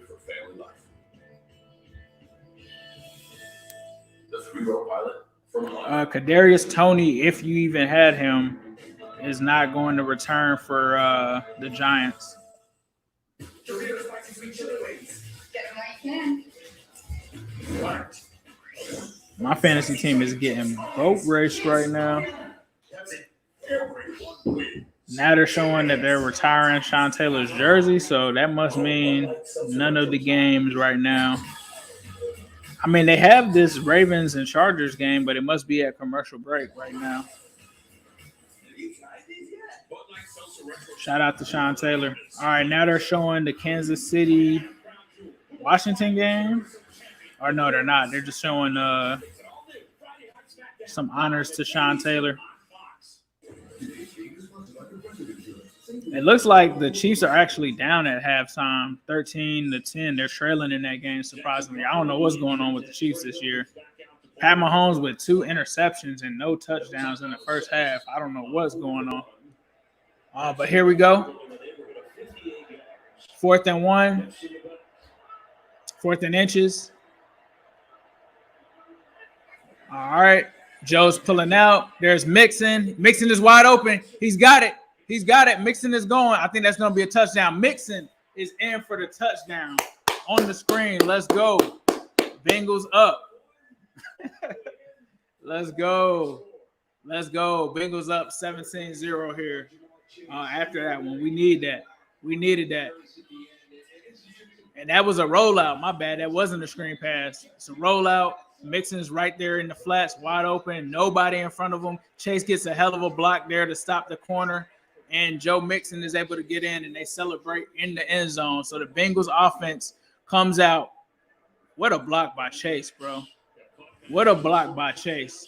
Kadarius Toney, if you even had him, is not going to return for the Giants. My fantasy team is getting boat raced right now. Now they're showing that they're retiring Sean Taylor's jersey, so that must mean none of the games right now. I mean, they have this Ravens and Chargers game, but it must be at commercial break right now. Shout out to Sean Taylor. All right, now they're showing the Kansas City Washington game. Or no, they're not. They're just showing some honors to Sean Taylor. It looks like the Chiefs are actually down at halftime, 13-10. They're trailing in that game, surprisingly. I don't know what's going on with the Chiefs this year. Pat Mahomes with 2 interceptions and no touchdowns in the first half. I don't know what's going on. But here we go. 4th and 1. 4th and inches. All right. Joe's pulling out. There's Mixon. Mixon is wide open. He's got it. He's got it. Mixon is going. I think that's going to be a touchdown. Mixon is in for the touchdown on the screen. Let's go. Bengals up. Let's go. Let's go. Bengals up 17-0 here. After that one, we need that. We needed that. And that was a rollout. My bad. That wasn't a screen pass. It's a rollout. Mixon's right there in the flats, wide open. Nobody in front of him. Chase gets a hell of a block there to stop the corner. And Joe Mixon is able to get in, and they celebrate in the end zone. So the Bengals offense comes out. What a block by Chase, bro. What a block by Chase.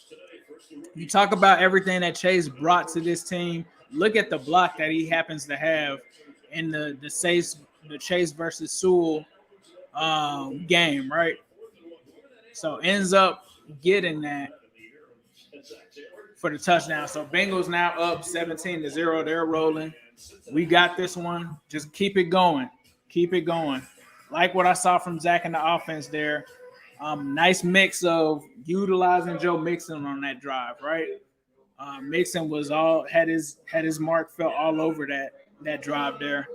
You talk about everything that Chase brought to this team. Look at the block that he happens to have in the Chase versus Sewell game, right? So ends up getting that for the touchdown. So Bengals now up 17-0. They're rolling. We got this one. Just keep it going. Keep it going. Like what I saw from Zach in the offense there. Nice mix of utilizing Joe Mixon on that drive, right? Mixon was had his mark felt all over that drive there.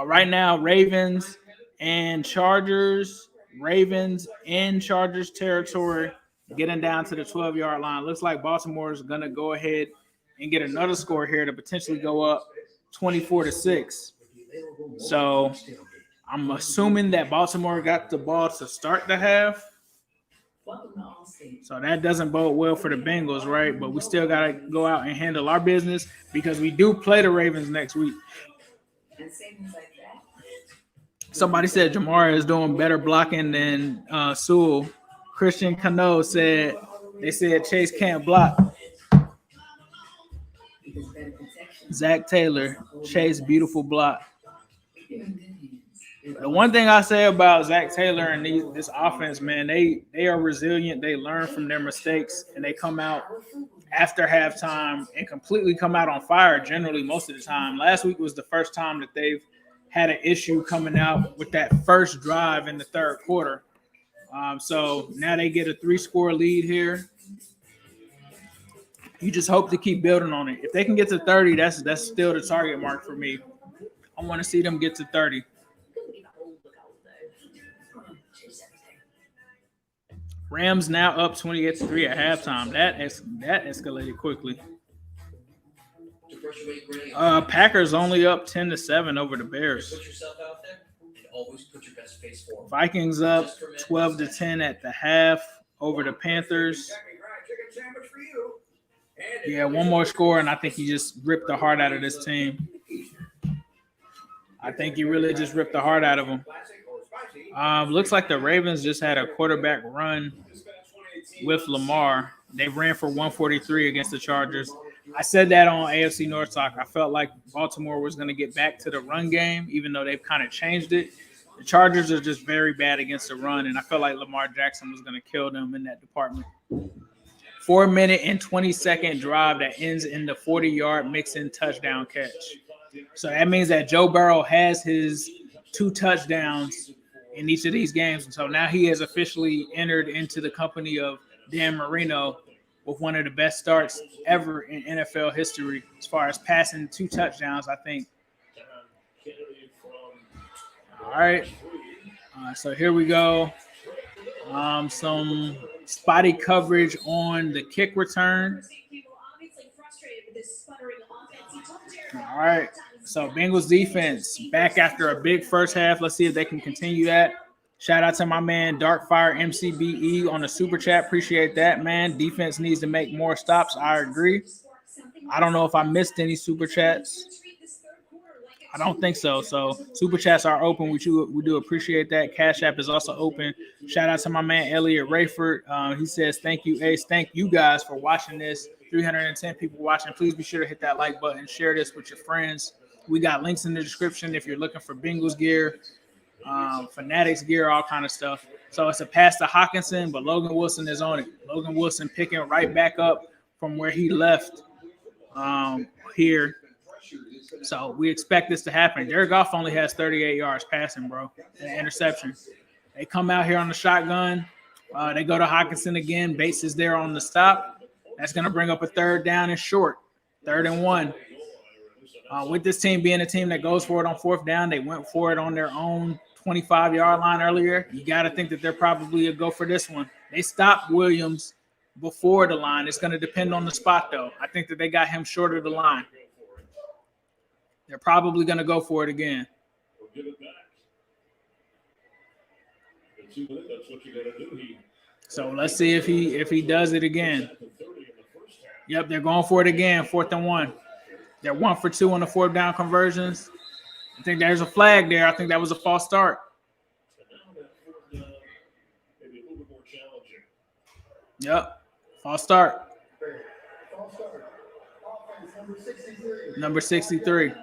Right now, Ravens in Chargers territory, getting down to the 12-yard line. Looks like Baltimore is going to go ahead and get another score here to potentially go up 24-6. So I'm assuming that Baltimore got the ball to start the half. So that doesn't bode well for the Bengals, right? But we still got to go out and handle our business because we do play the Ravens next week. Somebody said Jamar is doing better blocking than Sewell. Christian Cano said they said Chase can't block. Zach Taylor, Chase, beautiful block. The one thing I say about Zach Taylor and this offense, man, they are resilient. They learn from their mistakes, and they come out after halftime and completely come out on fire generally most of the time. Last week was the first time that they've had an issue coming out with that first drive in the third quarter. So now they get a 3-score lead here. You just hope to keep building on it. If they can get to 30, that's still the target mark for me. I want to see them get to 30. Rams now up 28-3 at halftime. That escalated quickly. Packers only up 10-7 over the Bears. Vikings up 12-10 at the half over the Panthers. Yeah, one more score, and I think he just ripped the heart out of this team. I think he really just ripped the heart out of them. Looks like the Ravens just had a quarterback run with Lamar. They ran for 143 against the Chargers. I said that on AFC North Talk. I felt like Baltimore was going to get back to the run game, even though they've kind of changed it. The Chargers are just very bad against the run, and I felt like Lamar Jackson was going to kill them in that department. 4-minute and 20-second drive that ends in the 40-yard Mixon touchdown catch. So that means that Joe Burrow has his 2 touchdowns in each of these games. And so now he has officially entered into the company of Dan Marino with one of the best starts ever in NFL history as far as passing 2 touchdowns, I think. All right. So here we go. Some spotty coverage on the kick return. All right. So Bengals defense back after a big first half. Let's see if they can continue that. Shout out to my man Darkfire MCBE on the super chat. Appreciate that, man. Defense needs to make more stops. I agree. I don't know if I missed any super chats. I don't think so. So super chats are open. We do appreciate that. Cash App is also open. Shout out to my man Elliot Rayford. He says, thank you, Ace. Thank you guys for watching this. 310 people watching. Please be sure to hit that like button. Share this with your friends. We got links in the description if you're looking for Bengals gear, Fanatics gear, all kind of stuff. So it's a pass to Hawkinson, but Logan Wilson is on it. Logan Wilson picking right back up from where he left here. So we expect this to happen. Jared Goff only has 38 yards passing, bro, and an interception. They come out here on the shotgun. They go to Hockenson again. Bates is there on the stop. That's going to bring up a third down and short, 3rd and 1. With this team being a team that goes for it on 4th down, they went for it on their own 25-yard line earlier. You got to think that they're probably a go for this one. They stopped Williams before the line. It's going to depend on the spot, though. I think that they got him short of the line. They're probably going to go for it again. So let's see if he does it again. Yep, they're going for it again, 4th and 1. They're 1 for 2 on the 4th down conversions. I think there's a flag there. I think that was a false start. Yep, false start. Number 63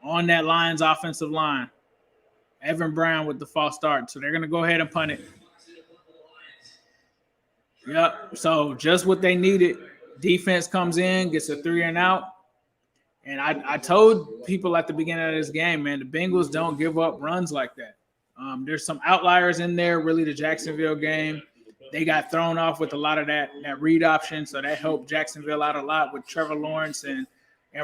on that Lions offensive line. Evan Brown with the false start. So they're going to go ahead and punt it. Yep, so just what they needed. Defense comes in, gets a 3 and out. And I told people at the beginning of this game, man, the Bengals don't give up runs like that. There's some outliers in there, really the Jacksonville game. They got thrown off with a lot of that read option, so that helped Jacksonville out a lot with Trevor Lawrence. And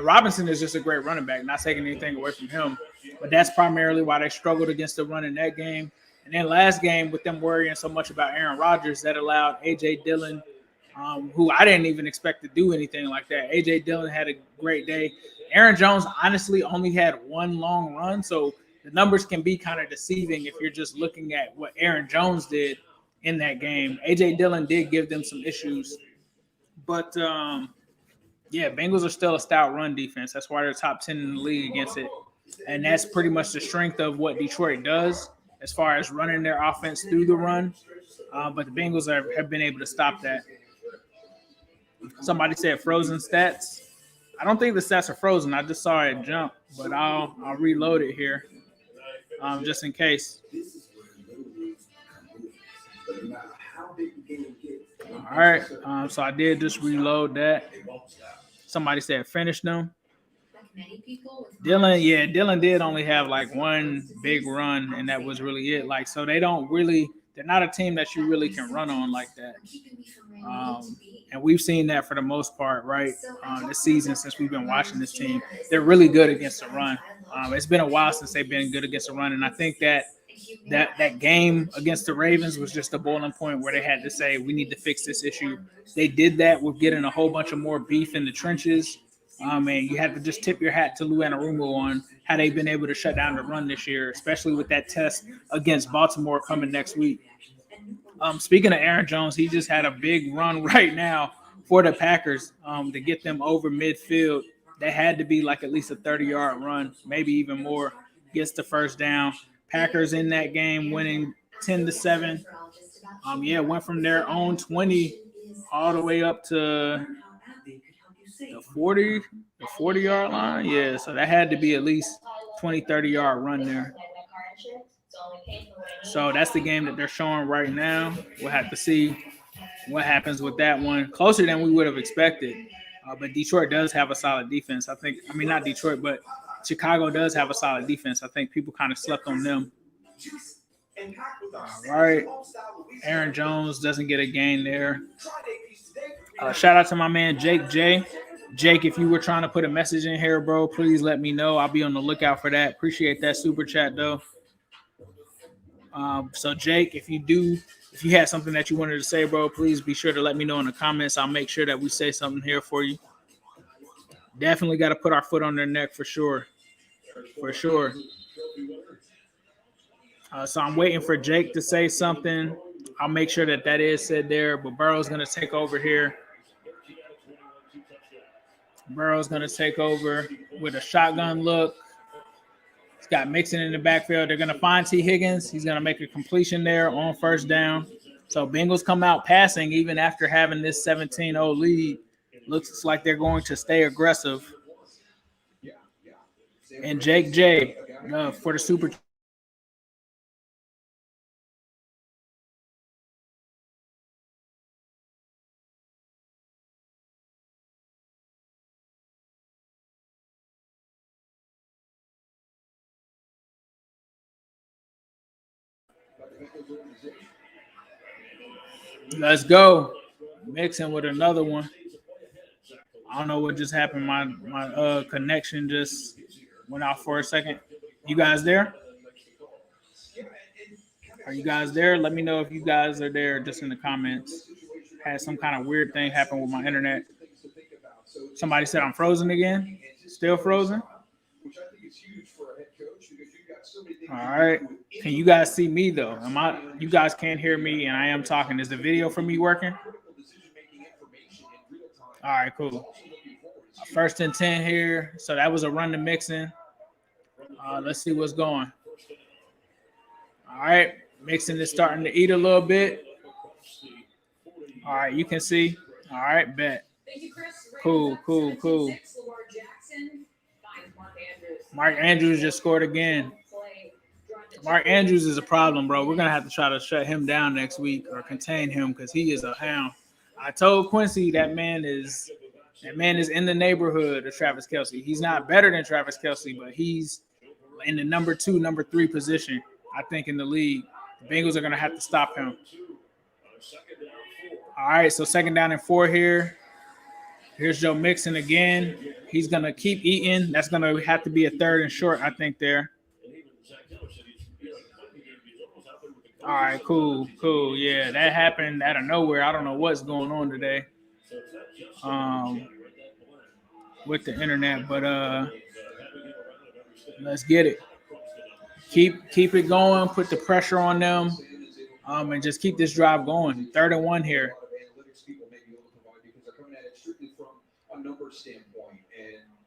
Robinson is just a great running back, not taking anything away from him. But that's primarily why they struggled against the run in that game. And then last game, with them worrying so much about Aaron Rodgers, that allowed A.J. Dillon, who I didn't even expect to do anything like that. A.J. Dillon had a great day. Aaron Jones honestly only had 1 long run, so the numbers can be kind of deceiving if you're just looking at what Aaron Jones did in that game. A.J. Dillon did give them some issues. But, Bengals are still a stout run defense. That's why they're top 10 in the league against it. And that's pretty much the strength of what Detroit does as far as running their offense through the run. But the Bengals have been able to stop that. Somebody said frozen stats. I don't think the stats are frozen. I just saw it jump, but I'll reload it here just in case. All right, so I did just reload that. Somebody said finish them. Dillon did only have like 1 big run, and that was really it. Like, so they're not a team that you really can run on like that. And we've seen that for the most part, right? This season, since we've been watching this team, they're really good against the run. It's been a while since they've been good against the run, and I think that game against the Ravens was just a boiling point where they had to say, we need to fix this issue. They did that with getting a whole bunch of more beef in the trenches. And you had to just tip your hat to Lou Anarumo on how they've been able to shut down the run this year, especially with that test against Baltimore coming next week. Speaking of Aaron Jones, he just had a big run right now for the Packers to get them over midfield. That had to be like at least a 30-yard run, maybe even more, gets the first down. Packers in that game winning 10-7. Went from their own 20 all the way up to the 40-yard line. Yeah, so that had to be at least 20, 30-yard run there. So that's the game that they're showing right now. We'll have to see what happens with that one. Closer than we would have expected. But Detroit does have a solid defense. Not Detroit, but Chicago does have a solid defense. I think people kind of slept on them. All right. Aaron Jones doesn't get a gain there. Shout out to my man Jake J. Jake, if you were trying to put a message in here, bro, please let me know. I'll be on the lookout for that. Appreciate that super chat, though. So, Jake, if you had something that you wanted to say, bro, please be sure to let me know in the comments. I'll make sure that we say something here for you. Definitely got to put our foot on their neck for sure. For sure. So I'm waiting for Jake to say something. I'll make sure that is said there. But Burrow's going to take over here. Burrow's going to take over with a shotgun look. He's got Mixon in the backfield. They're going to find T. Higgins. He's going to make a completion there on first down. So Bengals come out passing even after having this 17-0 lead. Looks like they're going to stay aggressive. And Jake J for the super Let's go. Mixon with another one. I don't know what just happened. My connection just went out for a second. You guys there? Are you guys there? Let me know if you guys are there just in the comments. Had some kind of weird thing happen with my internet. Somebody said I'm frozen again. Still frozen? All right. Can you guys see me though? You guys can't hear me and I am talking. Is the video for me working? All right, cool. 1st and 10 here. So that was a run to Mixon. Let's see what's going. All right. Mixon is starting to eat a little bit. All right, you can see. All right, bet. Cool. Mark Andrews just scored again. Mark Andrews is a problem, bro. We're going to have to try to shut him down next week or contain him because he is a hound. I told Quincy that man is in the neighborhood of Travis Kelce. He's not better than Travis Kelce, but he's in the number 2, number 3 position, I think, in the league. The Bengals are going to have to stop him. All right, so 2nd down and 4 here. Here's Joe Mixon again. He's going to keep eating. That's going to have to be a 3rd and short, I think, there. All right, cool. Yeah, that happened out of nowhere. I don't know what's going on today with the internet, but let's get it. Keep it going. Put the pressure on them, and just keep this drive going. 3rd and 1 here.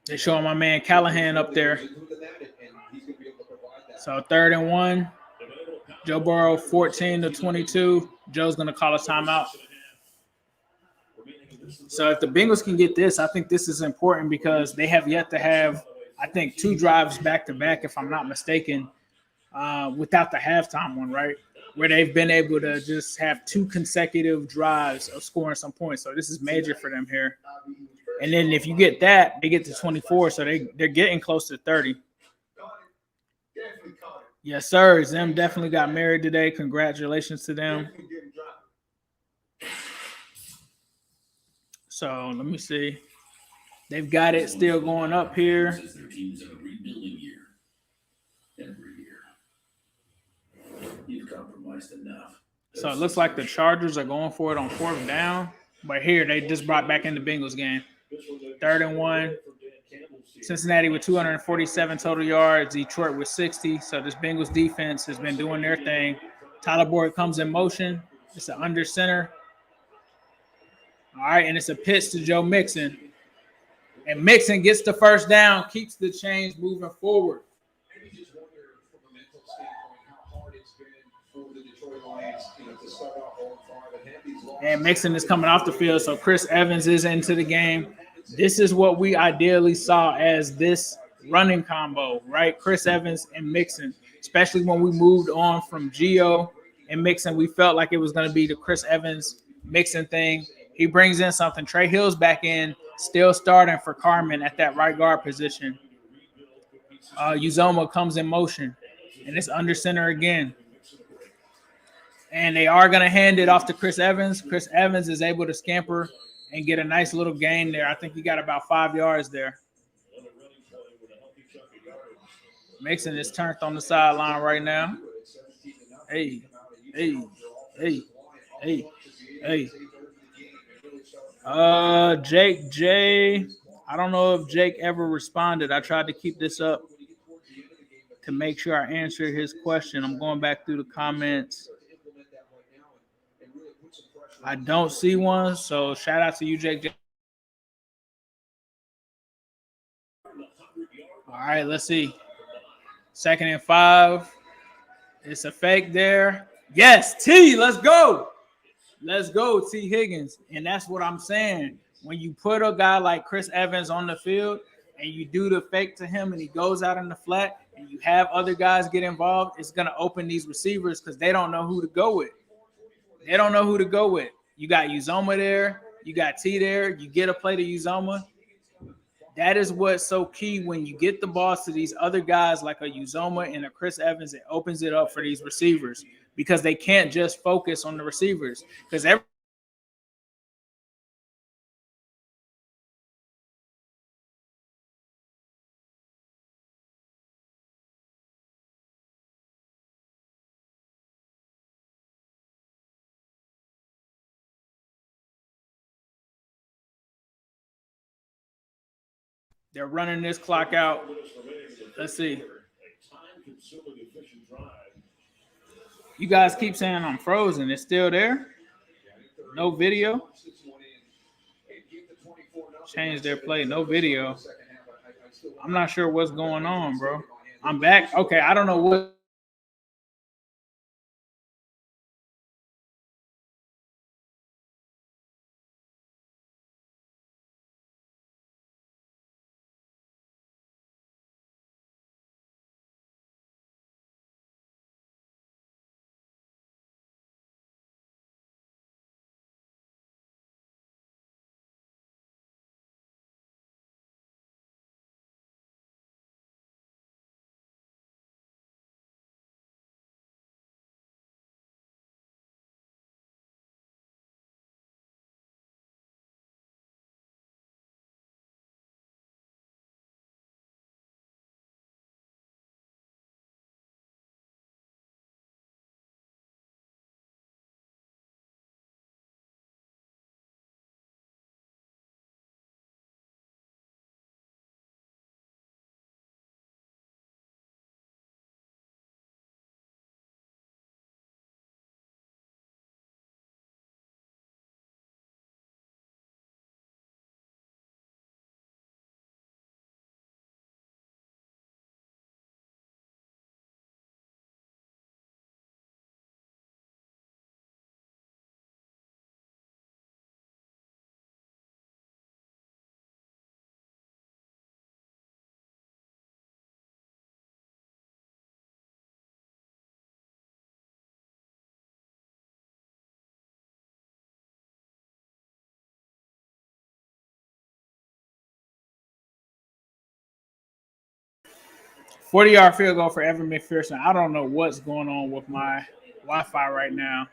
They're showing my man Callahan up there. So 3rd and 1. Joe Burrow 14-22. Joe's going to call a timeout. So if the Bengals can get this, I think this is important because they have yet to have, I think, 2 drives back-to-back, if I'm not mistaken, without the halftime one, right? Where they've been able to just have 2 consecutive drives of scoring some points. So this is major for them here. And then if you get that, they get to 24, so they're getting close to 30. Yes, sir. Zim definitely got married today. Congratulations to them. So let me see. They've got it still going up here. Their team's in a rebuilding year. Every year. You've compromised enough. So it looks like the Chargers are going for it on 4th down. But here they just brought back in the Bengals game. 3rd and 1. Cincinnati with 247 total yards. Detroit with 60. So this Bengals defense has been doing their thing. Tyler Boyd comes in motion. It's an under center. All right, and it's a pitch to Joe Mixon. And Mixon gets the 1st down, keeps the chains moving forward. And Mixon is coming off the field, so Chris Evans is into the game. This is what we ideally saw as this running combo, right? Chris Evans and Mixon, especially when we moved on from Gio and Mixon. We felt like it was going to be the Chris Evans-Mixon thing. He brings in something. Trey Hill's back in, still starting for Carmen at that right guard position. Uzoma comes in motion, and it's under center again. And they are going to hand it off to Chris Evans. Chris Evans is able to scamper and get a nice little gain there. I think he got about 5 yards there. Mixon is turned on the sideline right now. Hey. Jake J. I don't know if Jake ever responded. I tried to keep this up to make sure I answered his question. I'm going back through the comments. I don't see one, so shout out to you, Jake J. All right, let's see. 2nd and 5. It's a fake there. Yes, T, let's go. Let's go, T. Higgins. And that's what I'm saying. When you put a guy like Chris Evans on the field and you do the fake to him and he goes out in the flat and you have other guys get involved, it's going to open these receivers because they don't know who to go with. They don't know who to go with. You got Uzoma there. You got T there. You get a play to Uzoma. That is what's so key when you get the ball to these other guys like a Uzoma and a Chris Evans. It opens it up for these receivers because they can't just focus on the receivers because they're running this clock out. Let's see. You guys keep saying I'm frozen. It's still there? No video? Change their play. No video. I'm not sure what's going on, bro. I'm back. Okay, I don't know what. $40-yard field goal for Evan McPherson. I don't know what's going on with my Wi-Fi right now.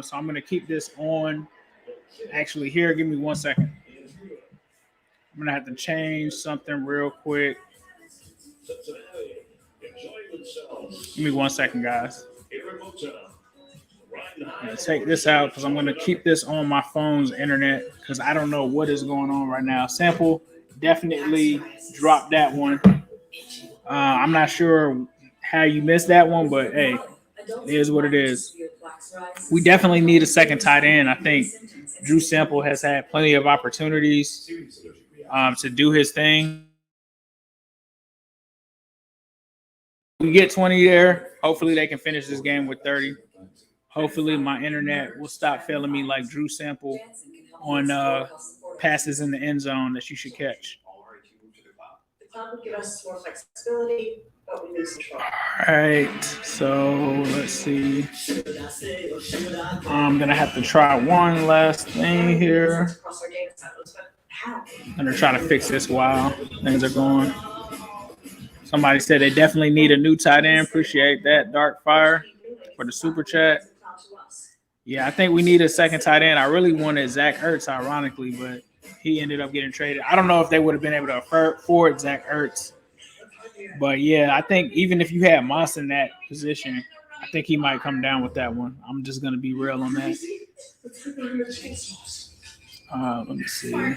So I'm going to keep this on. Actually, here, give me 1 second. I'm going to have to change something real quick. Give me 1 second, guys. I'm going to take this out because I'm going to keep this on my phone's internet because I don't know what is going on right now. Sample definitely dropped that one. I'm not sure how you missed that one, but hey, it is what it is. We definitely need a second tight end. I think Drew Sample has had plenty of opportunities to do his thing. We get 20 there. Hopefully they can finish this game with 30. Hopefully my internet will stop failing me like Drew Sample on passes in the end zone that you should catch. The cloud would give us more flexibility, but we lose control. All right, so let's see. I'm going to have to try one last thing here. I'm going to try to fix this while things are going. Somebody said they definitely need a new tight end. Appreciate that, Dark Fire, for the super chat. Yeah, I think we need a second tight end. I really wanted Zach Ertz, ironically, but he ended up getting traded. I don't know if they would have been able to afford Zach Ertz. But, yeah, I think even if you had Moss in that position, I think he might come down with that one. I'm just going to be real on that. Let me see.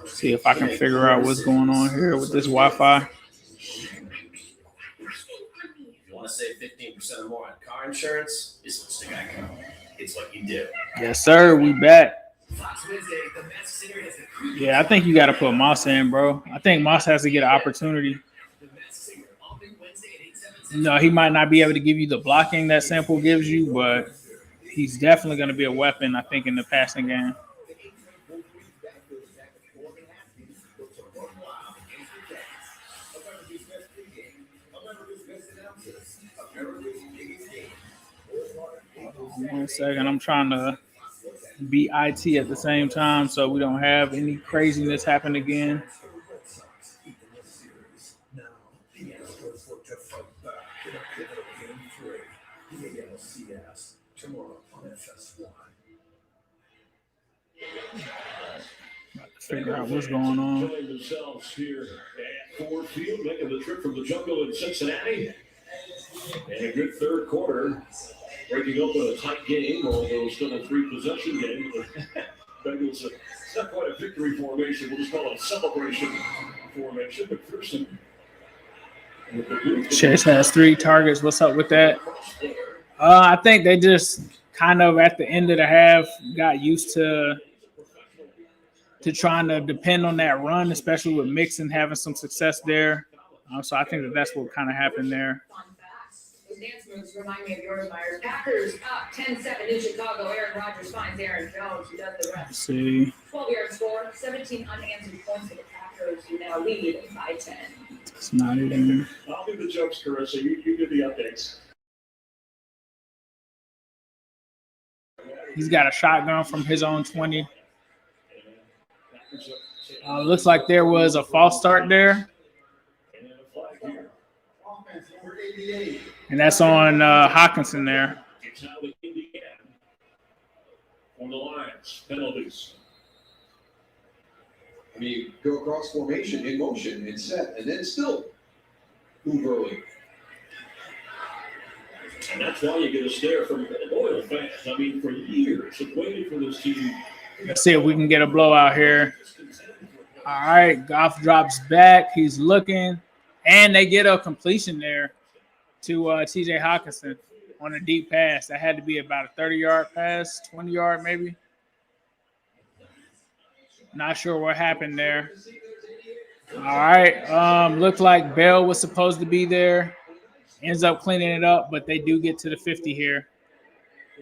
See if I can figure out what's going on here with this Wi-Fi. Want to save 15% or more on car insurance? This looks like it's what you do. Yes, sir. We back. Yeah, I think you got to put Moss in, bro. I think Moss has to get an opportunity. No, he might not be able to give you the blocking that Sample gives you, but he's definitely going to be a weapon, I think, in the passing game. One second, I'm trying to BIT at the same time, so we don't have any craziness happen again. Figure out what's going on. Themselves here at Ford Field, making the trip from the jungle in Cincinnati. And a good third quarter, breaking open a tight game, although still a 3-possession game. The Bengals, it's not quite a victory formation. We'll just call it a celebration formation. McPherson. Chase has 3 targets. What's up with that? I think they just kind of at the end of the half got used to trying to depend on that run, especially with Mixon having some success there. So I think that's what kind of happened there. Those dance moves remind me of yours, Myers. Packers up 10-7 in Chicago. Aaron Rodgers finds Aaron Jones, who does the rest. Let's see. 12-yard score, 17 unanswered points for the Packers, who now lead by 10. It's not even. I'll do the jokes, Carissa. You do the updates. He's got a shotgun from his own 20. Looks like there was a false start there. And that's on Hawkinson there. On the Lions, penalties. I mean, go across formation, in motion, and set, and then still move early. And that's why you get a stare from loyal fans. I mean, for years, have waited for this team. Let's see if we can get a blowout here. All right, Goff drops back. He's looking, and they get a completion there to T.J. Hawkinson on a deep pass. That had to be about a 30-yard pass, 20-yard maybe. Not sure what happened there. All right, looked like Bell was supposed to be there. Ends up cleaning it up, but they do get to the 50 here.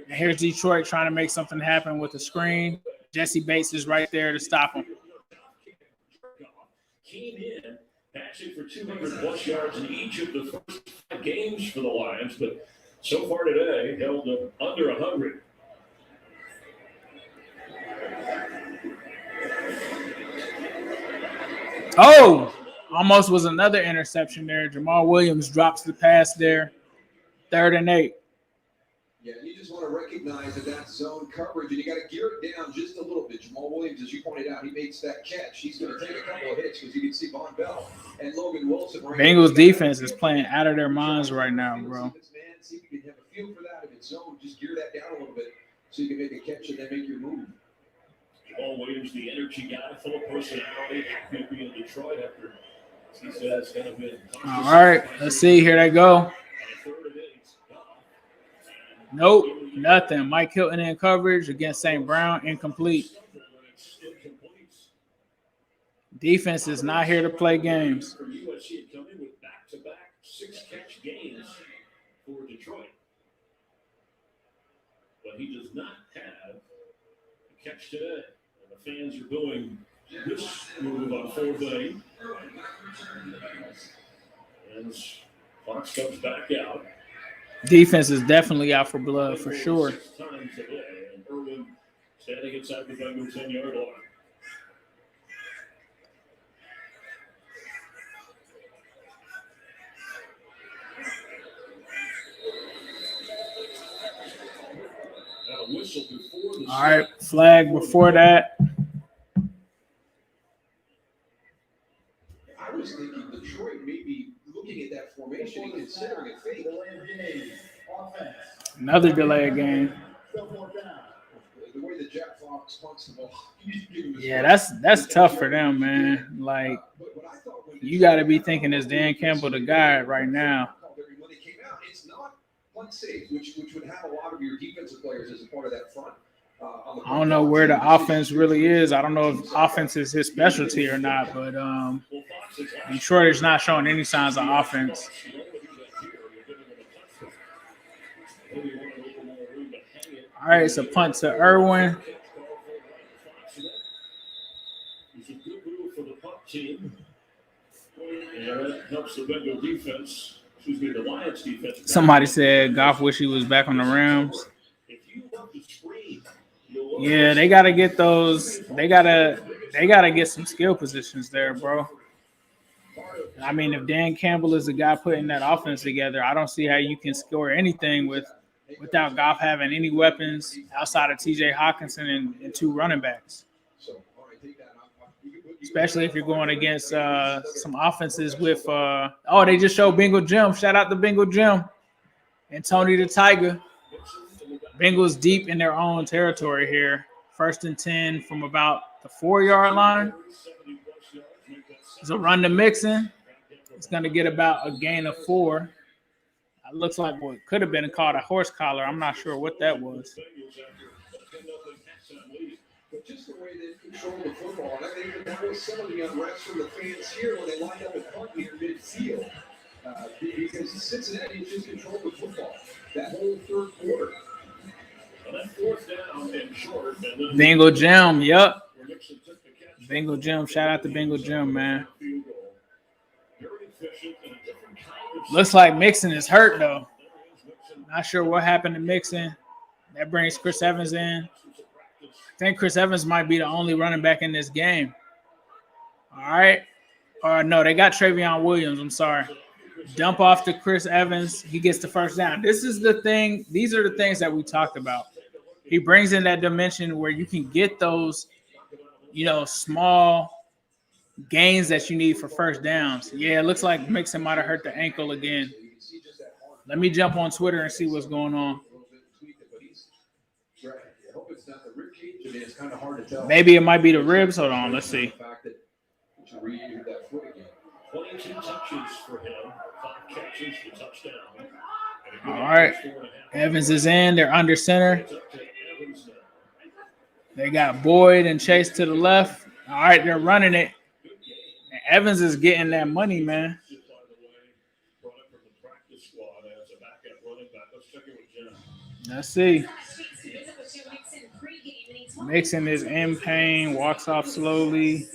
And here's Detroit trying to make something happen with the screen. Jesse Bates is right there to stop him. Came in, passing for 200-plus yards in each of the first 5 games for the Lions, but so far today held under 100. Oh, almost was another interception there. Jamal Williams drops the pass there. 3rd and 8. Yeah, you just want to recognize that zone coverage, and you got to gear it down just a little bit. Jamal Williams, as you pointed out, he makes that catch. He's going to take a couple of hits because you can see Von Bell and Logan Wilson. Bengals defense is playing out of their minds right now, bro. See if you can have a feel for that. If it's zone, just gear that down a little bit so you can make a catch and then make your move. Jamal Williams, the energy guy, full of personality. He'll be in Detroit after he said it's going to be. All right, let's see. Here they go. Nope, nothing. Mike Hilton in coverage against St. Brown, incomplete. Defense is not here to play games. For USC, coming with back-to-back 6-catch games for Detroit. But he does not have a catch today. And the fans are doing this move on 4th and 8. And Fox comes back out. Defense is definitely out for blood, for sure. 6 times today, and Irwin standing inside the Bengals 10-yard line. Now a whistle before the All right, flag before that. I was thinking Detroit may be looking at that formation and considering a fake. Another delay of game. The way the Jack Fox punts the ball. Yeah, that's tough for them, man. Like, you got to be thinking is Dan Campbell the guy right now. When it came out, it's not punt safe, which would have a lot of your defensive players as a part of that front. I don't know where the offense really is. I don't know if offense is his specialty or not, but Detroit is not showing any signs of offense. All right, it's a punt to Irwin. It's a good move for the punt team. And that helps the Bengal defense. The Lions defense. Somebody said Goff wish he was back on the Rams. If you love the screen, Yeah, they gotta get those. They gotta get some skill positions there, bro. I mean, if Dan Campbell is the guy putting that offense together, I don't see how you can score anything without Goff having any weapons outside of T.J. Hawkinson and two running backs. Especially if you're going against some offenses with they just showed Bengal Jim. Shout out to Bengal Jim and Tony the Tiger. Bengals deep in their own territory here. 1st and 10 from about the 4-yard line. It's a run to Mixon. It's going to get about a gain of 4. It looks like what could have been called a horse collar. I'm not sure what that was. But just the way they control the football, and I think that was some of the unrest from the fans here when they lined up at punt near midfield. Because Cincinnati just controlled the football that whole third quarter. Bengal Jim, yep. Bengal Jim, shout out to Bengal Jim, man. Looks like Mixon is hurt, though. Not sure what happened to Mixon. That brings Chris Evans in. I think Chris Evans might be the only running back in this game. All right. Or no, they got Travion Williams. I'm sorry. Dump off to Chris Evans. He gets the first down. This is the thing. These are the things that we talked about. He brings in that dimension where you can get those, small gains that you need for first downs. Yeah, it looks like Mixon might have hurt the ankle again. Let me jump on Twitter and see what's going on. Maybe it might be the ribs. Hold on, let's see. 22 touches for him, 5 catches for touchdown. All right. Evans is in. They're under center. They got Boyd and Chase to the left. All right, they're running it. And Evans is getting that money, man. Let's see. Mixon is in pain, walks off slowly.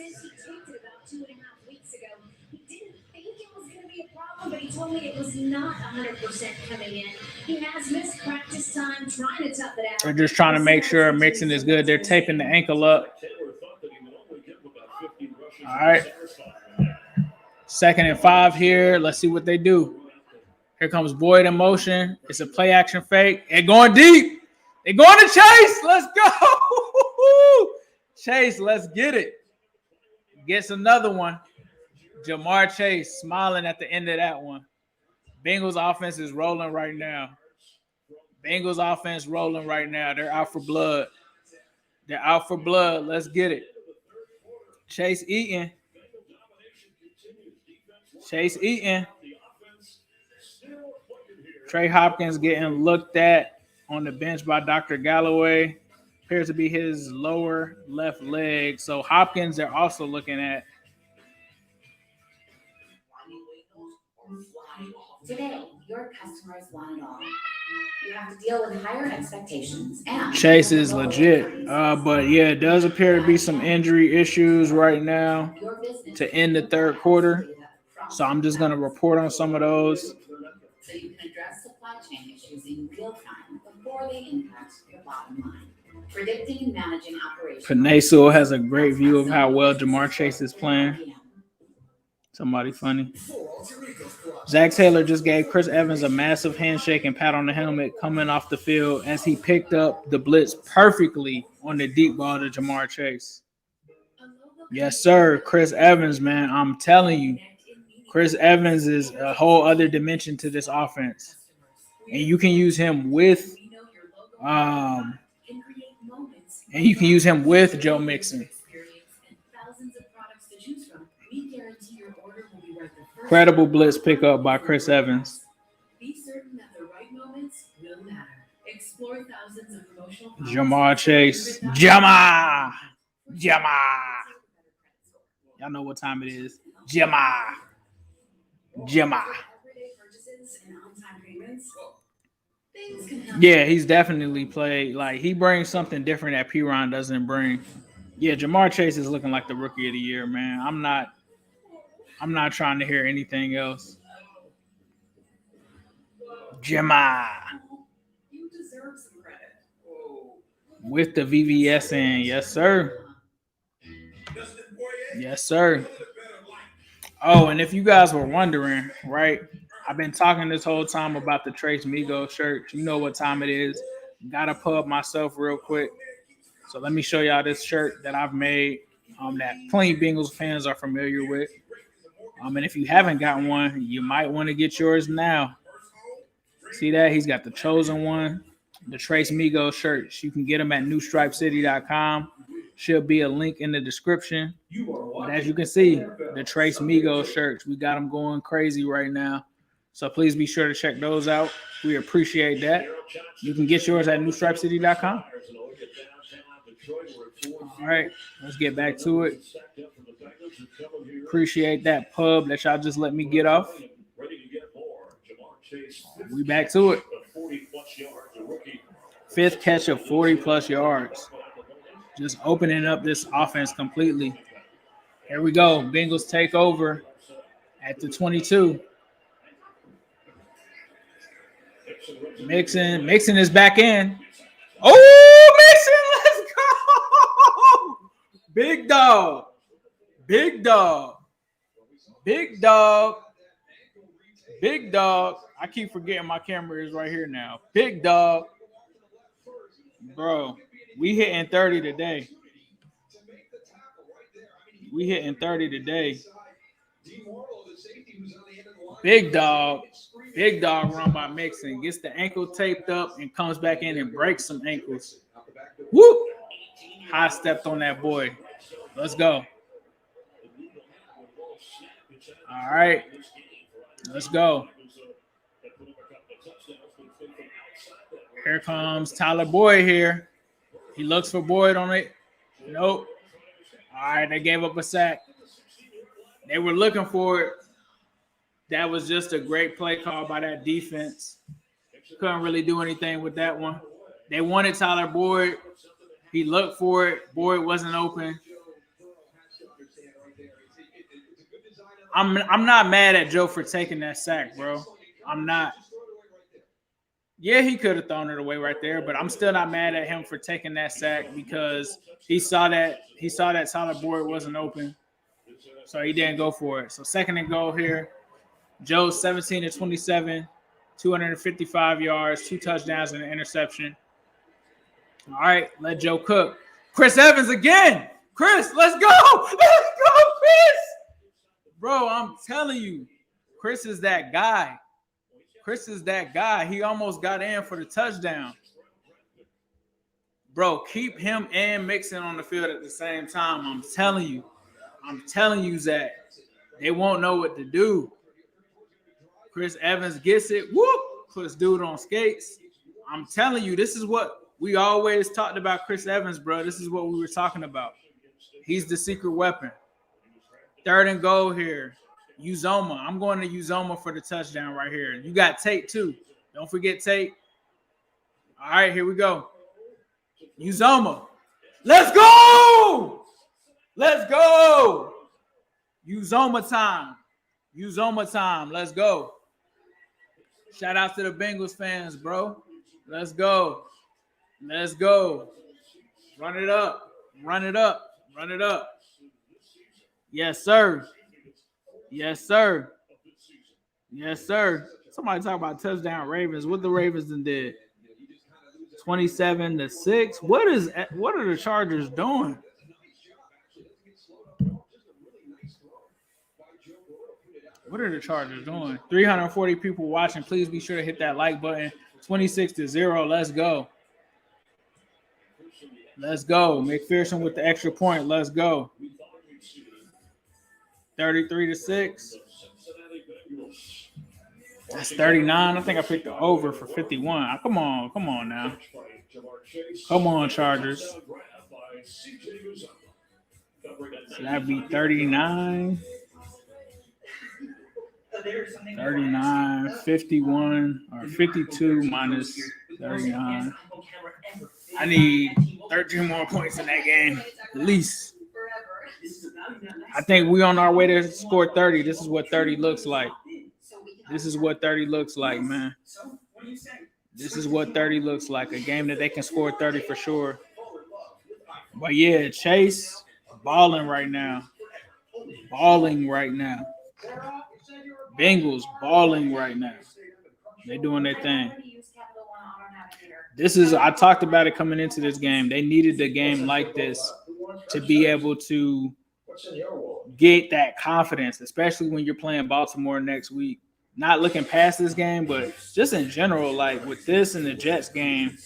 But he told me it was not 100% coming in. He has missed practice time trying to tough it out. They're just trying to make sure Mixon is good. They're taping the ankle up. All right. 2nd and 5 here. Let's see what they do. Here comes Boyd in motion. It's a play action fake. They're going deep. They're going to Chase. Let's go. Chase, let's get it. Gets another one. Jamar Chase smiling at the end of that one. Bengals offense is rolling right now. Bengals offense rolling right now. They're out for blood. Let's get it. Chase Eaton. Trey Hopkins getting looked at on the bench by Dr. Galloway. Appears to be his lower left leg. So Hopkins they're also looking at. Today, your customers want it all. You have to deal with higher expectations. And Chase is legit. But yeah, it does appear to be some injury issues right now to end the third quarter. So I'm just going to report on some of those. So you can address supply chain issues in real time before they impact your bottom line. Predicting and managing operations. Penasul has a great view of how well Jamar Chase is playing. Somebody funny. Zach Taylor just gave Chris Evans a massive handshake and pat on the helmet coming off the field as he picked up the blitz perfectly on the deep ball to Jamar Chase. Yes, sir. Chris Evans, man. I'm telling you. Chris Evans is a whole other dimension to this offense. And you can use him with Joe Mixon. Incredible blitz pickup by Chris Evans. Be certain that the right moments will matter. Explore thousands of promotional Jamar Chase. Jamar. Y'all know what time it is. Jamar. Yeah, he's definitely played. Like, he brings something different that P-Ron doesn't bring. Yeah, Jamar Chase is looking like the rookie of the year, man. I'm not trying to hear anything else. Jamar. You deserve some credit. with the VVS in. Yes, sir. Yes, sir. Oh, and if you guys were wondering, right, I've been talking this whole time about the Trace MIGOS shirt. You know what time it is. Got to pub myself real quick. So let me show y'all this shirt that I've made that plenty Bengals fans are familiar with. And if you haven't gotten one, you might want to get yours now. See that? He's got the chosen one, the Trace MIGOS shirts. You can get them at newstripecity.com. Should be a link in the description. But as you can see, the Trace MIGOS shirts, we got them going crazy right now. So please be sure to check those out. We appreciate that. You can get yours at newstripecity.com. All right, let's get back to it. Appreciate that pub that y'all just let me get off. We back to it. Fifth catch of 40-plus yards. Just opening up this offense completely. Here we go. Bengals take over at the 22. Mixon is back in. Oh, Mixon, let's go! Big dog. Big dog. Big dog. Big dog. I keep forgetting my camera is right here now. Big dog. Bro, we hitting 30 today. We hitting 30 today. Big dog. Big dog run by Mixon. Gets the ankle taped up and comes back in and breaks some ankles. Whoop! High stepped on that boy. Let's go. All right. Let's go. Here comes Tyler Boyd here. He looks for Boyd on it. Nope. All right, they gave up a sack. They were looking for it. That was just a great play call by that defense. Couldn't really do anything with that one. They wanted Tyler Boyd. He looked for it. Boyd wasn't open. I'm not mad at Joe for taking that sack, bro. I'm not. Yeah, he could have thrown it away right there, but I'm still not mad at him for taking that sack because he saw that Tyler Boyd wasn't open, so he didn't go for it. So second and goal here. Joe 17-27, 255 yards, 2 touchdowns and an interception. All right, let Joe cook. Chris Evans again. Chris, let's go. Let's go, Chris. Bro, I'm telling you, Chris is that guy. Chris is that guy. He almost got in for the touchdown. Bro, keep him and Mixon on the field at the same time. I'm telling you, Zach. They won't know what to do. Chris Evans gets it. Whoop! Puts dude on skates. I'm telling you, this is what we always talked about Chris Evans, bro. This is what we were talking about. He's the secret weapon. Third and goal here. Uzoma. I'm going to Uzoma for the touchdown right here. You got Tate, too. Don't forget Tate. All right, here we go. Uzoma. Let's go! Let's go! Uzoma time. Uzoma time. Let's go. Shout out to the Bengals fans, bro. Let's go. Let's go. Run it up. Run it up. Run it up. Yes, sir. Yes, sir. Yes, sir. Somebody talk about touchdown Ravens. What the Ravens did? 27-6. What are the Chargers doing? What are the Chargers doing? 340 people watching. Please be sure to hit that like button. 26-0. Let's go. Let's go. McPherson with the extra point. Let's go. 33-6. That's 39. I think I picked the over for 51. Come on now. Come on, Chargers. So that'd be 39. 39, 51, or 52 minus 39. I need 13 more points in that game, at least. I think we're on our way to score 30. This is what 30 looks like. This is what 30 looks like, man. This is what 30 looks like. A game that they can score 30 for sure. But yeah, Chase balling right now. Balling right now. Bengals balling right now. They're doing their thing. I talked about it coming into this game. They needed a game like this to be able to get that confidence, especially when you're playing Baltimore next week. Not looking past this game, but just in general, like with this and the Jets game,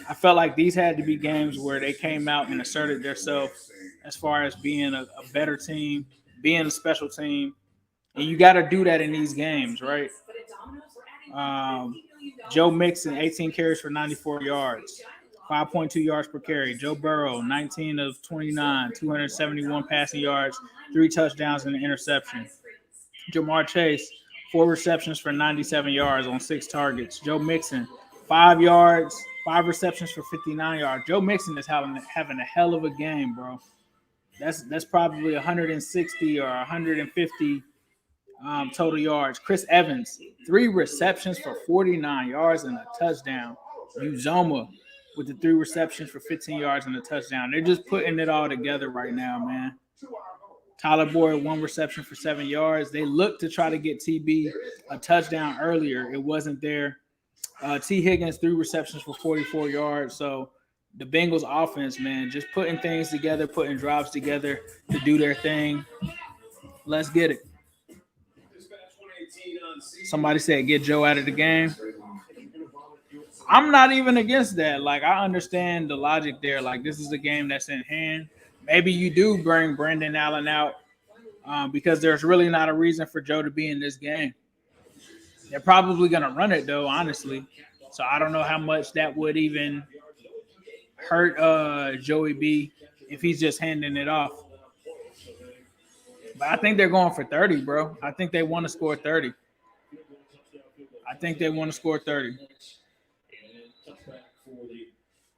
I felt like these had to be games where they came out and asserted themselves as far as being a better team, being a special team. And you got to do that in these games, right? Joe Mixon, 18 carries for 94 yards, 5.2 yards per carry. Joe Burrow, 19 of 29, 271 passing yards, 3 touchdowns and an interception. Jamar Chase, 4 receptions for 97 yards on 6 targets. Joe Mixon, 5 yards, 5 receptions for 59 yards. Joe Mixon is having a hell of a game, bro. That's probably 160 or 150 total yards. Chris Evans, 3 receptions for 49 yards and a touchdown. Uzoma with the 3 receptions for 15 yards and a touchdown. They're just putting it all together right now, man. Tyler Boyd, 1 reception for 7 yards. They looked to try to get TB a touchdown earlier. It wasn't there. T. Higgins, 3 receptions for 44 yards. So the Bengals offense, man, just putting things together, putting drives together to do their thing. Let's get it. Somebody said get Joe out of the game. I'm not even against that. Like, I understand the logic there. Like, this is a game that's in hand. Maybe you do bring Brandon Allen out because there's really not a reason for Joe to be in this game. They're probably going to run it, though, honestly. So I don't know how much that would even hurt Joey B if he's just handing it off. But I think they're going for 30, bro. I think they want to score 30. I think they want to score 30.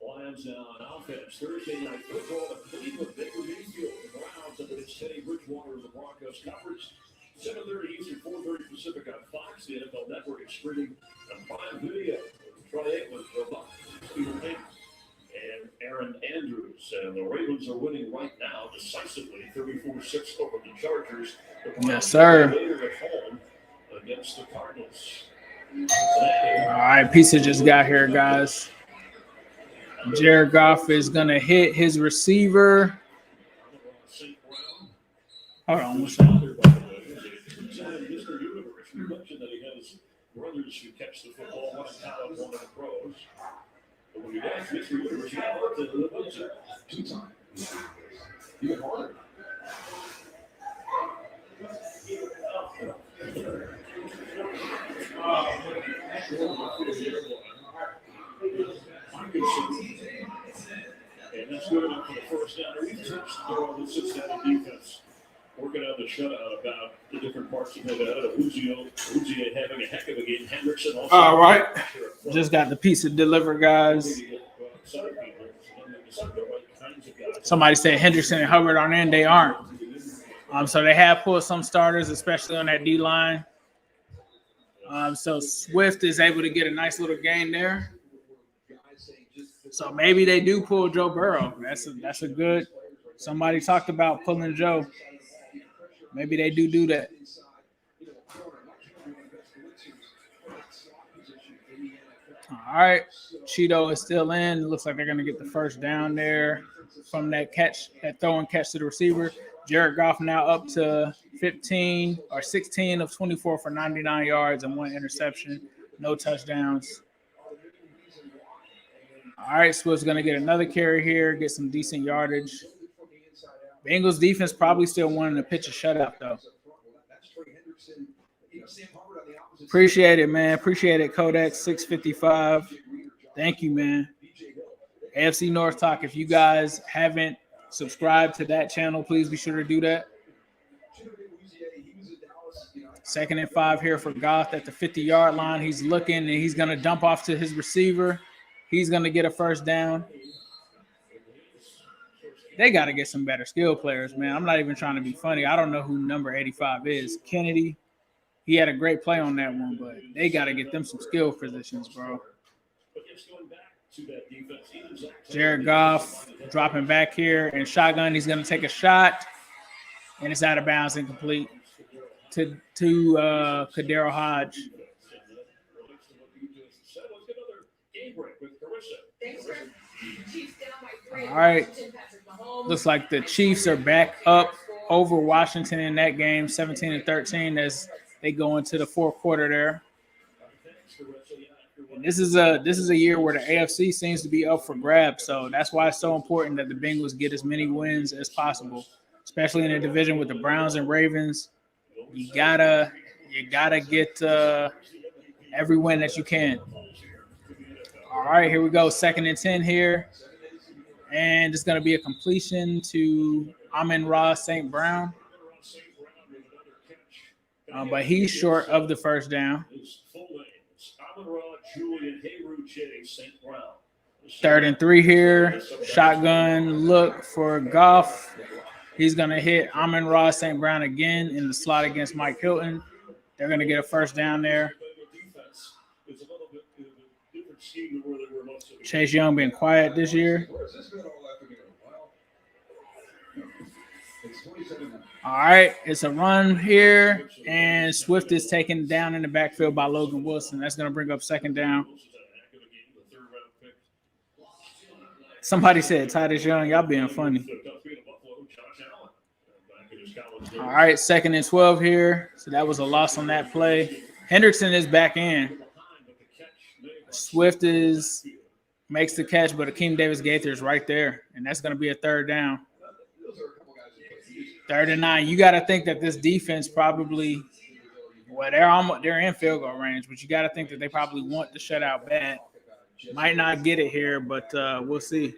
Lions on offense. Thursday night football, the Cleveland Baker-Mayfield, the Browns up against Teddy Bridgewater of the Broncos coverage. 7:30 Eastern, 4:30 Pacific on Fox. The NFL Network is streaming on Prime Video. Troy Aikman, Peter King, and Aaron Andrews. And the Ravens are winning right now decisively, 34-6 over the Chargers. Yes, sir. At home against the Cardinals. All right, Pizza just got here, guys. Jared Goff is going to hit his receiver. Hold on one second. You mentioned that he has brothers who catch the football, one in college, one in the pros. But when you guys Mr. Universe, you have to live up to 2 times. Even harder. And that's good enough for the first down. We've touched the Cincinnati defense working on the shutout about the different parts of Nevada. Uzi having a heck of a game. Hendrickson also. All right. Just got the pizza delivered, guys. Somebody said Hendrickson and Hubbard aren't in. They aren't. So they have pulled some starters, especially on that D-line. So Swift is able to get a nice little gain there. So maybe they do pull Joe Burrow. That's a good. Somebody talked about pulling Joe. Maybe they do that. All right, Cheeto is still in. It looks like they're going to get the first down there from that catch, that throw and catch to the receiver. Jared Goff now up to 16 of 24 for 99 yards and 1 interception, no touchdowns. All right, Swift's going to get another carry here, get some decent yardage. Bengals defense probably still wanting to pitch a shutout, though. Appreciate it, man. Appreciate it, Kodak 655. Thank you, man. AFC North Talk, if you guys haven't subscribed to that channel, please be sure to do that. 2nd and 5 here for Goff at the 50-yard line. He's looking, and he's going to dump off to his receiver. He's going to get a first down. They got to get some better skill players, man. I'm not even trying to be funny. I don't know who number 85 is. Kennedy, he had a great play on that one, but they got to get them some skill positions, bro. Jared Goff dropping back here and shotgun. He's going to take a shot, and it's out of bounds, incomplete to Kadero Hodge. All right. Looks like the Chiefs are back up over Washington in that game, 17-13, as they go into the fourth quarter there. And this is a year where the AFC seems to be up for grabs, so that's why it's so important that the Bengals get as many wins as possible, especially in a division with the Browns and Ravens. You gotta get every win that you can. All right, here we go. 2nd and 10 here. And it's going to be a completion to Amon-Ra St. Brown. But he's short of the first down. 3rd and 3 here. Shotgun look for Goff. He's going to hit Amon-Ra St. Brown again in the slot against Mike Hilton. They're going to get a first down there. Chase Young been quiet this year. All right, it's a run here, and Swift is taken down in the backfield by Logan Wilson. That's going to bring up 2nd down. Somebody said Titus Young. Y'all being funny. All right, 2nd and 12 here. So that was a loss on that play. Hendrickson is back in. Swift makes the catch, but Akeem Davis-Gaither is right there, and that's going to be a 3rd down. 3rd and 9. You got to think that this defense probably, they're in field goal range, but you got to think that they probably want the shutout bad. Might not get it here, but we'll see.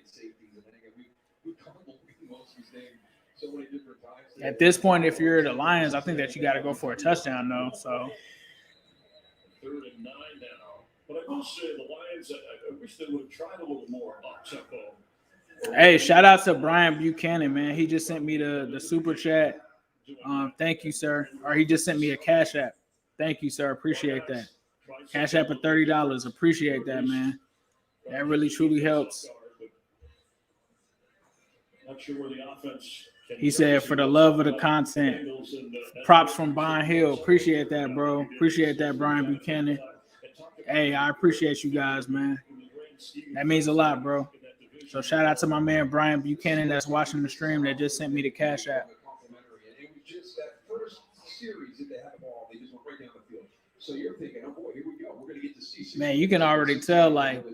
At this point, if you're the Lions, I think that you got to go for a touchdown, though. So 3rd and 9 now. But I will say the Lions, I wish they would have tried a little more up-tempo. Hey, shout out to Brian Buchanan, man. He just sent me the super chat. Thank you, sir. Or he just sent me a Cash App. Thank you, sir. Appreciate that. Cash App at $30. Appreciate that, man. That really, truly helps. Not sure where the offense. He said, for the love of the content, props from Bond Hill. Appreciate that, bro. Appreciate that, Brian Buchanan. Hey, I appreciate you guys, man. That means a lot, bro. So shout out to my man Brian Buchanan that's watching the stream that just sent me the Cash App. Man, you can already tell, like,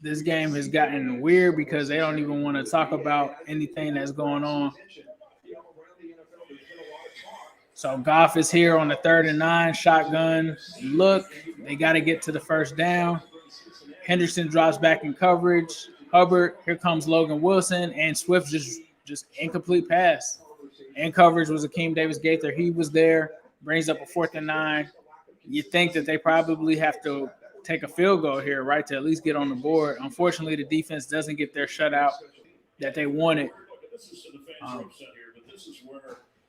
this game has gotten weird because they don't even want to talk about anything that's going on. So Goff is here on the 3rd and 9, shotgun look. They got to get to the first down. Henderson drops back in coverage. Hubbard, here comes Logan Wilson, and Swift just incomplete pass. In coverage was Akeem Davis-Gaither. He was there, brings up a 4th and 9. You think that they probably have to take a field goal here, right, to at least get on the board. Unfortunately, the defense doesn't get their shutout that they wanted.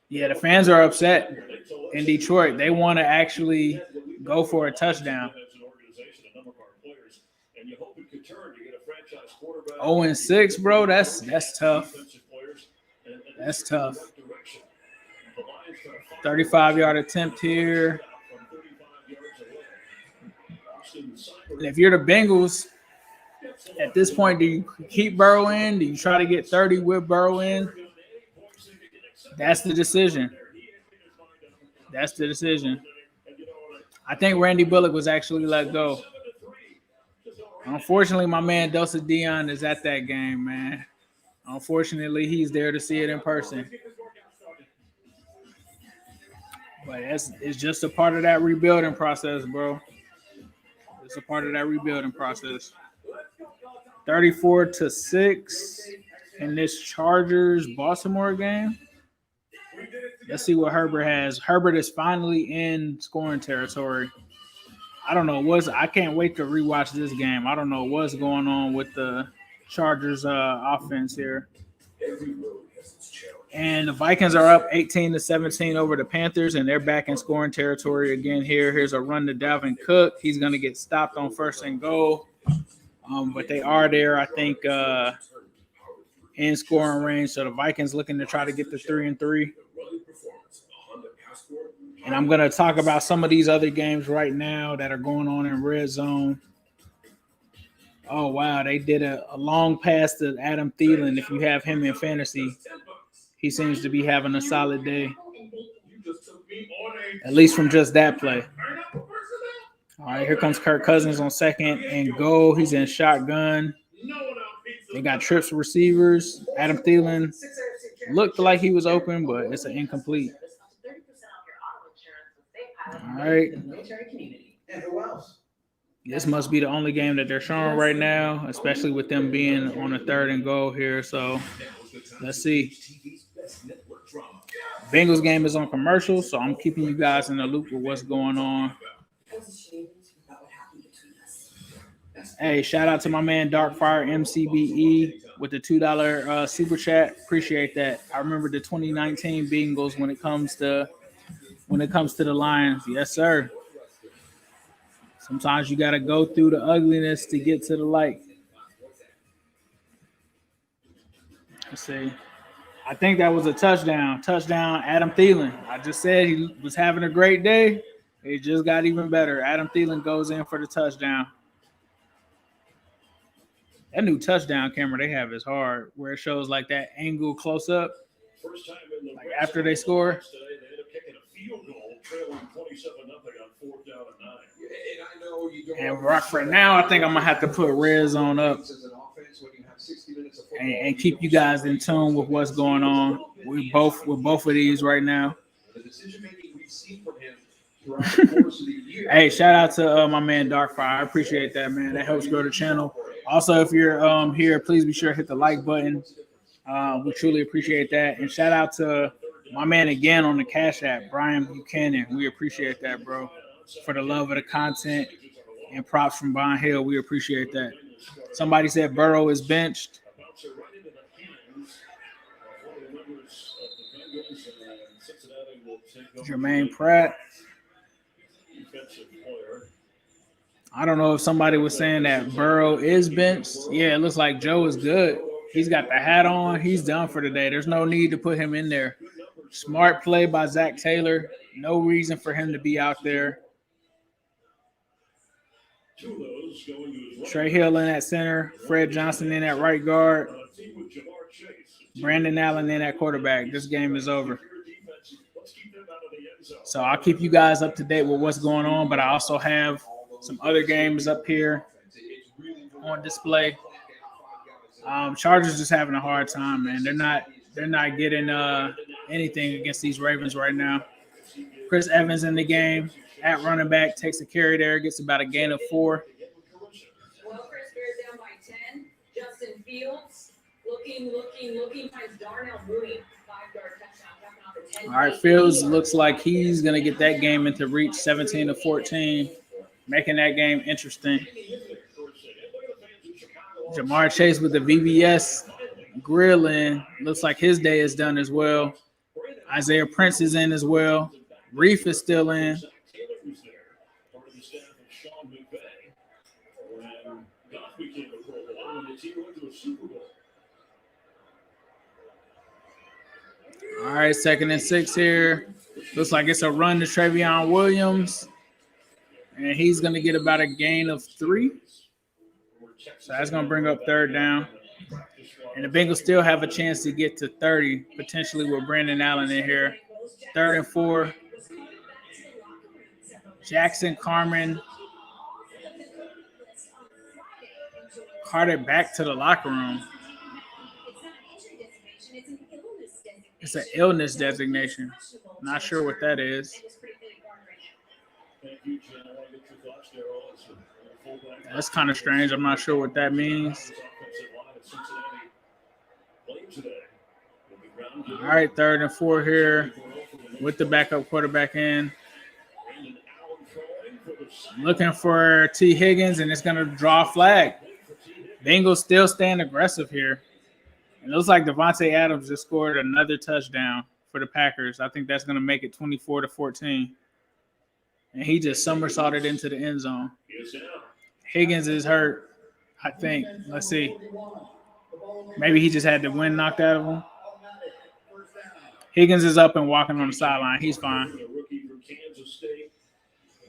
Yeah, the fans are upset in Detroit. They want to actually go for a touchdown. 0-6, bro. That's tough. That's tough. 35-yard attempt here. And if you're the Bengals, at this point, do you keep Burrow in? Do you try to get 30 with Burrow in? That's the decision. That's the decision. I think Randy Bullock was actually let go. Unfortunately, my man Dosa Dion is at that game, man. Unfortunately, he's there to see it in person. But it's just a part of that rebuilding process, bro. It's a part of that rebuilding process. 34-6 in this Chargers-Baltimore game. Let's see what Herbert has. Herbert is finally in scoring territory. I don't know I can't wait to rewatch this game. I don't know what's going on with the Chargers offense here. And the Vikings are up 18-17 over the Panthers, and they're back in scoring territory again here. Here's a run to Dalvin Cook. He's going to get stopped on 1st and goal. But they are there, I think, in scoring range. So the Vikings looking to try to get to 3-3. And I'm going to talk about some of these other games right now that are going on in red zone. Oh, wow. They did a long pass to Adam Thielen. If you have him in fantasy, he seems to be having a solid day, at least from just that play. All right, here comes Kirk Cousins on 2nd and goal. He's in shotgun. They got trips receivers. Adam Thielen looked like he was open, but it's an incomplete. All right. And who else? This must be the only game that they're showing right now, especially with them being on a 3rd and goal here. So let's see. Bengals game is on commercial, so I'm keeping you guys in the loop with what's going on. Hey, shout out to my man Darkfire MCBE with the $2 super chat. Appreciate that. I remember the 2019 Bengals when it comes to the Lions. Yes, sir. Sometimes you got to go through the ugliness to get to the light. Let's see. I think that was a touchdown. Touchdown, Adam Thielen. I just said he was having a great day. It just got even better. Adam Thielen goes in for the touchdown. That new touchdown camera they have is hard, where it shows like that angle close up, like after they score. And right for now, I think I'm gonna have to put red zone up and keep you guys in tune with what's going on with both of these right now. Hey, shout out to my man Darkfire. I appreciate that, man. That helps grow the channel. Also, if you're here, please be sure to hit the like button. We truly appreciate that. And shout out to my man again on the Cash App, Brian Buchanan. We appreciate that, bro, for the love of the content and props from Bond Hill. We appreciate that. Somebody said Burrow is benched. Jermaine Pratt. I don't know if somebody was saying that Burrow is benched. Yeah, it looks like Joe is good. He's got the hat on. He's done for the day. There's no need to put him in there. Smart play by Zach Taylor. No reason for him to be out there. Trey Hill in at center. Fred Johnson in at right guard. Brandon Allen in at quarterback. This game is over. So I'll keep you guys up to date with what's going on, but I also have some other games up here on display. Chargers just having a hard time, man. They're not getting anything against these Ravens right now. Chris Evans in the game at running back, takes a carry there, gets about a gain of 4. Well, Chris bears down by 10. Justin Fields looking, finds Darnell Mooney, 5-yard touchdown, coming off a 10. All right, Fields looks like he's going to get that game into reach, 17-14, making that game interesting. Jamar Chase with the VBS grilling. Looks like his day is done as well. Isaiah Prince is in as well. Reef is still in. All right, 2nd and 6 here. Looks like it's a run to Travion Williams. And he's going to get about a gain of 3. So that's going to bring up 3rd down. And the Bengals still have a chance to get to 30, potentially with Brandon Allen in here. 3rd and 4. Jackson Carmen carted back to the locker room. It's an illness designation. Not sure what that is. That's kind of strange. I'm not sure what that means. All right, 3rd and 4 here with the backup quarterback in. Looking for T. Higgins, and it's going to draw a flag. Bengals still staying aggressive here. It looks like Devontae Adams just scored another touchdown for the Packers. I think that's going to make it 24-14. And he just somersaulted into the end zone. Higgins is hurt. I think. Let's see. Maybe he just had the wind knocked out of him. Higgins is up and walking on the sideline. He's fine.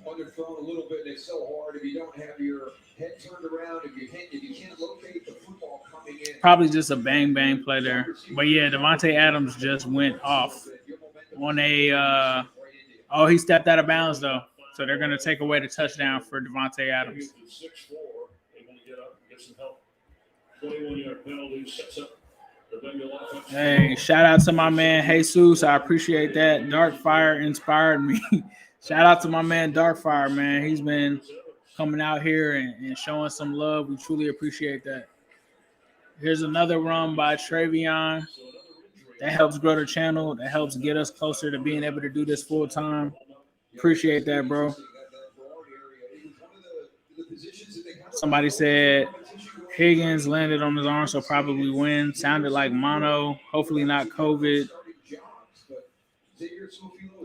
Underthrown a little bit, and it's so hard if you don't have your head turned around, if you can't locate the football coming in. Probably just a bang play there. But yeah, Devontae Adams just went off on a he stepped out of bounds though. So they're gonna take away the touchdown for Devontae Adams. 6-4, able to get up and get some help. 21-yard penalty sets up the Bengal offense. Hey, shout out to my man Jesus. I appreciate that. Darkfire inspired me. Shout out to my man Darkfire, man. He's been coming out here and showing some love. We truly appreciate that. Here's another run by Travion. That helps grow the channel. That helps get us closer to being able to do this full time. Appreciate that, bro. Somebody said Higgins landed on his arm, so probably win. Sounded like mono. Hopefully not COVID.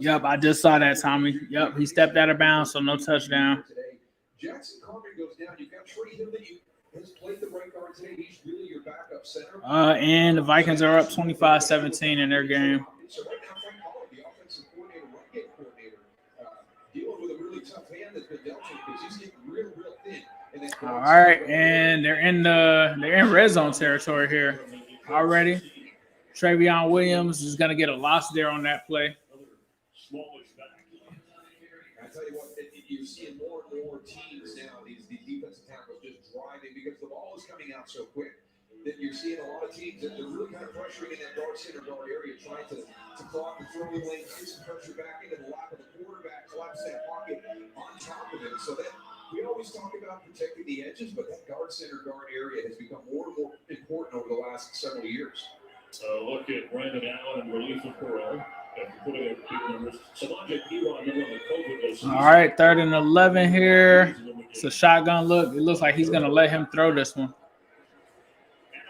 Yep, I just saw that, Tommy. Yep, he stepped out of bounds, so no touchdown. Jackson Carter goes down. You've got Trey Hill that has played the right guard today. He's really your backup center. And the Vikings are up 25-17 in their game. So right now, Frank Pollard, the offensive coordinator, run game coordinator, dealing with a really tough hand that's been dealt with because he's getting real thin. All right, and they're in red zone territory here already. Travion Williams is going to get a loss there on that play. I tell you what, you're seeing more and more teams now, these defensive tackles just driving because the ball is coming out so quick that you're seeing a lot of teams that they're really kind of pressuring in that guard center guard area, trying to clog the throwing lane, get some pressure back into the lap of the quarterback, collapse that pocket on top of it. So that we always talk about protecting the edges, but that guard center guard area has become more and more important over the last several years. Look at Brandon Allen and relief of Perot. All right, 3rd and 11 here. It's a shotgun look. It looks like he's going to let him throw this one.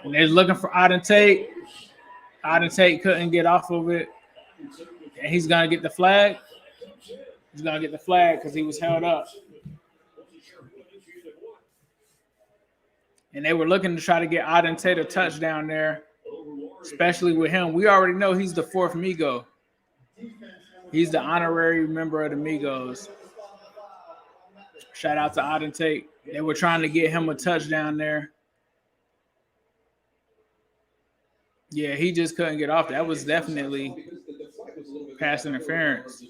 And they're looking for Auden Tate. Auden Tate couldn't get off of it. And he's going to get the flag. He's going to get the flag because he was held up. And they were looking to try to get Auden Tate a touchdown there, especially with him. We already know he's the 4th MIGO. He's the honorary member of the MIGOS. Shout out to Auden Tate. They were trying to get him a touchdown there. Yeah, he just couldn't get off. That was definitely pass interference.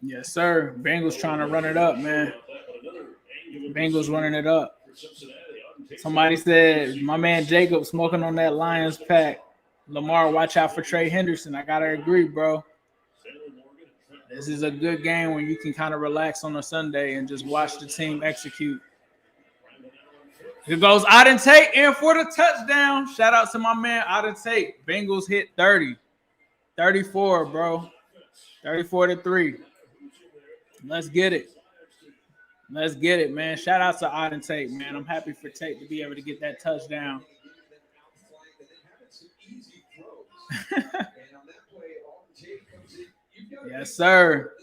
Yes, sir. Bengals trying to run it up, man. Bengals running it up. Somebody said, my man Jacob smoking on that Lions pack. Lamar, watch out for Trey Henderson. I got to agree, bro. This is a good game when you can kind of relax on a Sunday and just watch the team execute. Here goes Auden Tate in for the touchdown. Shout out to my man Auden Tate. Bengals hit 30. 34, bro. 34-3. Let's get it. Let's get it, man. Shout out to Auden Tate, man. I'm happy for Tate to be able to get that touchdown. Yes, sir.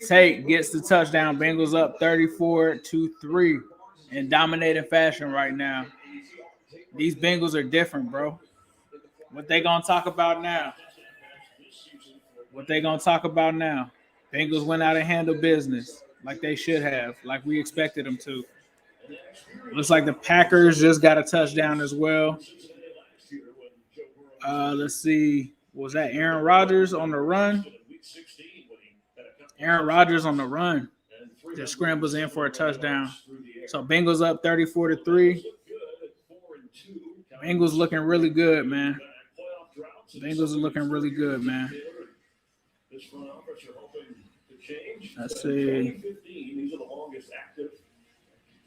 Tate gets the touchdown. Bengals up 34-3 in dominating fashion right now. These Bengals are different, bro. What they gonna talk about now? What they gonna talk about now? Bengals went out and handled business like they should have, like we expected them to. Looks like the Packers just got a touchdown as well. Let's see. Was that Aaron Rodgers on the run? Aaron Rodgers on the run. Just scrambles in for a touchdown. So Bengals up 34-3. Bengals looking really good, man. Bengals are looking really good, man. Let's see. These are the longest active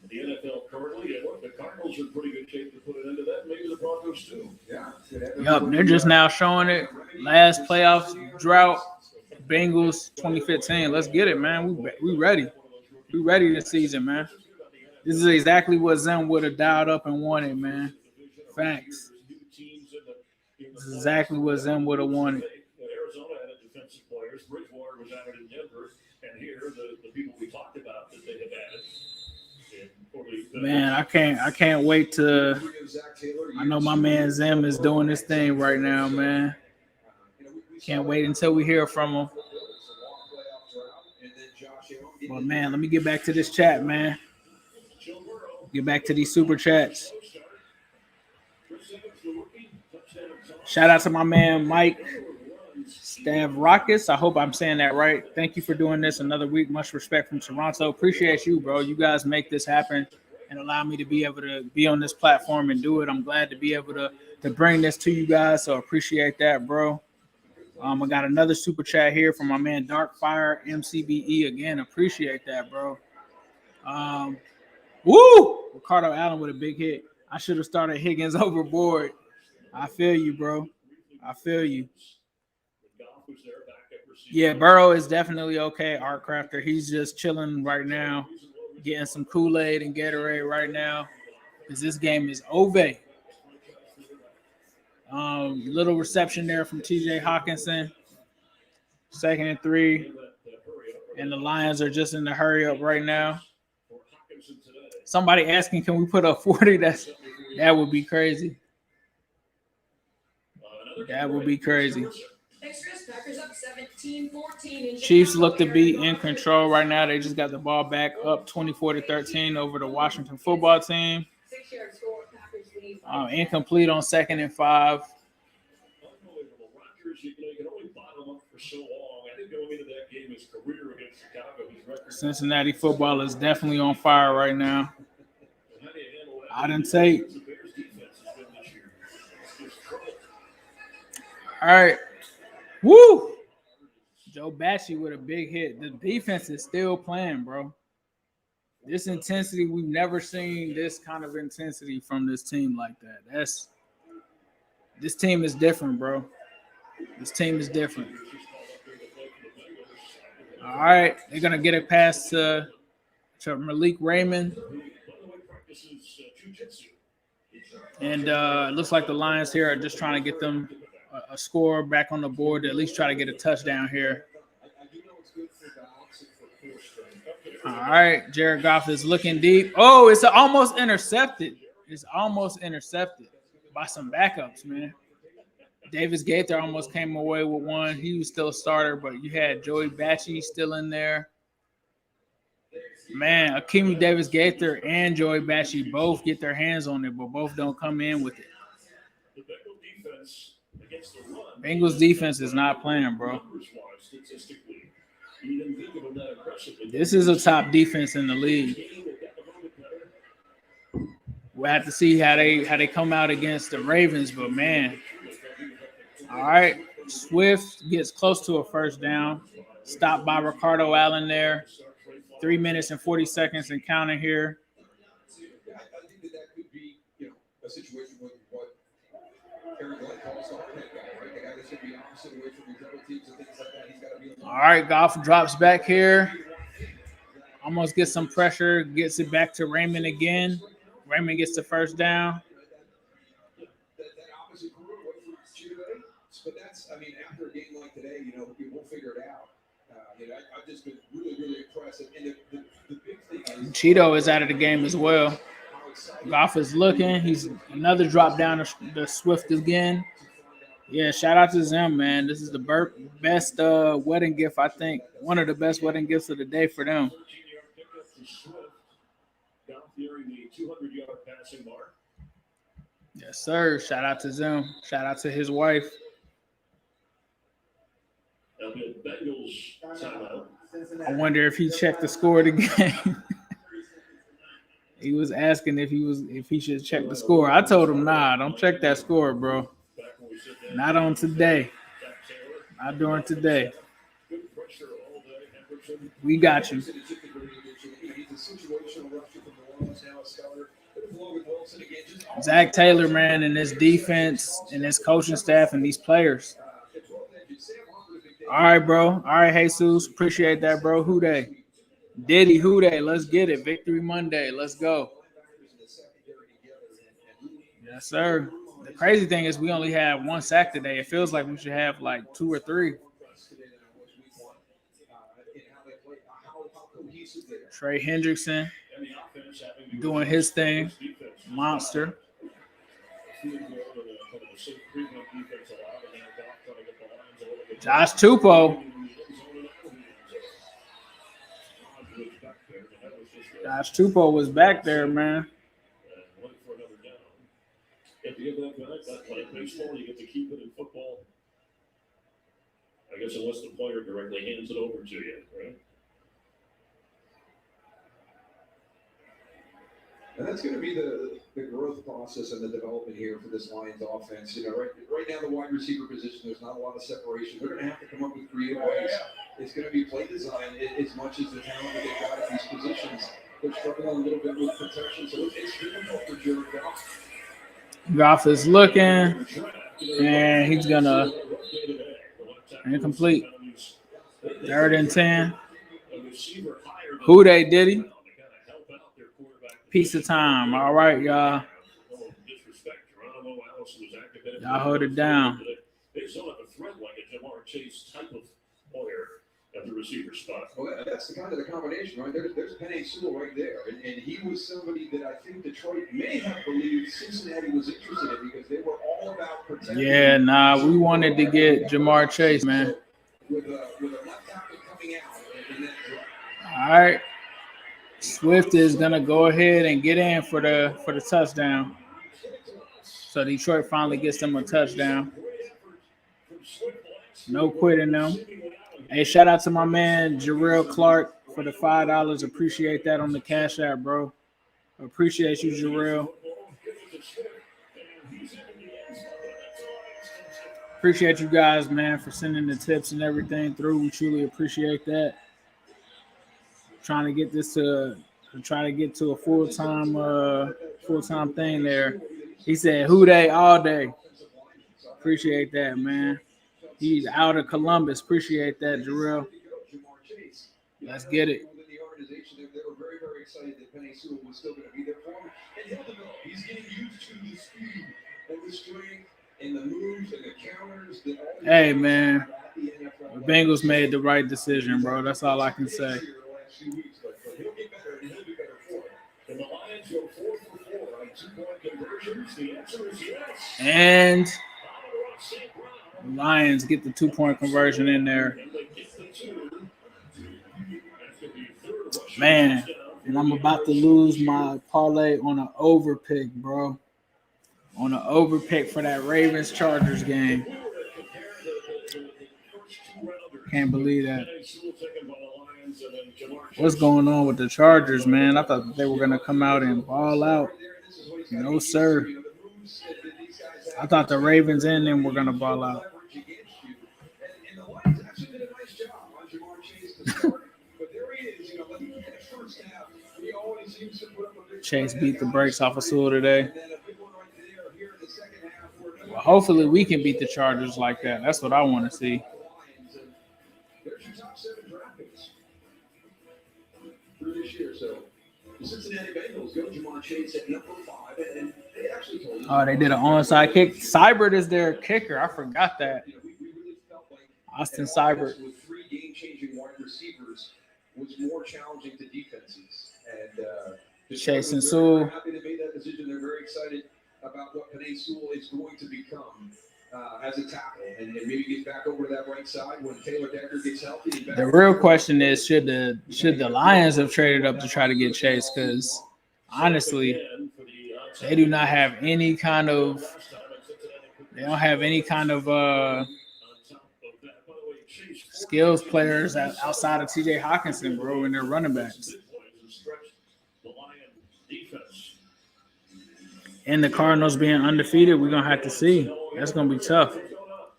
in the NFL currently. And look, the Cardinals are in pretty good shape to put it into that. Maybe the Broncos too. Yeah. Yup, they're just now showing it. Last playoff drought, Bengals 2015. Let's get it, man. We ready. We ready this season, man. This is exactly what Zim would have dialed up and wanted, man. Facts. This is exactly what Zim would have wanted. Arizona had defensive players. Bridgewater was was out in Denver, and here the people we talked about that they have added. Man, I can't wait to. I know my man Zim is doing this thing right now, man. Can't wait until we hear from him. But man, let me get back to this chat, man. Get back to these super chats. Shout out to my man Mike Stavrakis. I hope I'm saying that right. Thank you for doing this another week. Much respect from Toronto. Appreciate you, bro. You guys make this happen and allow me to be able to be on this platform and do it. I'm glad to be able to bring this to you guys. So appreciate that, bro. I got another super chat here from my man Darkfire MCBE. Again, appreciate that, bro. Woo! Ricardo Allen with a big hit. I should have started Higgins overboard. I feel you, bro. I feel you. Yeah, Burrow is definitely okay, Art Crafter. He's just chilling right now, getting some Kool-Aid and Gatorade right now because this game is over. Little reception there from TJ Hawkinson. 2nd and 3. And the Lions are just in the hurry up right now. Somebody asking, can we put up 40? That would be crazy. That would be crazy. Chiefs look to be in control right now. They just got the ball back up 24-13 over the Washington football team. Incomplete on 2nd and 5. Cincinnati football is definitely on fire right now. Auden Tate. All right. Woo! Joe Bashie with a big hit. The defense is still playing, bro. This intensity, we've never seen this kind of intensity from this team like that. This team is different, bro. This team is different. All right. They're going to get it past to Malik Raymond. And it looks like the Lions here are just trying to get them a score back on the board to at least try to get a touchdown here. All right, Jared Goff is looking deep. Oh, it's almost intercepted. It's almost intercepted by some backups, man. Davis Gaither almost came away with one. He was still a starter, but you had Joey Bachie still in there. Man, Akimi Davis Gaither and Joey Bachie both get their hands on it, but both don't come in with it. Bengals defense is not playing, bro. This is a top defense in the league. We'll have to see how they come out against the Ravens, but man. All right, Swift gets close to a first down. Stopped by Ricardo Allen there. 3 minutes and 40 seconds and counting here. I think that could be, a situation with what Aaron Glenn calls the hard head guy, right? The guy that's going to be opposite away from the double teams and things like that. He's got to be. All right, Goff drops back here. Almost gets some pressure. Gets it back to Raymond again. Raymond gets the first down. That opposite group, what for today? But that's, after a game like today, we'll figure it out. I've just been really, really impressed. And the big thing is Cheeto is out of the game as well. Goff is looking. He's another drop down the Swift again. Yeah, shout out to Zim, man. This is the best wedding gift, I think. One of the best wedding gifts of the day for them. Yes, sir. Shout out to Zim. Shout out to his wife. I wonder if he checked the score of the game. He was asking if he should check the score. I told him, nah, don't check that score, bro. Not on today. Not during today. We got you. Zach Taylor, man, and his defense and his coaching staff and these players. All right, bro. All right, Jesus. Appreciate that, bro. Who they? Diddy, who they? Let's get it. Victory Monday. Let's go. Yes, sir. The crazy thing is we only have one sack today. It feels like we should have like 2 or 3. they play, how cohesive they are. Trey Hendrickson doing his thing. Monster. Josh Tupou. Josh Tupou was back there, man. If you get that like baseball, you get to keep it in football. I guess unless the player directly hands it over to you, right? And that's going to be the growth process and the development here for this Lions offense. You know, right now the wide receiver position, there's not a lot of separation. They're going to have to come up with creative ways. It's going to be play design as much as the talent that they've got at these positions. They're struggling a little bit with protection, so it's difficult for Jared Goff. Goff is looking, and he's gonna incomplete. 3rd and 10. Who they did he? Piece of time. All right, y'all. Y'all hold it down. They still have a threat like a Jamar Chase type of player at the receiver spot. Well, that's the kind of the combination, right? There's Penei Sewell right there, and he was somebody that I think Detroit may have believed Cincinnati was interested in because they were all about protecting. Yeah, nah, we wanted to get Jamar Chase, man. With a left tackle coming out in that drive. All right, Swift is gonna go ahead and get in for the touchdown. So Detroit finally gets them a touchdown. No quitting them. Hey, shout out to my man Jarrell Clark for the $5. Appreciate that on the Cash App, bro. Appreciate you, Jarrell. Appreciate you guys, man, for sending the tips and everything through. We truly appreciate that. Trying to get this to a full-time thing there. He said, "Who they all day." Appreciate that, man. He's out of Columbus. Appreciate that, Jarrell. Let's get it. The organization, they were very, very excited that Penei Sewell was still going to be there for him. And he'll develop. He's getting used to the speed and the strength and the moves and the counters. Hey, man. The Bengals made the right decision, bro. That's all I can say. And Lions get the 2-point conversion in there. Man, and I'm about to lose my parlay on an over pick, bro. On an over pick for that Ravens-Chargers game. Can't believe that. What's going on with the Chargers, man? I thought they were going to come out and ball out. No, sir. I thought the Ravens and them were going to ball out. Chase beat the brakes off of Sewell today. Well, hopefully we can beat the Chargers like that. That's what I want to see. This year, so the Cincinnati Bengals go Jamar Chase at number 5, and they actually told Oh, they did an onside kick. Seibert is their kicker. I forgot that. we really felt like Austin Seibert. With 3 game-changing wide receivers was more challenging to defenses. And Chase and Sewell. Happy they made that decision. They're very excited about what Penei Sewell is going to become as a tackle, and maybe get back over to that right side when Taylor Decker gets healthy. The real question is, should the Lions have traded up to try to get Chase? Because honestly, they do not have any kind of skills players outside of T.J. Hawkinson, bro, in their running backs. And the Cardinals being undefeated, we're going to have to see. That's going to be tough.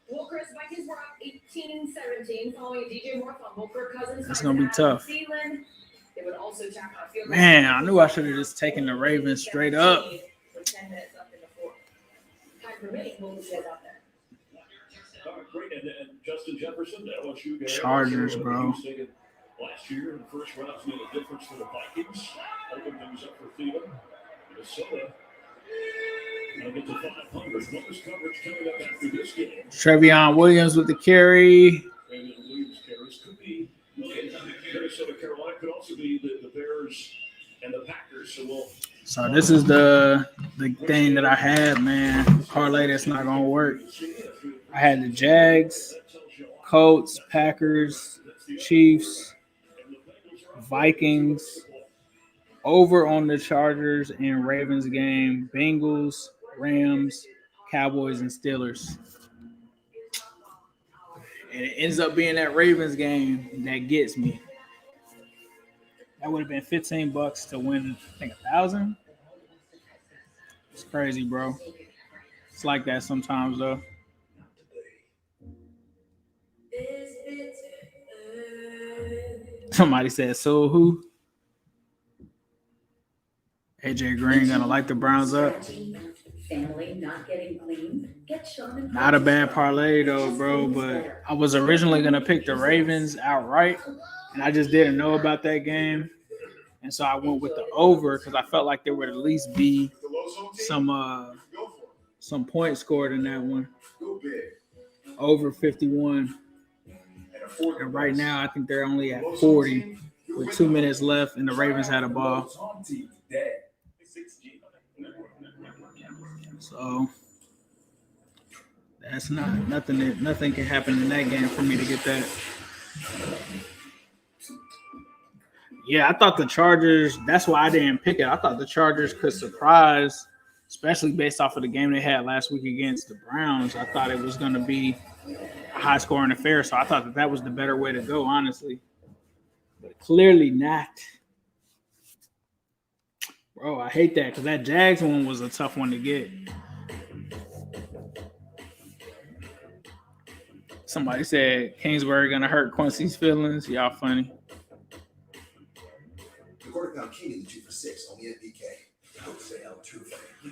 Well, Chris, Vikings were up 18-17 following a DJ Moore fumble. Kirk Cousins. That's going to be tough. They would also tap on field. Man, I knew I should have just taken the Ravens straight up. 10 minutes left in the fourth. Time permitting, we'll get out there. Great, and Justin Jefferson, the LSU guy. Chargers, bro. Last year in the first round, made a difference for the Vikings. Opened things up for Thielen. Minnesota. Now get to 500. What is coverage coming up after this game? Trevion Williams with the carry. And Williams carries could be. Minnesota, Carolina could also be the Bears and the Packers. So this is the thing that I had, man. Parlay that's not gonna work. I had the Jags, Colts, Packers, Chiefs, Vikings, over on the Chargers and Ravens game, Bengals, Rams, Cowboys, and Steelers. And it ends up being that Ravens game that gets me. That would have been $15 to win, I think, 1,000. It's crazy, bro. It's like that sometimes, though. Somebody said, so who? AJ Green gonna light the Browns up. Not a bad parlay though, bro. But I was originally gonna pick the Ravens outright, and I just didn't know about that game, and so I went with the over because I felt like there would at least be some points scored in that one. Over 51, and right now I think they're only at 40 with 2 minutes left, and the Ravens had a ball. So that's nothing can happen in that game for me to get that. Yeah, I thought the Chargers, that's why I didn't pick it. I thought the Chargers could surprise, especially based off of the game they had last week against the Browns. I thought it was going to be a high-scoring affair, so I thought that was the better way to go, honestly. But clearly not. Bro, I hate that because that Jags one was a tough one to get. Somebody said Kingsbury going to hurt Quincy's feelings. Y'all funny.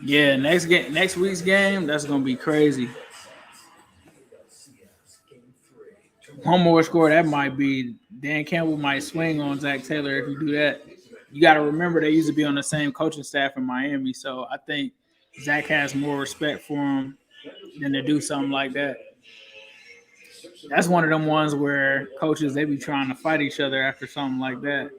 Yeah, next week's game, that's going to be crazy. One more score, that might be Dan Campbell might swing on Zach Taylor if you do that. You got to remember they used to be on the same coaching staff in Miami, so I think Zach has more respect for him than to do something like that. That's one of them ones where coaches, they be trying to fight each other after something like that.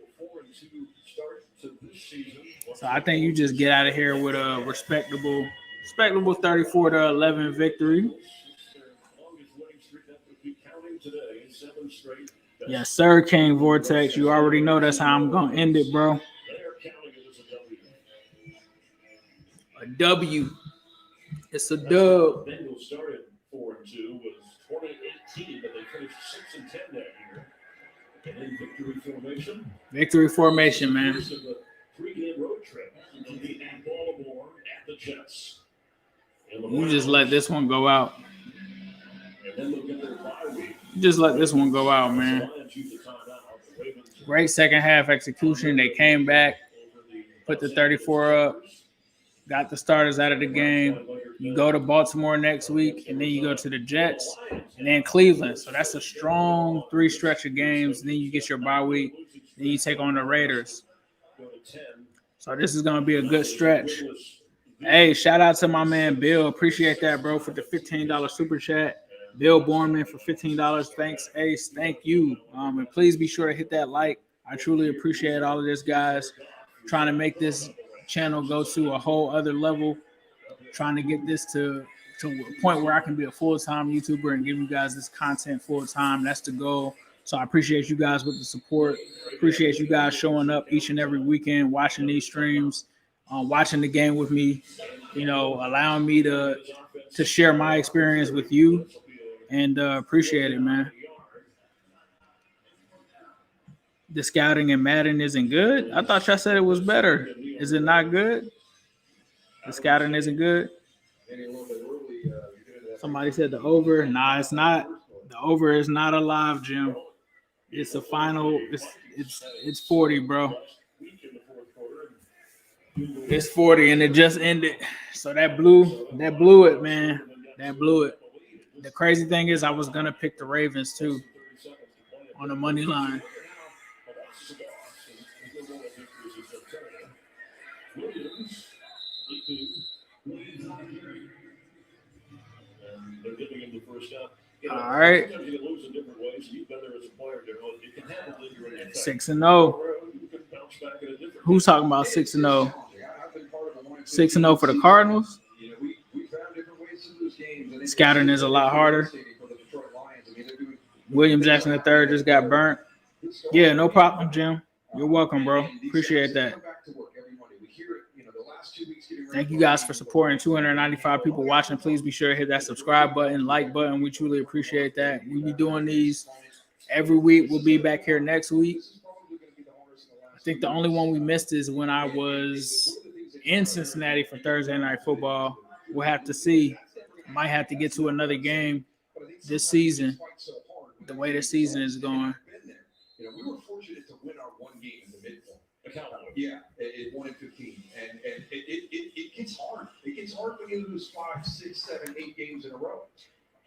So I think you just get out of here with a respectable 34-11 victory. Yes, sir, King Vortex. You already know that's how I'm going to end it, bro. A W. It's a dub. Bengals started 4-2 with 2018, but they finished 6-10 that year. And then victory formation. Victory formation, man. Pregame road trip. It'll be at Baltimore at the Jets. You just let this one go out. And then they'll get their bye week. You just let this one go out, man. Great second half execution. They came back, put the 34 up, got the starters out of the game. You go to Baltimore next week, and then you go to the Jets, and then Cleveland. So that's a strong 3 stretch of games. Then you get your bye week, then you take on the Raiders. So this is going to be a good stretch. Hey, shout out to my man Bill. Appreciate that, bro, for the $15 super chat. Bill Borman for $15. Thanks, Ace. Thank you. And please be sure to hit that like. I truly appreciate all of this, guys. Trying to make this channel go to a whole other level. Trying to get this to a point where I can be a full-time YouTuber and give you guys this content full-time. That's the goal. So I appreciate you guys with the support. Appreciate you guys showing up each and every weekend, watching these streams, watching the game with me, allowing me to share my experience with you. And appreciate it, man. The scouting in Madden isn't good. I thought y'all said it was better. Is it not good? The scouting isn't good. Somebody said the over. Nah, it's not. The over is not alive, Jim. It's a final. It's 40, bro. It's 40, and it just ended. So that blew it, man. That blew it. The crazy thing is I was going to pick the Ravens, too, on the money line. All right. obviously you've been there as a player, you know, you can handle it. 6-0. Who's talking about 6-0? 6-0 for the Cardinals? Scouting is a lot harder. William Jackson III just got burnt. Yeah, no problem, Jim. You're welcome, bro. Appreciate that. Thank you guys for supporting. 295 people watching. Please be sure to hit that subscribe button, like button. We truly appreciate that. We'll be doing these every week. We'll be back here next week. I think the only one we missed is when I was in Cincinnati for Thursday Night Football. We'll have to see. Might have to get to another game this season, the way the season is going. You know, we were fortunate to win our one game in the midpoint. Yeah, it 1-15, and it gets hard. It gets hard when you lose 5, 6, 7, 8 games in a row,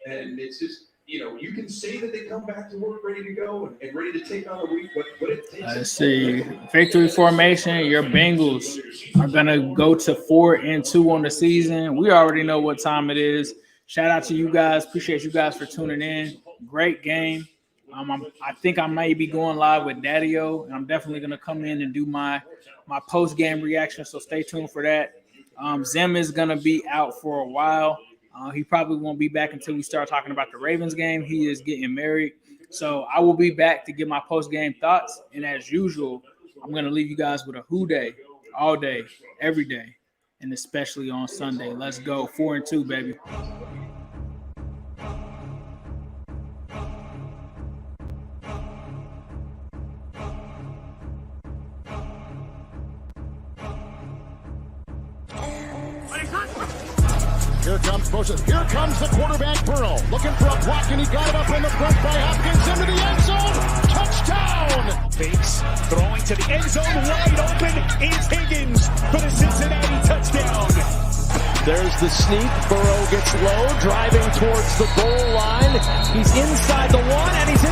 and it's just, you know, you can say that they come back to work ready to go and ready to take on the week, but it takes. Let's see, victory formation. Your Bengals are gonna go to 4-2 on the season. We already know what time it is. Shout out to you guys. Appreciate you guys for tuning in. Great game. I think I may be going live with Daddy-O, and I'm definitely going to come in and do my post-game reaction, so stay tuned for that. Zim is going to be out for a while. He probably won't be back until we start talking about the Ravens game. He is getting married. So I will be back to give my post-game thoughts, and as usual, I'm going to leave you guys with a who day, all day, every day, and especially on Sunday. Let's go. 4-2, baby. Here comes motion. Here comes the quarterback, Burrow. Looking for a block, and he got it up in the front by Hopkins into the end zone. Touchdown! Fakes, throwing to the end zone, wide open is Higgins for the Cincinnati touchdown. There's the sneak. Burrow gets low, driving towards the goal line. He's inside the one, and he's in the